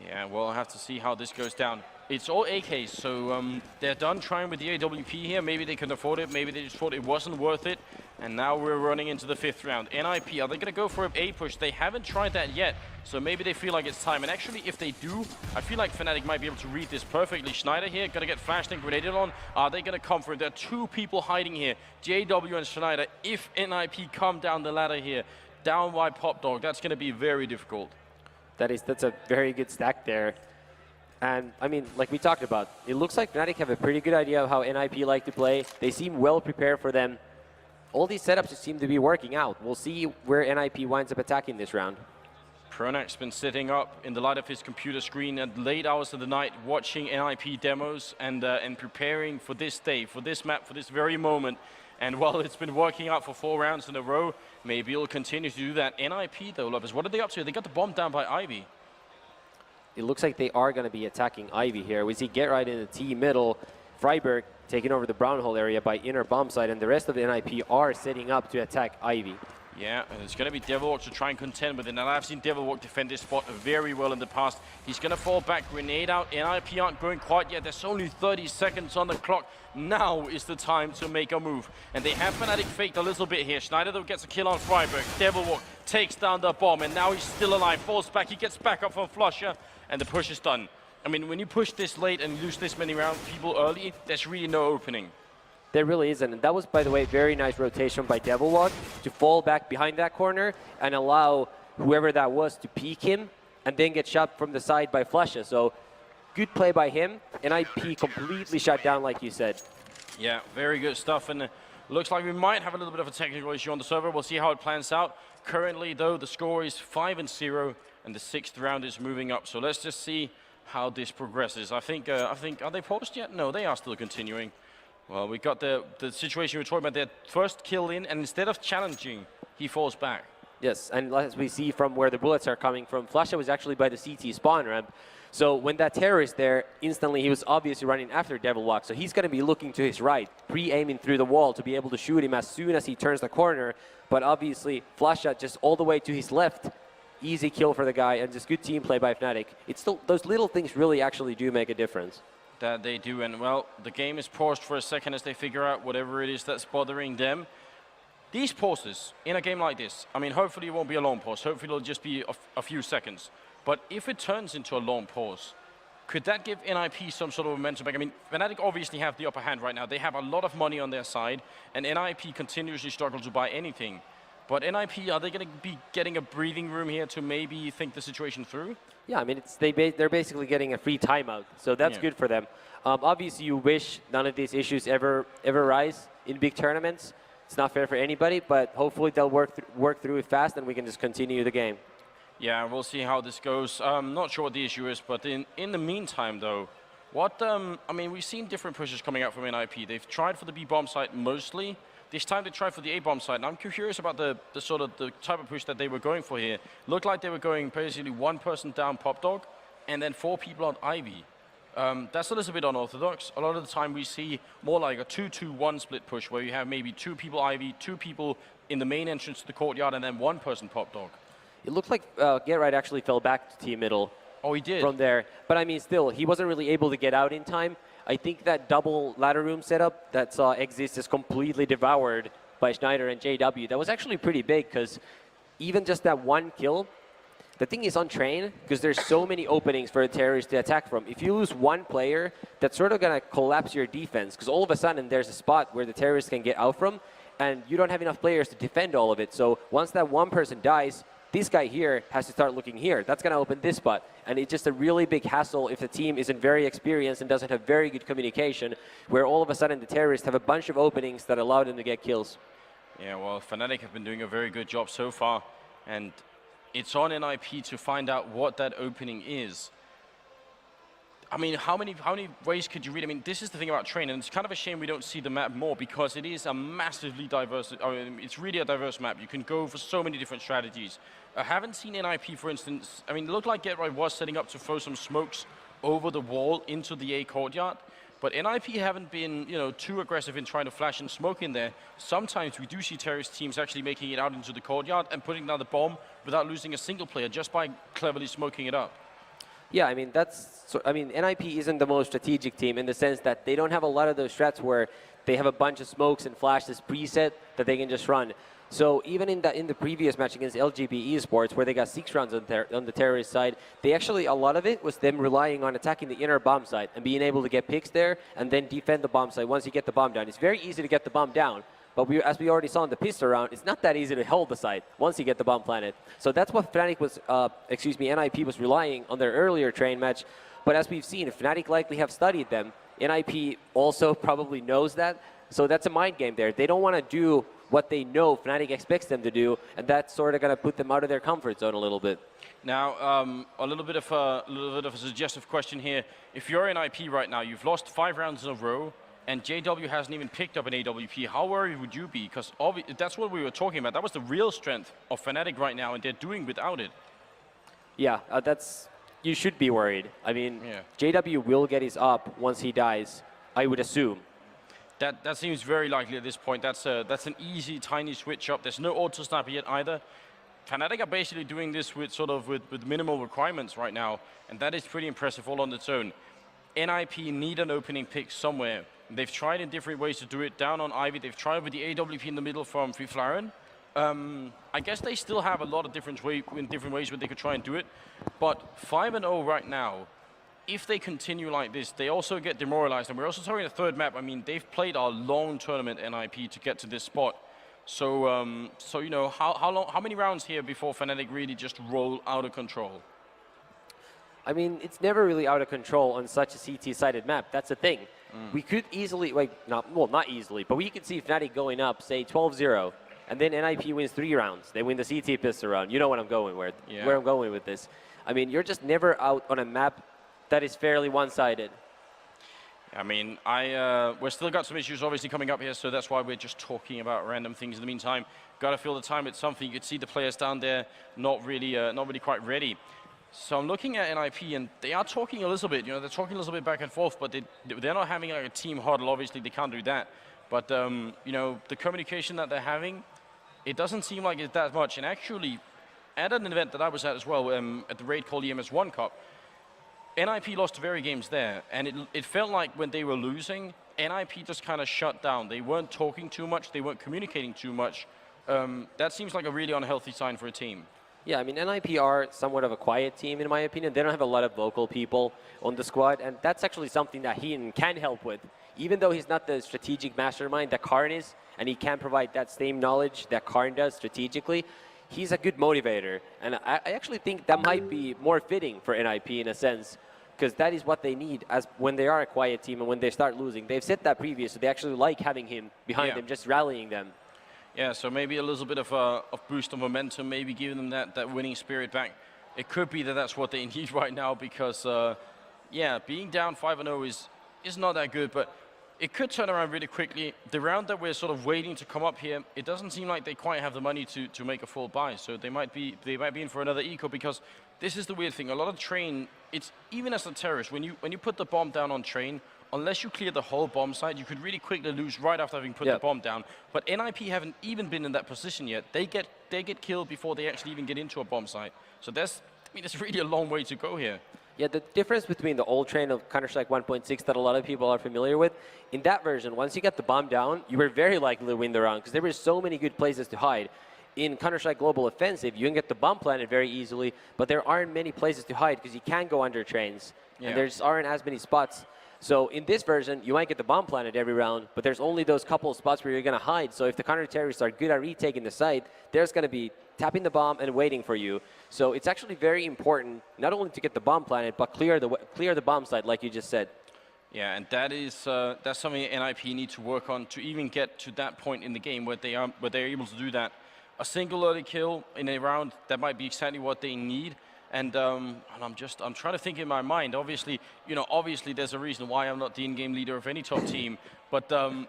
Yeah, we'll have to see how this goes down. It's all AKs, so they're done trying with the AWP here. Maybe they can afford it, maybe they just thought it wasn't worth it. And now we're running into the 5th round. NiP, are they going to go for an A push? They haven't tried that yet, so maybe they feel like it's time. And actually, if they do, I feel like Fnatic might be able to read this perfectly. Znajder here, going to get flashed and grenaded on. Are they going to come for it? There are 2 people hiding here, JW and Znajder. If NiP come down the ladder here, down by PopDog, that's going to be very difficult. That's a very good stack there. And, I mean, like we talked about, it looks like Fnatic have a pretty good idea of how NiP like to play. They seem well prepared for them. All these setups just seem to be working out. We'll see where NiP winds up attacking this round. Pronax been sitting up in the light of his computer screen at late hours of the night, watching NiP demos and preparing for this day, for this map, for this very moment. And while it's been working out for 4 rounds in a row, maybe it'll continue to do that. NiP, though, lovers, what are they up to? They got the bomb down by Ivy. It looks like they are going to be attacking Ivy here. We see Get Right in the T middle, Friberg taking over the brown hole area by inner bomb side, and the rest of the NiP are setting up to attack Ivy. Yeah, and it's going to be Devilwalk to try and contend with it. And I've seen Devilwalk defend this spot very well in the past. He's going to fall back, grenade out. NiP aren't going quite yet. There's only 30 seconds on the clock. Now is the time to make a move. And they have Fnatic faked a little bit here. Znajder, though, gets a kill on Friberg. Devilwalk takes down the bomb, and now he's still alive. Falls back, he gets back up from flusha, and the push is done. I mean, when you push this late and lose this many rounds people early, there's really no opening. There really isn't. And that was, by the way, very nice rotation by Devilwalk to fall back behind that corner and allow whoever that was to peek him and then get shot from the side by flusha. So good play by him. NiP completely shut down, like you said. Yeah, very good stuff. And looks like we might have a little bit of a technical issue on the server. We'll see how it plans out. Currently, though, the score is 5-0, and the 6th round is moving up. So let's just see how this progresses. I think, are they paused yet? No, they are still continuing. Well, we got the situation we were talking about, their first kill in, and instead of challenging, he falls back. Yes, and as we see from where the bullets are coming from, flusha was actually by the CT spawn ramp. So when that terrorist there, instantly he was obviously running after Devilwalk. So he's going to be looking to his right, pre-aiming through the wall to be able to shoot him as soon as he turns the corner. But obviously, flusha just all the way to his left. Easy kill for the guy, and just good team play by Fnatic. It's still, those little things really actually do make a difference. That they do, and well, the game is paused for a second as they figure out whatever it is that's bothering them. These pauses in a game like this, I mean, hopefully it won't be a long pause. Hopefully it'll just be a few seconds. But if it turns into a long pause, could that give NiP some sort of momentum back? I mean, Fnatic obviously have the upper hand right now. They have a lot of money on their side, and NiP continuously struggle to buy anything. But NiP, are they going to be getting a breathing room here to maybe think the situation through? Yeah, I mean, they're basically getting a free timeout, so that's good for them. Obviously, you wish none of these issues ever rise in big tournaments. It's not fair for anybody, but hopefully they'll work through it fast, and we can just continue the game. Yeah, we'll see how this goes. Not sure what the issue is, but in the meantime, though, I mean, we've seen different pushes coming out from NiP. They've tried for the B-bomb site mostly. This time they tried for the A-bomb side, and I'm curious about the type of push that they were going for here. Looked like they were going basically 1 person down PopDog, and then 4 people on Ivy. That's a little bit unorthodox. A lot of the time we see more like a 2-2-1 split push, where you have maybe 2 people Ivy, 2 people in the main entrance to the courtyard, and then 1 person PopDog. It looked like Get Right actually fell back to T middle. Oh, he did? From there. But I mean, still, he wasn't really able to get out in time. I think that double ladder room setup that saw Xizt is completely devoured by Znajder and JW. That was actually pretty big, because even just that 1 kill The thing is on train, because there's so many openings for the terrorists to attack from. If you lose one player, that's sort of going to collapse your defense, because all of a sudden there's a spot where the terrorists can get out from, and you don't have enough players to defend all of it. So once that one person dies, this guy here has to start looking here. That's going to open this spot. And it's just a really big hassle if the team isn't very experienced and doesn't have very good communication, where all of a sudden the terrorists have a bunch of openings that allow them to get kills. Yeah, well, Fnatic have been doing a very good job so far. And it's on NiP to find out what that opening is. I mean, how many ways could you read? I mean, this is the thing about train, and it's kind of a shame we don't see the map more, because it is a massively diverse, I mean, it's really a diverse map. You can go for so many different strategies. I haven't seen NiP, for instance, I mean, it looked like GetRight was setting up to throw some smokes over the wall into the A courtyard, but NiP haven't been, you know, too aggressive in trying to flash and smoke in there. Sometimes we do see terrorist teams actually making it out into the courtyard and putting down the bomb without losing a single player, just by cleverly smoking it up. Yeah, I mean, NiP isn't the most strategic team in the sense that they don't have a lot of those strats where they have a bunch of smokes and flashes preset that they can just run. So even in the previous match against LGB Esports, where they got 6 rounds on the terrorist side, they actually, a lot of it was them relying on attacking the inner bomb site and being able to get picks there and then defend the bomb site once you get the bomb down. It's very easy to get the bomb down. But as we already saw in the pistol round, it's not that easy to hold the site once you get the bomb planted. So that's what Fnatic was, NiP was relying on their earlier train match. But as we've seen, Fnatic likely have studied them. NiP also probably knows that. So that's a mind game there. They don't want to do what they know Fnatic expects them to do, and that's sort of going to put them out of their comfort zone a little bit. Now, a little bit of a suggestive question here. If you're NiP right now, you've lost 5 rounds in a row, and JW hasn't even picked up an AWP. How worried would you be? Because that's what we were talking about. That was the real strength of Fnatic right now, and they're doing without it. Yeah, you should be worried. I mean, JW will get his up once he dies, I would assume. That seems very likely at this point. That's an easy, tiny switch up. There's no auto sniper yet either. Fnatic are basically doing this with minimal requirements right now, and that is pretty impressive all on its own. NiP need an opening pick somewhere. They've tried in different ways to do it. Down on Ivy, they've tried with the AWP in the middle from Fifflaren. I guess they still have a lot of different ways where they could try and do it. But 5-0 right now, if they continue like this, they also get demoralized. And we're also talking the third map. I mean, they've played a long tournament, NiP, to get to this spot. So, you know, how many rounds here before Fnatic really just roll out of control? I mean, it's never really out of control on such a CT-sided map. That's the thing. We could easily, not easily, but we could see Fnatic going up, say 12-0, and then NiP wins 3 rounds. They win the CT pistol round. You know what I'm going with, where I'm going with this. I mean, you're just never out on a map that is fairly one-sided. I mean, we've still got some issues obviously coming up here, so that's why we're just talking about random things in the meantime. Got to fill the time with something. You could see the players down there not really quite ready. So I'm looking at NiP, and they are talking a little bit. You know, they're talking a little bit back and forth, but they're not having like a team huddle. Obviously, they can't do that. But you know, the communication that they're having, it doesn't seem like it's that much. And actually, at an event that I was at as well, at the raid called EMS1 Cup, NiP lost very games there, and it felt like when they were losing, NiP just kind of shut down. They weren't talking too much. They weren't communicating too much. That seems like a really unhealthy sign for a team. Yeah, I mean, NiP are somewhat of a quiet team, in my opinion. They don't have a lot of vocal people on the squad, and that's actually something that he can help with. Even though he's not the strategic mastermind that Karn is, and he can provide that same knowledge that Karn does strategically, he's a good motivator. And I actually think that might be more fitting for NiP in a sense, because that is what they need as when they are a quiet team and when they start losing. They've said that previously. They actually like having him behind them, just rallying them. Yeah, so maybe a little bit of boost of momentum, maybe giving them that winning spirit back. It could be that that's what they need right now because, yeah, being down 5-0 is not that good, but it could turn around really quickly. The round that we're sort of waiting to come up here, it doesn't seem like they quite have the money to make a full buy, so they might be in for another eco because this is the weird thing. A lot of train, it's even as a terrorist, when you put the bomb down on train, unless you clear the whole bomb site, you could really quickly lose right after having put the bomb down. But NiP haven't even been in that position yet. They get killed before they actually even get into a bomb site. So there's really a long way to go here. Yeah, the difference between the old train of Counter-Strike 1.6 that a lot of people are familiar with, in that version, once you get the bomb down, you were very likely to win the round because there were so many good places to hide. in Counter-Strike Global Offensive, you can get the bomb planted very easily, but there aren't many places to hide because you can't go under trains. And there just aren't as many spots. So in this version, you might get the bomb planted every round, but there's only those couple of spots where you're going to hide. So if the counter-terrorists are good at retaking the site, there's going to be tapping the bomb and waiting for you. So it's actually very important not only to get the bomb planted, but clear the bomb site, like you just said. Yeah, and that's something NiP need to work on to even get to that point in the game where they're able to do that. A single early kill in a round, that might be exactly what they need. And I'm trying to think in my mind. Obviously, obviously there's a reason why I'm not the in-game leader of any top team. But I'm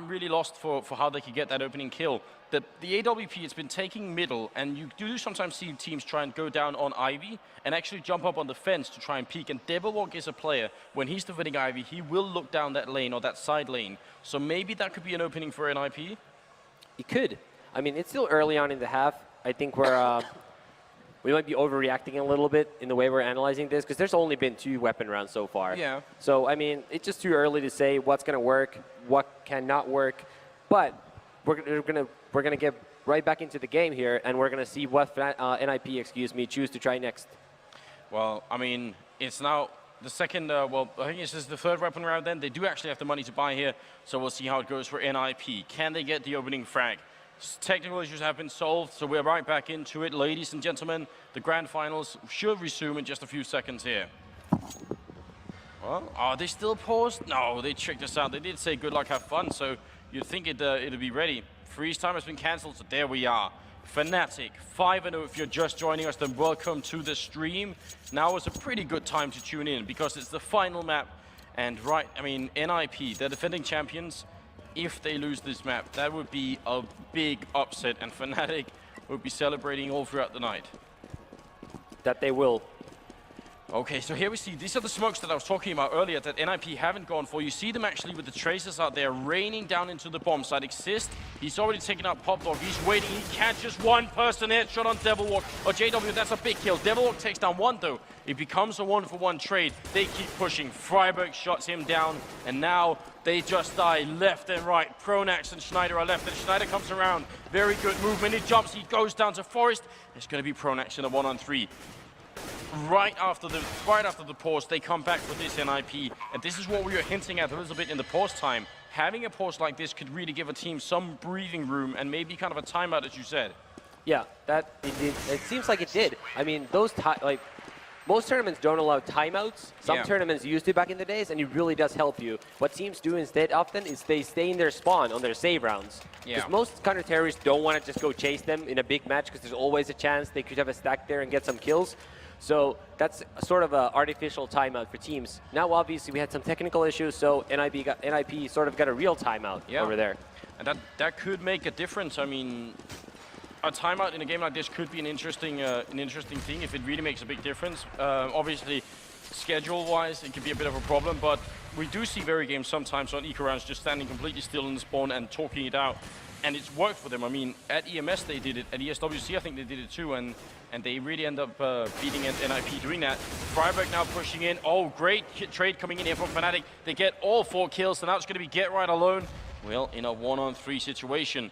really lost for how they could get that opening kill. The AWP has been taking middle, and you do sometimes see teams try and go down on Ivy and actually jump up on the fence to try and peek. And Devilwalk is a player, when he's defending Ivy, he will look down that lane or that side lane. So maybe that could be an opening for NiP. It could. I mean, it's still early on in the half. I think we might be overreacting a little bit in the way we're analyzing this, because there's only been 2 weapon rounds so far. Yeah. So, I mean, it's just too early to say what's going to work, what cannot work. But we're gonna get right back into the game here, and we're going to see what NiP, choose to try next. Well, I mean, it's now the second, well, I think this is the 3rd weapon round then. They do actually have the money to buy here, so we'll see how it goes for NiP. Can they get the opening frag? Technical issues have been solved, so we're right back into it. Ladies and gentlemen, the grand finals should resume in just a few seconds here. Well, are they still paused? No, they tricked us out. They did say good luck, have fun, so you'd think it'd be ready. Freeze time has been cancelled, so there we are. Fnatic, 5-0 if you're just joining us, then welcome to the stream. Now is a pretty good time to tune in, because it's the final map. And right, I mean, NiP, they're defending champions. If they lose this map, that would be a big upset, and Fnatic will be celebrating all throughout the night. That they will. Okay, so here we see, these are the smokes that I was talking about earlier that NiP haven't gone for. You see them actually with the tracers out there raining down into the bomb site. Xizt, he's already taken out Pop Dog. He's waiting, he catches one person headshot on Devilwalk. Or JW, that's a big kill. Devilwalk takes down one though. It becomes a 1-for-1 trade. They keep pushing. Friberg shots him down, and now they just die left and right. Pronax and znajder are left, and znajder comes around. Very good movement, he jumps, he goes down to Forest. It's gonna be Pronax in a 1-on-3. Right after the pause, they come back with this NiP, and this is what we were hinting at a little bit in the pause time. Having a pause like this could really give a team some breathing room and maybe kind of a timeout, as you said. Yeah, it seems like it did. I mean, most tournaments don't allow timeouts. Some tournaments used to back in the days, and it really does help you. What teams do instead often is they stay in their spawn on their save rounds. Because most counter-terrorists don't want to just go chase them in a big match, because there's always a chance they could have a stack there and get some kills. So that's sort of an artificial timeout for teams. Now, obviously, we had some technical issues, so NiP sort of got a real timeout over there. And that could make a difference. I mean, a timeout in a game like this could be an interesting thing if it really makes a big difference. Obviously, schedule-wise, it could be a bit of a problem, but we do see very games sometimes on eco rounds just standing completely still in the spawn and talking it out. And it's worked for them. I mean, at EMS they did it, at ESWC I think they did it too, and they really end up beating NiP doing that. Friberg now pushing in. Oh, great trade coming in here from Fnatic. They get all 4 kills, so now it's going to be Get Right alone. Well, in a 1-on-3 situation.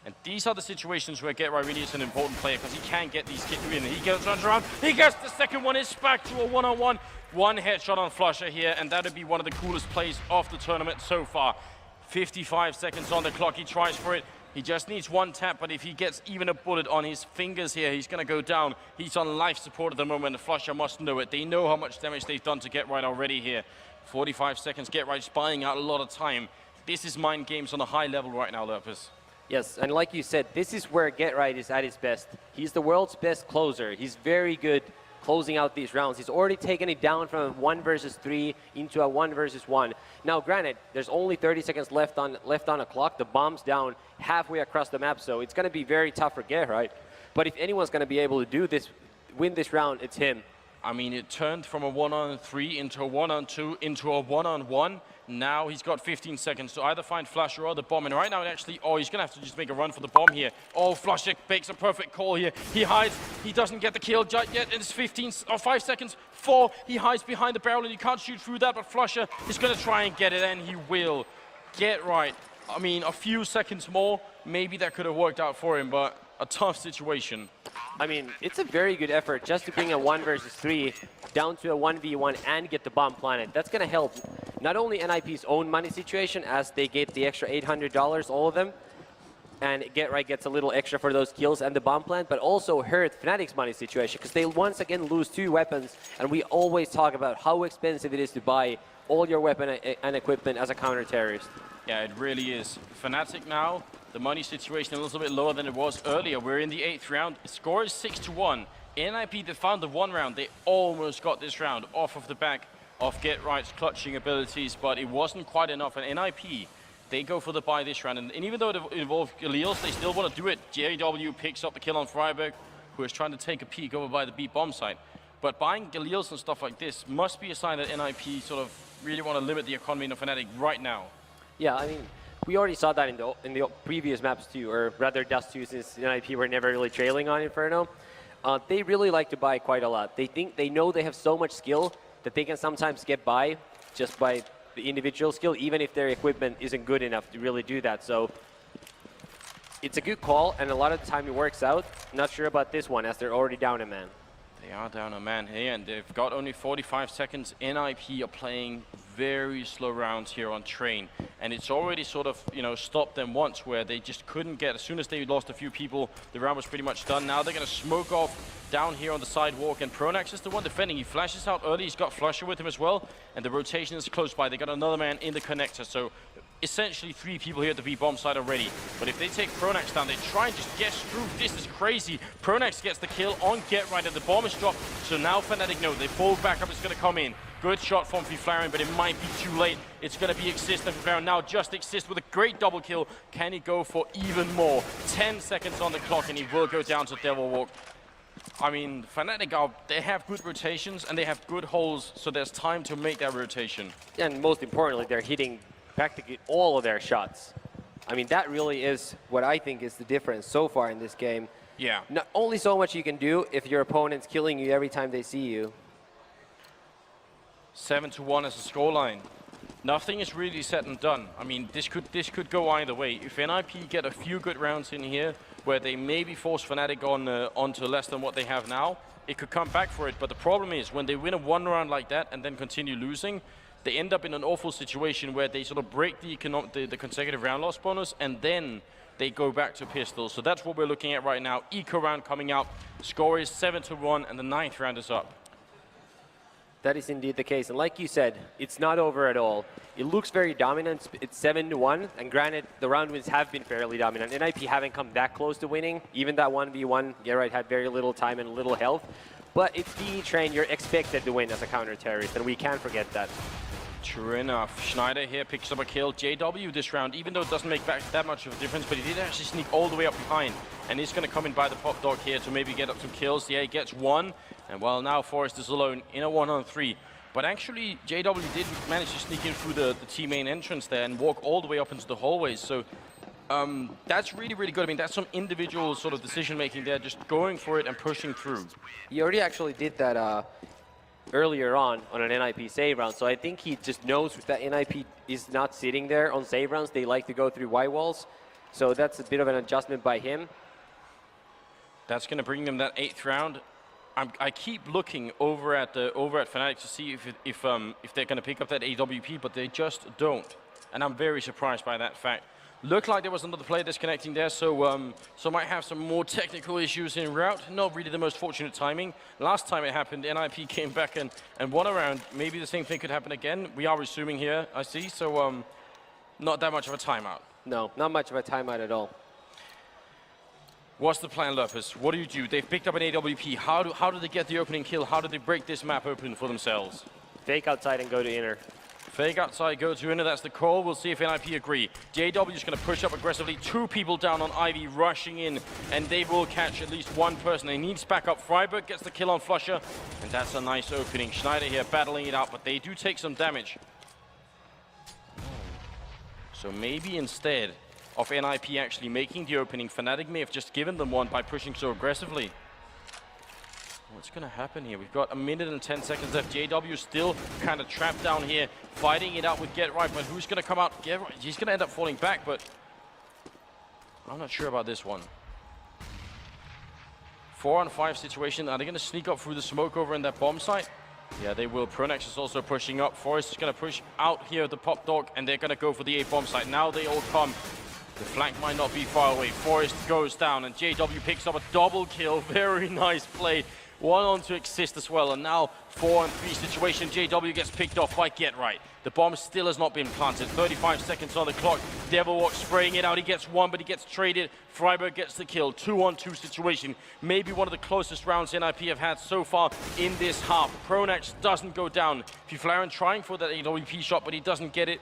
And these are the situations where Get Right really is an important player, because he can get these kills in. He runs around, he gets the second one, it's back to a 1-on-1. One headshot on flusha here, and that would be one of the coolest plays of the tournament so far. 55 seconds on the clock, he tries for it. He just needs one tap, but if he gets even a bullet on his fingers here, he's gonna go down. He's on life support at the moment, and flusha must know it. They know how much damage they've done to Get Right already here. 45 seconds, Get Right spying out a lot of time. This is mind games on a high level right now, Lopez. Yes, and like you said, this is where Get Right is at his best. He's the world's best closer. He's very good closing out these rounds. He's already taken it down from a 1 versus 3 into a 1 versus 1. Now, granted, there's only 30 seconds left on a clock. The bomb's down halfway across the map, so it's going to be very tough for Get Right. But if anyone's going to be able to do this, win this round, it's him. I mean, it turned from a 1-on-3 into a 1-on-2 into a 1-on-1. Now he's got 15 seconds to either find flusha or the bomb. And right now, actually, oh, he's going to have to just make a run for the bomb here. Oh, flusha makes a perfect call here. He hides. He doesn't get the kill yet. It's 5 seconds. 4. He hides behind the barrel, and you can't shoot through that. But flusha is going to try and get it, and he will. Get Right I mean, a few seconds more, maybe that could have worked out for him, but a tough situation. I mean, it's a very good effort just to bring a 1 versus 3 down to a 1v1 and get the bomb planted. That's going to help not only NiP's own money situation as they get the extra $800, all of them, and Get Right gets a little extra for those kills and the bomb plant, but also hurt Fnatic's money situation because they once again lose 2 weapons, and we always talk about how expensive it is to buy all your weapon and equipment as a counter-terrorist. Yeah, it really is. Fnatic now, the money situation a little bit lower than it was earlier. We're in the 8th round. The score is 6-1. NiP, they found the 1 round. They almost got this round off of the back of Get Right's clutching abilities, but it wasn't quite enough. And NiP, they go for the buy this round. And even though it involved Galils, they still want to do it. JW picks up the kill on Friberg, who is trying to take a peek over by the B bomb site. But buying Galils and stuff like this must be a sign that NiP sort of really want to limit the economy of Fnatic right now. Yeah, I mean, we already saw that in the previous maps too, or rather Dust 2, since NiP were never really trailing on Inferno. They really like to buy quite a lot. They know they have so much skill that they can sometimes get by just by the individual skill, even if their equipment isn't good enough to really do that. So it's a good call, and a lot of the time it works out. Not sure about this one, as they're already down a man. They are down a man here, and they've got only 45 seconds. NiP are playing very slow rounds here on Train, and it's already sort of, you know, stopped them once where they just couldn't get, as soon as they lost a few people, the round was pretty much done. Now they're going to smoke off down here on the sidewalk, and pronax is the one defending. He flashes out early, he's got flusha with him as well, and the rotation is close by. They got another man in the connector, so essentially 3 people here at the B bomb side already. But if they take pronax down, they try and just guess through. This is crazy. Pronax gets the kill on Get Right, and the bomb is dropped. So now Fnatic know they fall back up. It's going to come in. Good shot from Fifflaren, but it might be too late. It's going to be Xizt, and Fifflaren now just Xizt with a great double kill. Can he go for even more? 10 seconds on the clock, and he will go down to Devilwalk. I mean, Fnatic, they have good rotations, and they have good holes, so there's time to make that rotation. And most importantly, they're hitting practically all of their shots. I mean, that really is what I think is the difference so far in this game. Yeah. Not only so much you can do if your opponent's killing you every time they see you. 7-1 as a scoreline. Nothing is really said and done. I mean, this could go either way. If NiP get a few good rounds in here, where they maybe force Fnatic onto less than what they have now, it could come back for it. But the problem is, when they win a 1 round like that and then continue losing, they end up in an awful situation where they sort of break the consecutive round loss bonus, and then they go back to pistols. So that's what we're looking at right now. Eco round coming out. Score is 7-1, and the 9th round is up. That is indeed the case. And like you said, it's not over at all. It looks very dominant. It's 7-1, and granted, the round wins have been fairly dominant. NiP haven't come that close to winning. Even that 1v1, Get Right had very little time and little health. But it's the Train, you're expected to win as a counter-terrorist, and we can't forget that. True enough. znajder here picks up a kill. JW this round, even though it doesn't make back that much of a difference, but he did actually sneak all the way up behind. And he's going to come in by the pop dog here to maybe get up some kills. Yeah, he gets 1. And well, now Forrest is alone in a 1-on-3. But actually, JW did manage to sneak in through the T main entrance there and walk all the way up into the hallways. So that's really, really good. I mean, that's some individual sort of decision-making there, just going for it and pushing through. He already actually did that earlier on an NiP save round, so I think he just knows that NiP is not sitting there on save rounds. They like to go through Y walls, so that's a bit of an adjustment by him. That's going to bring them that 8th round. I keep looking over at Fnatic to see if they're going to pick up that AWP, but they just don't, and I'm very surprised by that fact. Looked like there was another player disconnecting there, so might have some more technical issues en route. Not really the most fortunate timing. Last time it happened, NiP came back and won a round. Maybe the same thing could happen again. We are resuming here, I see, so not that much of a timeout. No, not much of a timeout at all. What's the plan, Lupus? What do you do? They've picked up an AWP. How do they get the opening kill? How do they break this map open for themselves? Fake outside and go to inner. Fake outside, go to inner, that's the call. We'll see if NiP agree. JW is going to push up aggressively. 2 people down on Ivy, rushing in, and they will catch at least 1 person. They need to back up. Friberg gets the kill on flusha, and that's a nice opening. znajder here battling it out, but they do take some damage. So maybe instead of NiP actually making the opening, Fnatic may have just given them one by pushing so aggressively. What's going to happen here? We've got a minute and 10 seconds left. JW still kind of trapped down here, fighting it out with Get Right, but who's going to come out? Get Right. He's going to end up falling back, but I'm not sure about this one. 4-on-5 situation. Are they going to sneak up through the smoke over in that bomb site? Yeah, they will. pronax is also pushing up. Forest is going to push out here at the pop dog, and they're going to go for the A bomb site. Now they all come. The flank might not be far away. Forest goes down, and JW picks up a double kill. Very nice play. One on to Xizt as well, and now 4-on-3 situation. JW gets picked off by Get Right. The bomb still has not been planted. 35 seconds on the clock. Devilwalk spraying it out. He gets one, but he gets traded. Friberg gets the kill. 2-on-2 situation. Maybe one of the closest rounds NiP have had so far in this half. pronax doesn't go down. Fifflaren trying for that AWP shot, but he doesn't get it.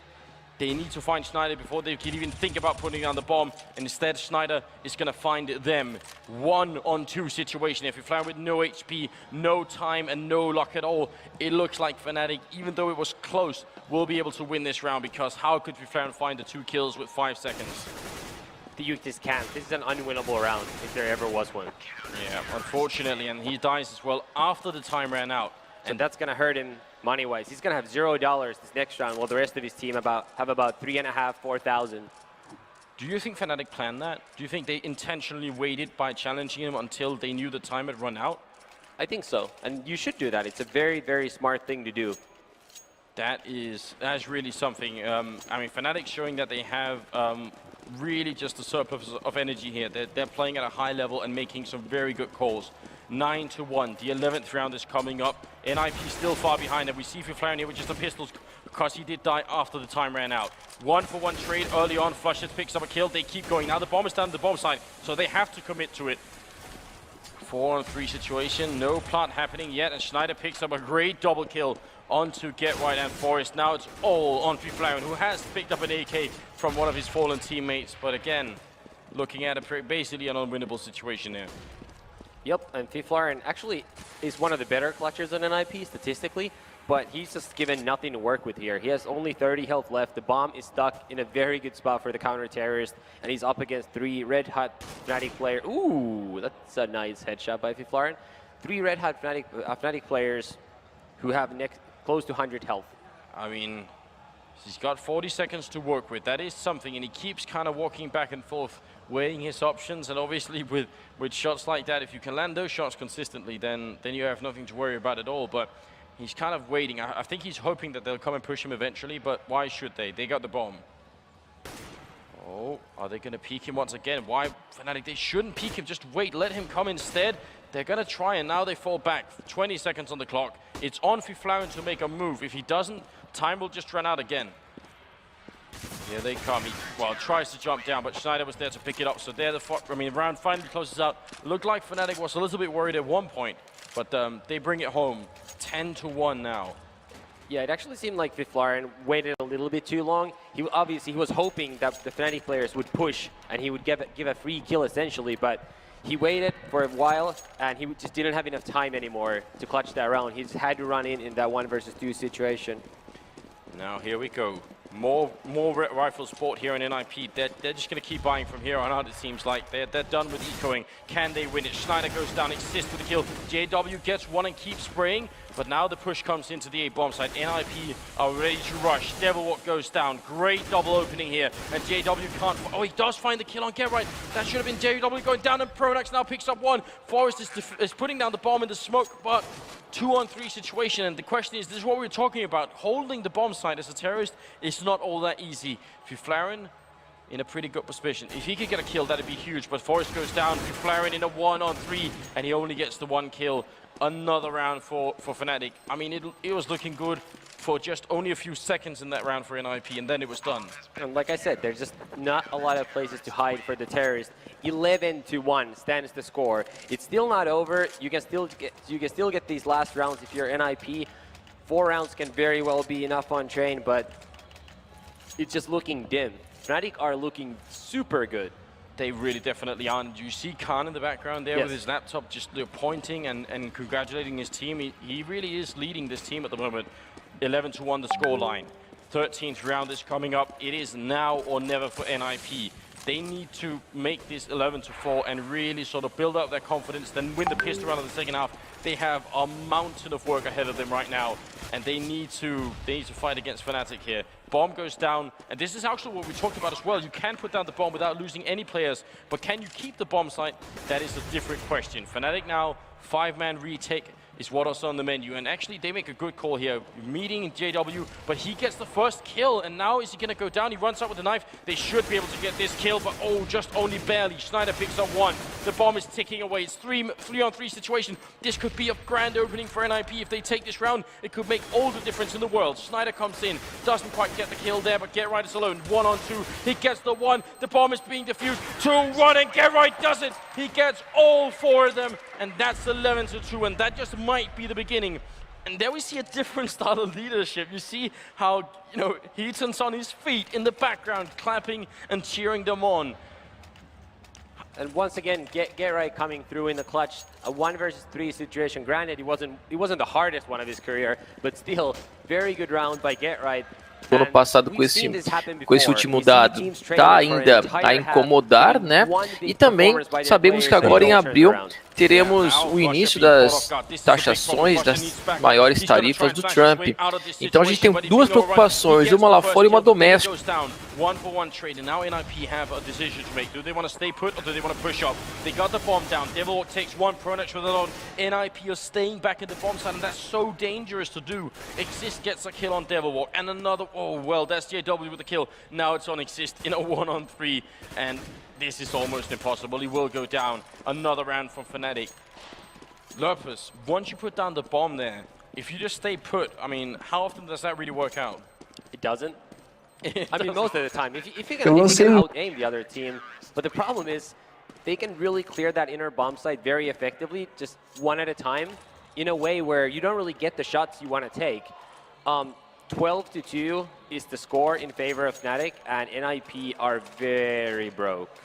They need to find znajder before they can even think about putting down the bomb. And instead, znajder is going to find them. 1-on-2 situation. If Fifflaren with no HP, no time, and no luck at all, it looks like Fnatic, even though it was close, will be able to win this round, because how could Fifflaren find the 2 kills with 5 seconds? You just can't. This is an unwinnable round, if there ever was one. Yeah, unfortunately, and he dies as well after the time ran out. And that's going to hurt him money-wise. He's going to have $0 this next round, while the rest of his team have about 3.5, 4,000. Do you think Fnatic planned that? Do you think they intentionally waited by challenging him until they knew the time had run out? I think so, and you should do that. It's a very, very smart thing to do. That is really something. I mean, Fnatic showing that they have really just a surplus of energy here. They're playing at a high level and making some very good calls. 9-1. The 11th round is coming up. NiP still far behind, and we see Fifflaren here with just the pistols because he did die after the time ran out. 1-for-1 trade early on. flusha picks up a kill. They keep going. Now the bomb is down the bomb side, so they have to commit to it. 4-on-3 situation. No plant happening yet, and znajder picks up a great double kill onto Get Right and Forest. Now it's all on Fifflaren, who has picked up an AK from one of his fallen teammates, but again, looking at basically an unwinnable situation there. Yep, and Fifflaren actually is one of the better clutchers on NiP statistically, but he's just given nothing to work with here. He has only 30 health left. The bomb is stuck in a very good spot for the counter-terrorist, and he's up against 3 red-hot Fnatic players. Ooh, that's a nice headshot by Fifflaren. 3 red-hot Fnatic players who have close to 100 health. I mean, he's got 40 seconds to work with. That is something, and he keeps kind of walking back and forth, weighing his options. And obviously with shots like that, if you can land those shots consistently, then you have nothing to worry about at all. But he's kind of waiting. I think he's hoping that they'll come and push him eventually, but why should they? They got the bomb. Oh, are they going to peek him once again? Why, Fnatic? They shouldn't peek him. Just wait. Let him come instead. They're going to try, and now they fall back. 20 seconds on the clock. It's on Fifflaren to make a move. If he doesn't, time will just run out again. Here they come. He, well, tries to jump down, but znajder was there to pick it up. So there, the round finally closes out. Looked like Fnatic was a little bit worried at one point, but they bring it home. 10-1 now. Yeah, it actually seemed like Fifflaren waited a little bit too long. He was hoping that the Fnatic players would push and he would give a free kill essentially, but he waited for a while and he just didn't have enough time anymore to clutch that round. He just had to run in that 1 versus 2 situation. Now here we go. More rifle sport here in NiP. They're just going to keep buying from here on out, it seems like. They're done with ecoing. Can they win it? znajder goes down, Xizt with the kill. JW gets one and keeps spraying, but now the push comes into the A bomb site. NiP are ready to rush. Devilwalk goes down. Great double opening here, and JW can't. Oh, he does find the kill on Get Right. That should have been JW going down, and pronax now picks up one. Forest is putting down the bomb in the smoke, but 2-on-3 situation, and the question is, this is what we were talking about. Holding the bomb site as a terrorist is not all that easy. Fifflaren in a pretty good position. If he could get a kill, that'd be huge, but Forest goes down. Fifflaren in a 1-on-3, and he only gets the 1 kill. Another round for Fnatic. I mean, it was looking good for just only a few seconds in that round for NiP, and then it was done. And like I said, there's just not a lot of places to hide for the terrorists. 11-1 stands the score. It's still not over. You can still get these last rounds if you're NiP. 4 rounds can very well be enough on train, but it's just looking dim. Fnatic are looking super good. They really definitely are. And you see Khan in the background there with his laptop just pointing and congratulating his team. He really is leading this team at the moment. 11-1 the scoreline. 13th round is coming up. It is now or never for NiP. they need to make this 11-4 and really sort of build up their confidence, then win the pistol round in the second half. They have a mountain of work ahead of them right now, and they need to fight against Fnatic here. Bomb goes down, and this is actually what we talked about as well. You can put down the bomb without losing any players, but can you keep the bomb site? That is a different question. Fnatic now, 5-man retake is what is on the menu, and actually they make a good call here, meeting JW, but he gets the first kill, and now is he going to go down? He runs out with the knife. They should be able to get this kill, but oh, just only barely. znajder picks up one. The bomb is ticking away. It's 3-on-3 situation. This could be a grand opening for NiP. If they take this round, it could make all the difference in the world. znajder comes in, doesn't quite get the kill there, but GetRight is alone. 1-on-2, he gets the one. The bomb is being defused. 2-1, and GetRight does it. He gets all 4 of them, and that's 11-2, and that just might be the beginning. And there we see a different style of leadership. You see how, Xizt on his feet in the background, clapping and cheering them on. And once again, GetRight coming through in the clutch. A 1 versus 3 situation. Granted, it wasn't the hardest one of his career, but still, very good round by GetRight. O ano passado com esse último dado tá ainda a incomodar, né? E também sabemos que agora em abril teremos o início das taxações das maiores tarifas do Trump. Então a gente tem duas preocupações, uma lá fora e uma doméstica. 1-for-1 trade, and now NiP have a decision to make. Do they want to stay put or do they want to push up? They got the bomb down. Devilwalk takes one, pronax with alone. NiP are staying back in the bomb side, and that's so dangerous to do. Xizt gets a kill on Devilwalk, and another. Oh well, that's JW with the kill. Now it's on Xizt in a 1-on-3, and this is almost impossible. He will go down. Another round from Fnatic. Lurpus, once you put down the bomb there, if you just stay put, I mean, how often does that really work out? It doesn't. I mean, most of the time. If you can out-aim the other team, but the problem is they can really clear that inner bomb site very effectively, just one at a time, in a way where you don't really get the shots you want to take. 12-2 is the score in favor of Fnatic, and NiP are very broke.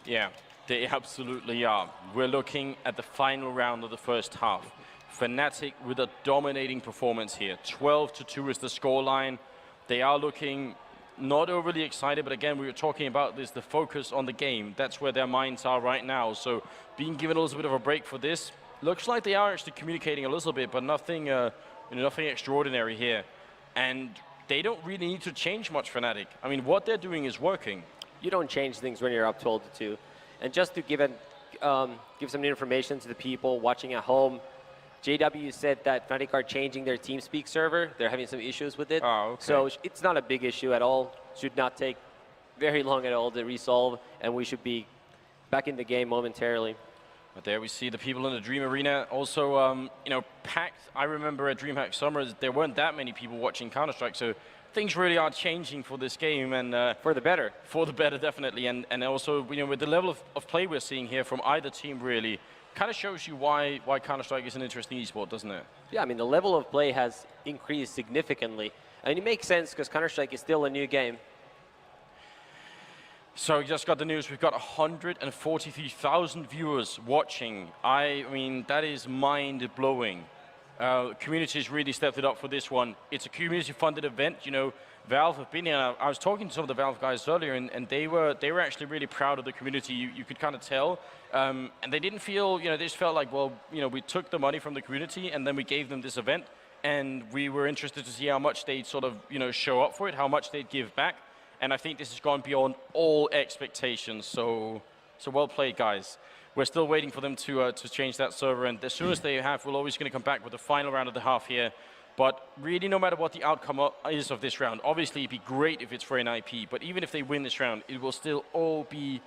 Yeah, they absolutely are. We're looking at the final round of the first half. Fnatic with a dominating performance here. 12-2 is the scoreline. They are looking not overly excited, but again, we were talking about this, the focus on the game. That's where their minds are right now. So being given a little bit of a break for this, looks like they are actually communicating a little bit, but nothing, nothing extraordinary here. And they don't really need to change much, Fnatic. I mean, what they're doing is working. You don't change things when you're up 12-2. And just to give some information to the people watching at home, JW said that Fnatic are changing their TeamSpeak server. They're having some issues with it. Oh, okay. So it's not a big issue at all. Should not take very long at all to resolve, and we should be back in the game momentarily. But there we see the people in the Dream Arena also, packed. I remember at DreamHack Summer, there weren't that many people watching Counter-Strike, so things really are changing for this game, and for the better. For the better, definitely, and also, with the level of play we're seeing here from either team, really, kind of shows you why Counter-Strike is an interesting esport, doesn't it? Yeah, I mean, the level of play has increased significantly. And it makes sense because Counter-Strike is still a new game. So we just got the news. We've got 143,000 viewers watching. I mean, that is mind-blowing. Community's really stepped it up for this one. It's a community-funded event. Valve have been here. I was talking to some of the Valve guys earlier, and they were actually really proud of the community. You could kind of tell, and they didn't feel, they just felt like, well, we took the money from the community and then we gave them this event, and we were interested to see how much they'd sort of, show up for it, how much they'd give back, and I think this has gone beyond all expectations. So well played, guys. We're still waiting for them to change that server, and as soon as they have, we're always going to come back with the final round of the half here. But really, no matter what the outcome is of this round, obviously it'd be great if it's for NiP, but even if they win this round, it will still all be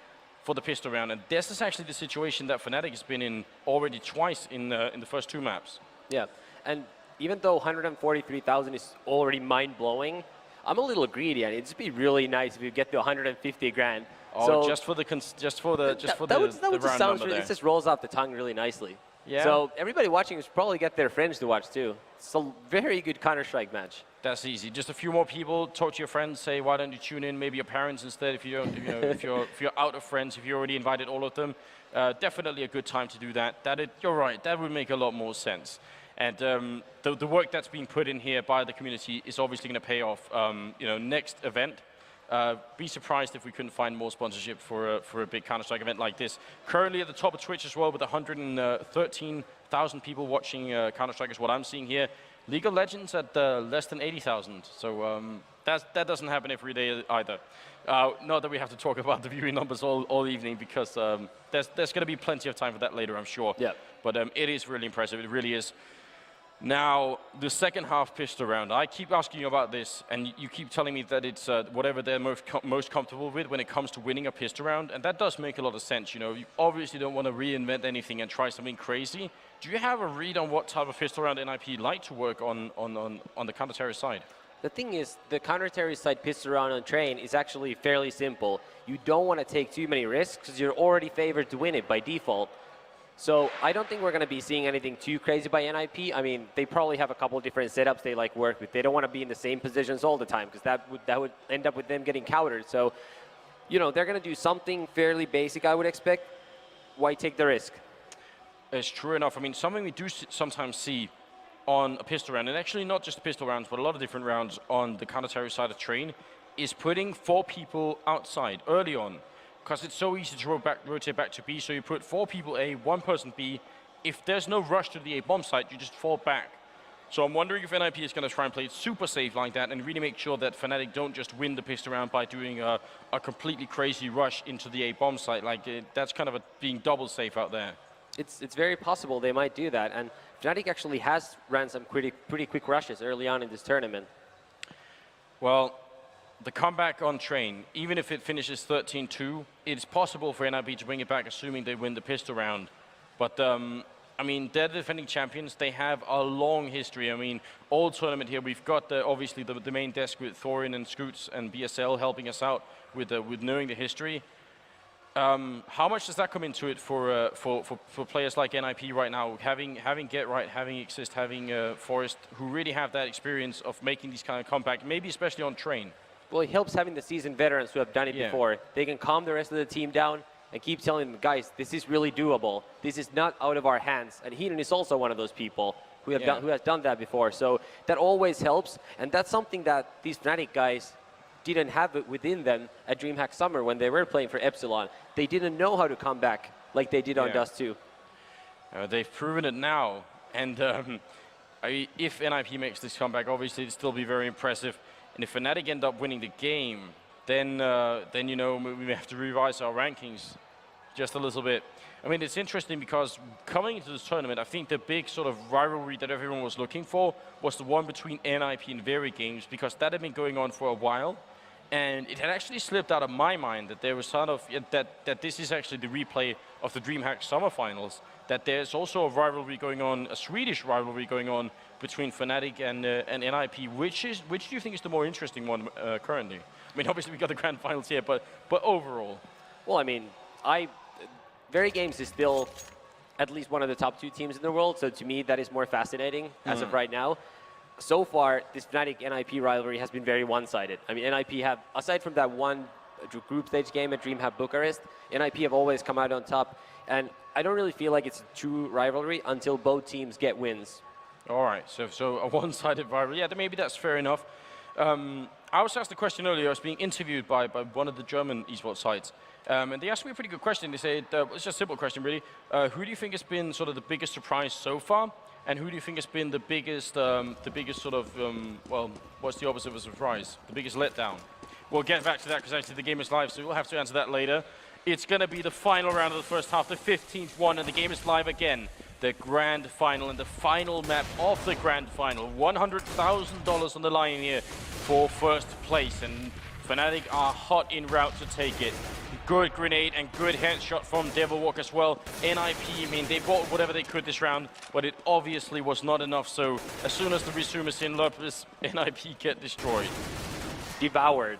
for the pistol round. And this is actually the situation that Fnatic has been in already twice in the first 2 maps. Yeah, and even though 143,000 is already mind-blowing, I'm a little greedy, and it'd be really nice if you get to 150 grand. Oh, so just for the round sounds really, there. it just rolls off the tongue really nicely. Yeah. So everybody watching should probably get their friends to watch too. It's a very good Counter-Strike match. That's easy. Just a few more people. Talk to your friends. Say, why don't you tune in? Maybe your parents instead. If you don't, if you're out of friends, if you already invited all of them, definitely a good time to do that. You're right. That would make a lot more sense. And the work that's being put in here by the community is obviously going to pay off. Next event, Be surprised if we couldn't find more sponsorship for a big Counter-Strike event like this. Currently at the top of Twitch as well with 113,000 people watching Counter-Strike is what I'm seeing here. League of Legends at less than 80,000. So that doesn't happen every day either. Not that we have to talk about the viewing numbers all evening because there's going to be plenty of time for that later, I'm sure. Yeah. But it is really impressive. It really is. Now, the second half pistol round. I keep asking you about this, and you keep telling me that it's whatever they're most comfortable with when it comes to winning a pistol round, and that does make a lot of sense. You know, you obviously don't want to reinvent anything and try something crazy. Do you have a read on what type of pistol round NiP like to work on the counter-terrorist side? The thing is, the counter-terrorist side pistol round on train is actually fairly simple. You don't want to take too many risks because you're already favored to win it by default. So I don't think we're going to be seeing anything too crazy by NiP. I mean, they probably have a couple different setups they like work with. They don't want to be in the same positions all the time because that would end up with them getting countered. So, you know, they're going to do something fairly basic, I would expect. Why take the risk? It's true enough. I mean, something we do sometimes see on a pistol round, and actually not just the pistol rounds, but a lot of different rounds on the counter-terrorist side of train, is putting 4 people outside early on. Because it's so easy to rotate back to B, so you put 4 people A, 1 person B. If there's no rush to the A bomb site, you just fall back. So I'm wondering if NiP is going to try and play it super safe like that and really make sure that Fnatic don't just win the pistol round by doing a completely crazy rush into the A bomb site. Like that's kind of being double safe out there. It's very possible they might do that, and Fnatic actually has ran some pretty quick rushes early on in this tournament. Well, the comeback on train, even if it finishes 13-2, it's possible for NiP to bring it back, assuming they win the pistol round. But, I mean, they're the defending champions. They have a long history. I mean, all tournament here, we've got obviously the main desk with Thorin and Xizt and BSL helping us out with knowing the history. How much does that come into it for players like NiP right now, having Get Right, having Xizt, having Forest, who really have that experience of making these kind of comeback, maybe especially on train? Well, it helps having the seasoned veterans who have done it before. They can calm the rest of the team down and keep telling them, guys, this is really doable. This is not out of our hands. And Heenan is also one of those people who has done that before. So that always helps, and that's something that these Fnatic guys didn't have it within them at DreamHack Summer when they were playing for Epsilon. They didn't know how to come back like they did on Dust 2. They've proven it now, and if NiP makes this comeback, obviously it'll still be very impressive. And if Fnatic end up winning the game, then you know, we may have to revise our rankings just a little bit. I mean, it's interesting because coming into this tournament, I think the big sort of rivalry that everyone was looking for was the one between NiP and Very Games, because that had been going on for a while. And it had actually slipped out of my mind that there was sort of, that this is actually the replay of the DreamHack Summer Finals, that there's also a rivalry going on, a Swedish rivalry going on between Fnatic and NiP. Which do you think is the more interesting one currently? I mean, obviously we got the grand finals here, but overall. Well, I mean, Very Games is still at least one of the top 2 teams in the world, so to me that is more fascinating as of right now. So far, this Fnatic NiP rivalry has been very one-sided. I mean, NiP have, aside from that one group stage game at DreamHack Bucharest, NiP have always come out on top, and I don't really feel like it's a true rivalry until both teams get wins. All right, so a one-sided rivalry. Yeah, maybe that's fair enough. I was asked a question earlier. I was being interviewed by one of the German esports sites, and they asked me a pretty good question. They said, it's just a simple question, really. Who do you think has been sort of the biggest surprise so far? And who do you think has been the biggest sort of, well, what's the opposite of a surprise? The biggest letdown? We'll get back to that because actually the game is live, so we'll have to answer that later. It's going to be the final round of the first half, the 15th one, and the game is live again. The grand final and the final map of the grand final. $100,000 on the line here for first place, and Fnatic are hot en route to take it. Good grenade and good headshot from Devilwalk as well. NiP, I mean, they bought whatever they could this round, but it obviously was not enough. So as soon as the resume is in, NiP get destroyed. Devoured.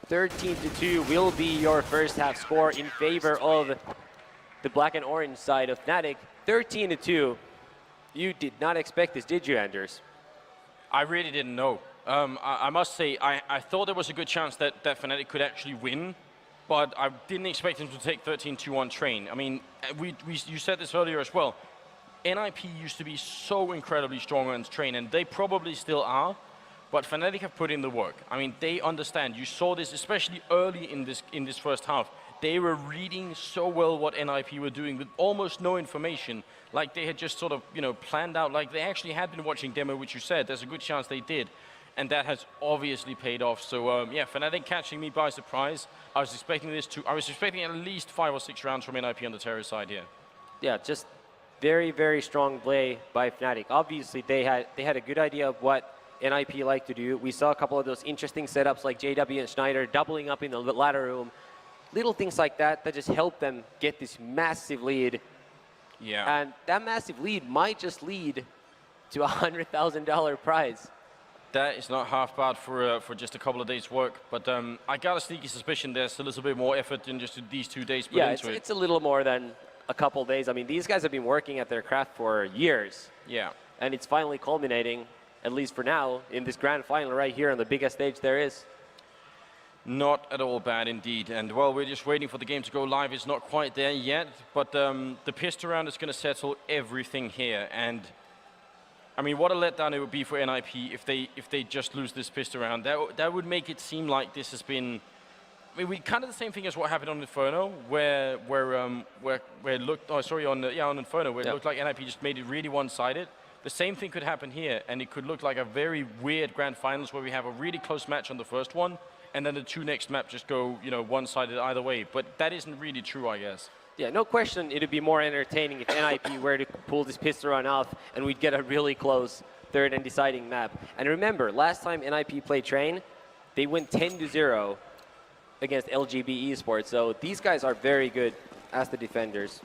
13-2 will be your first half score in favor of the black and orange side of Fnatic. 13-2. You did not expect this, did you, Anders? I really didn't know. I must say, I thought there was a good chance that Fnatic could actually win, but I didn't expect him to take 13-2 on train. I mean, you said this earlier as well. NiP used to be so incredibly strong on train, and they probably still are. But Fnatic have put in the work. I mean, they understand. You saw this especially early in this first half. They were reading so well what NiP were doing with almost no information. Like they had just sort of, you know, planned out. Like they actually had been watching demo, which you said. There's a good chance they did. And that has obviously paid off. So, yeah, Fnatic catching me by surprise. I was expecting at least 5 or 6 rounds from NiP on the terror side here. Yeah, just very, very strong play by Fnatic. Obviously, they had a good idea of what NiP like to do. We saw a couple of those interesting setups like JW and znajder doubling up in the ladder room. Little things like that that just help them get this massive lead. Yeah. And that massive lead might just lead to a $100,000 prize. That is not half bad for just a couple of days' work. But I got a sneaky suspicion there's a little bit more effort than just these 2 days put into it. It's a little more than a couple days. I mean, these guys have been working at their craft for years. Yeah. And it's finally culminating, at least for now, in this grand final right here on the biggest stage there is. Not at all bad indeed. And, well, we're just waiting for the game to go live. It's not quite there yet. But the pistol round is going to settle everything here. And, I mean, what a letdown it would be for NiP if they just lose this pistol round. That would make it seem like this has been... I mean, kind of the same thing as what happened on Inferno, where it looked... Oh, sorry, on Inferno, where it looked like NiP just made it really one-sided. The same thing could happen here, and it could look like a very weird grand finals where we have a really close match on the first one, and then the 2 next maps just go, you know, one-sided either way. But that isn't really true, I guess. Yeah, no question it'd be more entertaining if NiP were to pull this pistol run off and we'd get a really close third and deciding map. And remember, last time NiP played Train, they went 10-0 against LGB Esports. So these guys are very good as the defenders.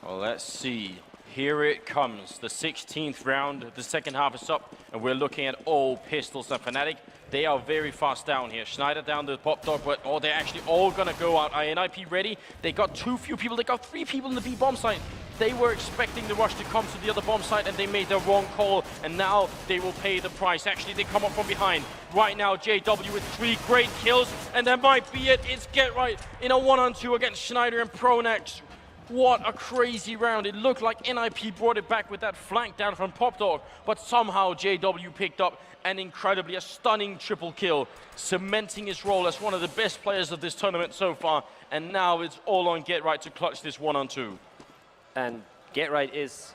Well, let's see. Here it comes, the 16th round. The second half is up, and we're looking at all pistols and Fnatic. They are very fast down here. znajder down the pop dog, but they're actually all gonna go out. NiP ready. They got too few people. They got 3 people in the B bomb site. They were expecting the rush to come to the other bomb site, and they made the wrong call, and now they will pay the price. Actually, they come up from behind. Right now, JW with 3 great kills, and that might be it. It's Get Right in a 1-on-2 against znajder and pronax. What a crazy round. It looked like NiP brought it back with that flank down from Pop Dog, but somehow JW picked up an a stunning triple kill, cementing his role as one of the best players of this tournament so far, and now it's all on Get Right to clutch this 1-on-2. And Get Right is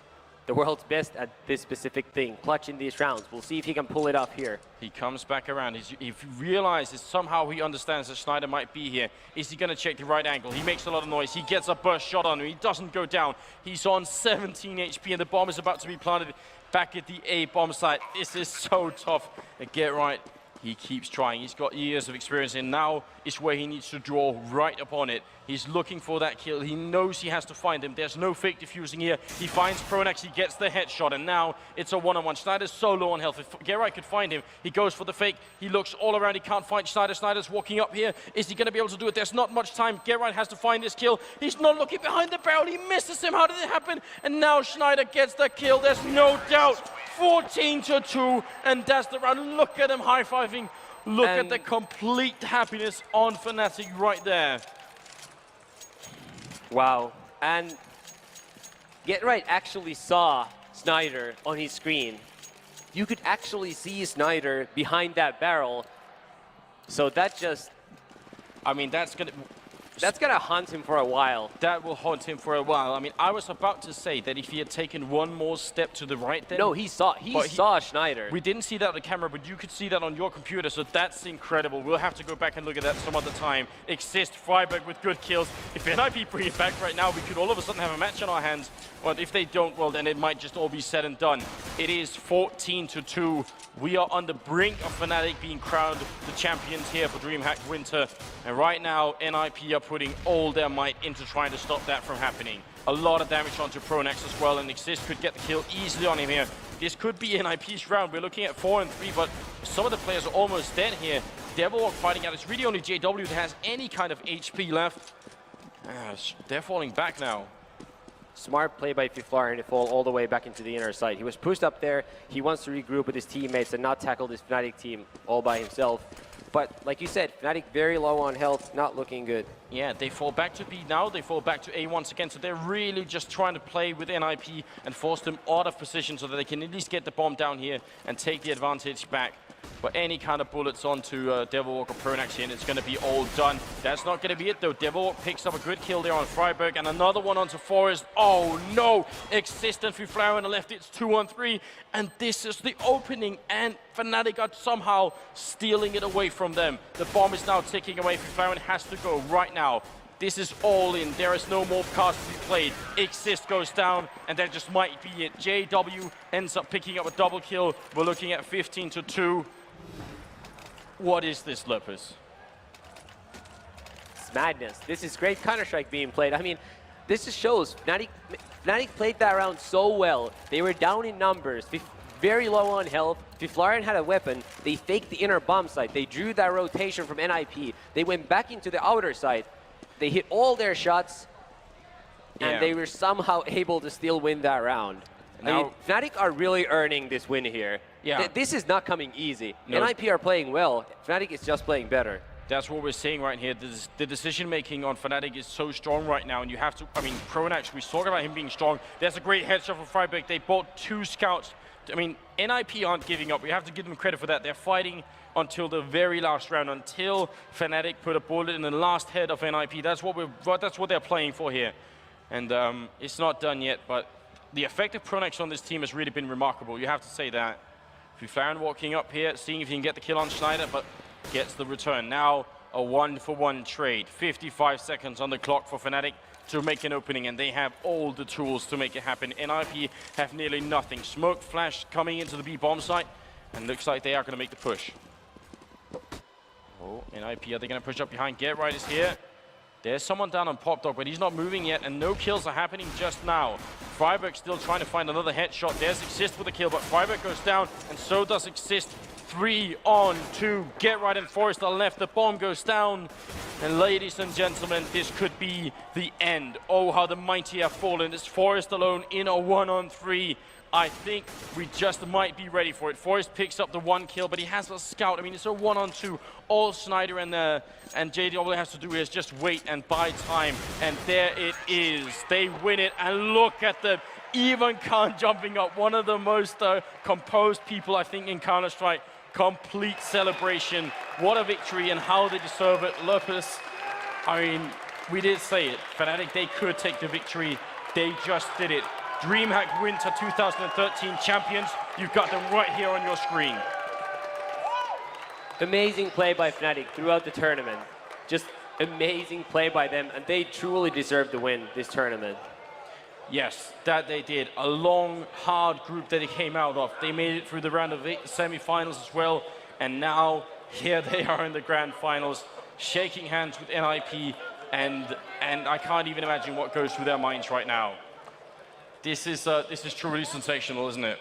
the world's best at this specific thing, clutching these rounds. We'll see if he can pull it off here. He comes back around. If he realizes somehow he understands that znajder might be here, is he going to check the right angle? He makes a lot of noise. He gets a burst shot on him. He doesn't go down. He's on 17 HP, and the bomb is about to be planted back at the A bomb site. This is so tough. Get Right. He keeps trying. He's got years of experience, and now is where he needs to draw right upon it. He's looking for that kill. He knows he has to find him. There's no fake diffusing here. He finds pronax. He gets the headshot, and now it's a 1-on-1. znajder's so low on health. If Get Right could find him, he goes for the fake. He looks all around. He can't find znajder. znajder's walking up here. Is he going to be able to do it? There's not much time. Get Right has to find this kill. He's not looking behind the barrel. He misses him. How did it happen? And now znajder gets the kill. There's no doubt. 14-2, and that's the round. Look at him high-fiving. Look at the complete happiness on Fnatic right there. Wow. And Get Right actually saw znajder on his screen. You could actually see znajder behind that barrel. So that just... I mean, that's gonna haunt him for a while. That will haunt him for a while. I mean, I was about to say that if he had taken one more step to the right then... No, he saw znajder. We didn't see that on the camera, but you could see that on your computer, so that's incredible. We'll have to go back and look at that some other time. Xizt, Friberg with good kills. If NiP bring it back right now, we could all of a sudden have a match on our hands. But if they don't, well, then it might just all be said and done. It is 14-2. We are on the brink of Fnatic being crowned the champions here for DreamHack Winter. And right now, NiP are putting all their might into trying to stop that from happening. A lot of damage onto pronax as well, and Xizt could get the kill easily on him here. This could be NiP's round. We're looking at 4 and 3, but some of the players are almost dead here. Devilwalk fighting out. It's really only JW that has any kind of HP left. They're falling back now. Smart play by Fifflaren to fall all the way back into the inner side. He was pushed up there. He wants to regroup with his teammates and not tackle this Fnatic team all by himself. But like you said, Fnatic very low on health, not looking good. Yeah, they fall back to B now. They fall back to A once again. So they're really just trying to play with NiP and force them out of position so that they can at least get the bomb down here and take the advantage back. But any kind of bullets onto Devilwalk or pronax here, and it's going to be all done. That's not going to be it, though. Devilwalk picks up a good kill there on Friberg, and another one onto Forest. Oh, no! Xizt and Fifflaren left. It's 2-on-3, and this is the opening, and Fnatic are somehow stealing it away from them. The bomb is now ticking away. Fifflaren has to go right now. This is all in. There is no more cards to be played. Xizt goes down, and that just might be it. JW ends up picking up a double kill. We're looking at 15-2. What is this, Lepus? It's madness. This is great Counter-Strike being played. I mean, this just shows Fnatic played that round so well. They were down in numbers, very low on health. Fifflaren had a weapon. They faked the inner bomb site. They drew that rotation from NiP. They went back into the outer side. They hit all their shots, and they were somehow able to still win that round. Now, I mean, Fnatic are really earning this win here. Yeah. This is not coming easy. No. NiP are playing well. Fnatic is just playing better. That's what we're seeing right here. The decision-making on Fnatic is so strong right now, and you have to, I mean, pronax, we talk about him being strong. There's a great headshot from Friberg. They bought 2 scouts. I mean, NiP aren't giving up. We have to give them credit for that. They're fighting until the very last round, until Fnatic put a bullet in the last head of NiP. That's what they're playing for here. And it's not done yet, but the effect of pronax on this team has really been remarkable. You have to say that. Fifflaren walking up here, seeing if he can get the kill on Znajder, but gets the return. Now a 1-for-1 trade. 55 seconds on the clock for Fnatic to make an opening, and they have all the tools to make it happen. NiP have nearly nothing. Smoke flash coming into the B bomb site, and looks like they are going to make the push. Oh, NiP, are they going to push up behind? Get Right is here. There's someone down on Pop Dog, but he's not moving yet, and no kills are happening just now. Friberg still trying to find another headshot. There's Xizt with a kill, but Friberg goes down, and so does Xizt. 3-on-2. Get Right and Forest are left. The bomb goes down. And ladies and gentlemen, this could be the end. Oh, how the mighty have fallen. It's Forest alone in a 1-on-3. I think we just might be ready for it. Forest picks up the 1 kill, but he has a scout. I mean, it's a 1-on-2. All Znajder and JW has to do is just wait and buy time. And there it is. They win it. And look at the even Khan jumping up. One of the most composed people, I think, in Counter-Strike. Complete celebration. What a victory, and how they deserve it. Lepus, I mean, we did say it. Fnatic, they could take the victory. They just did it. DreamHack Winter 2013 champions. You've got them right here on your screen. Amazing play by Fnatic throughout the tournament. Just amazing play by them, and they truly deserve to win this tournament. Yes, that they did. A long, hard group that they came out of. They made it through the round of 8 semi-finals as well, and now here they are in the grand finals, shaking hands with NiP, and I can't even imagine what goes through their minds right now. This is truly sensational, isn't it?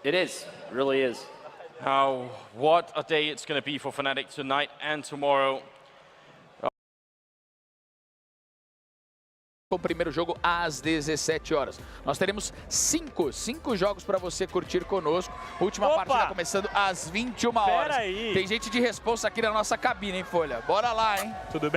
It is. It really is. What a day it's going to be for Fnatic tonight and tomorrow. O primeiro jogo às 17 horas. Nós teremos 5 jogos para você curtir conosco. Última partida começando às 21 horas. Tem gente de responsa aqui na nossa cabine, hein, Folha? Bora lá, hein? Tudo bem?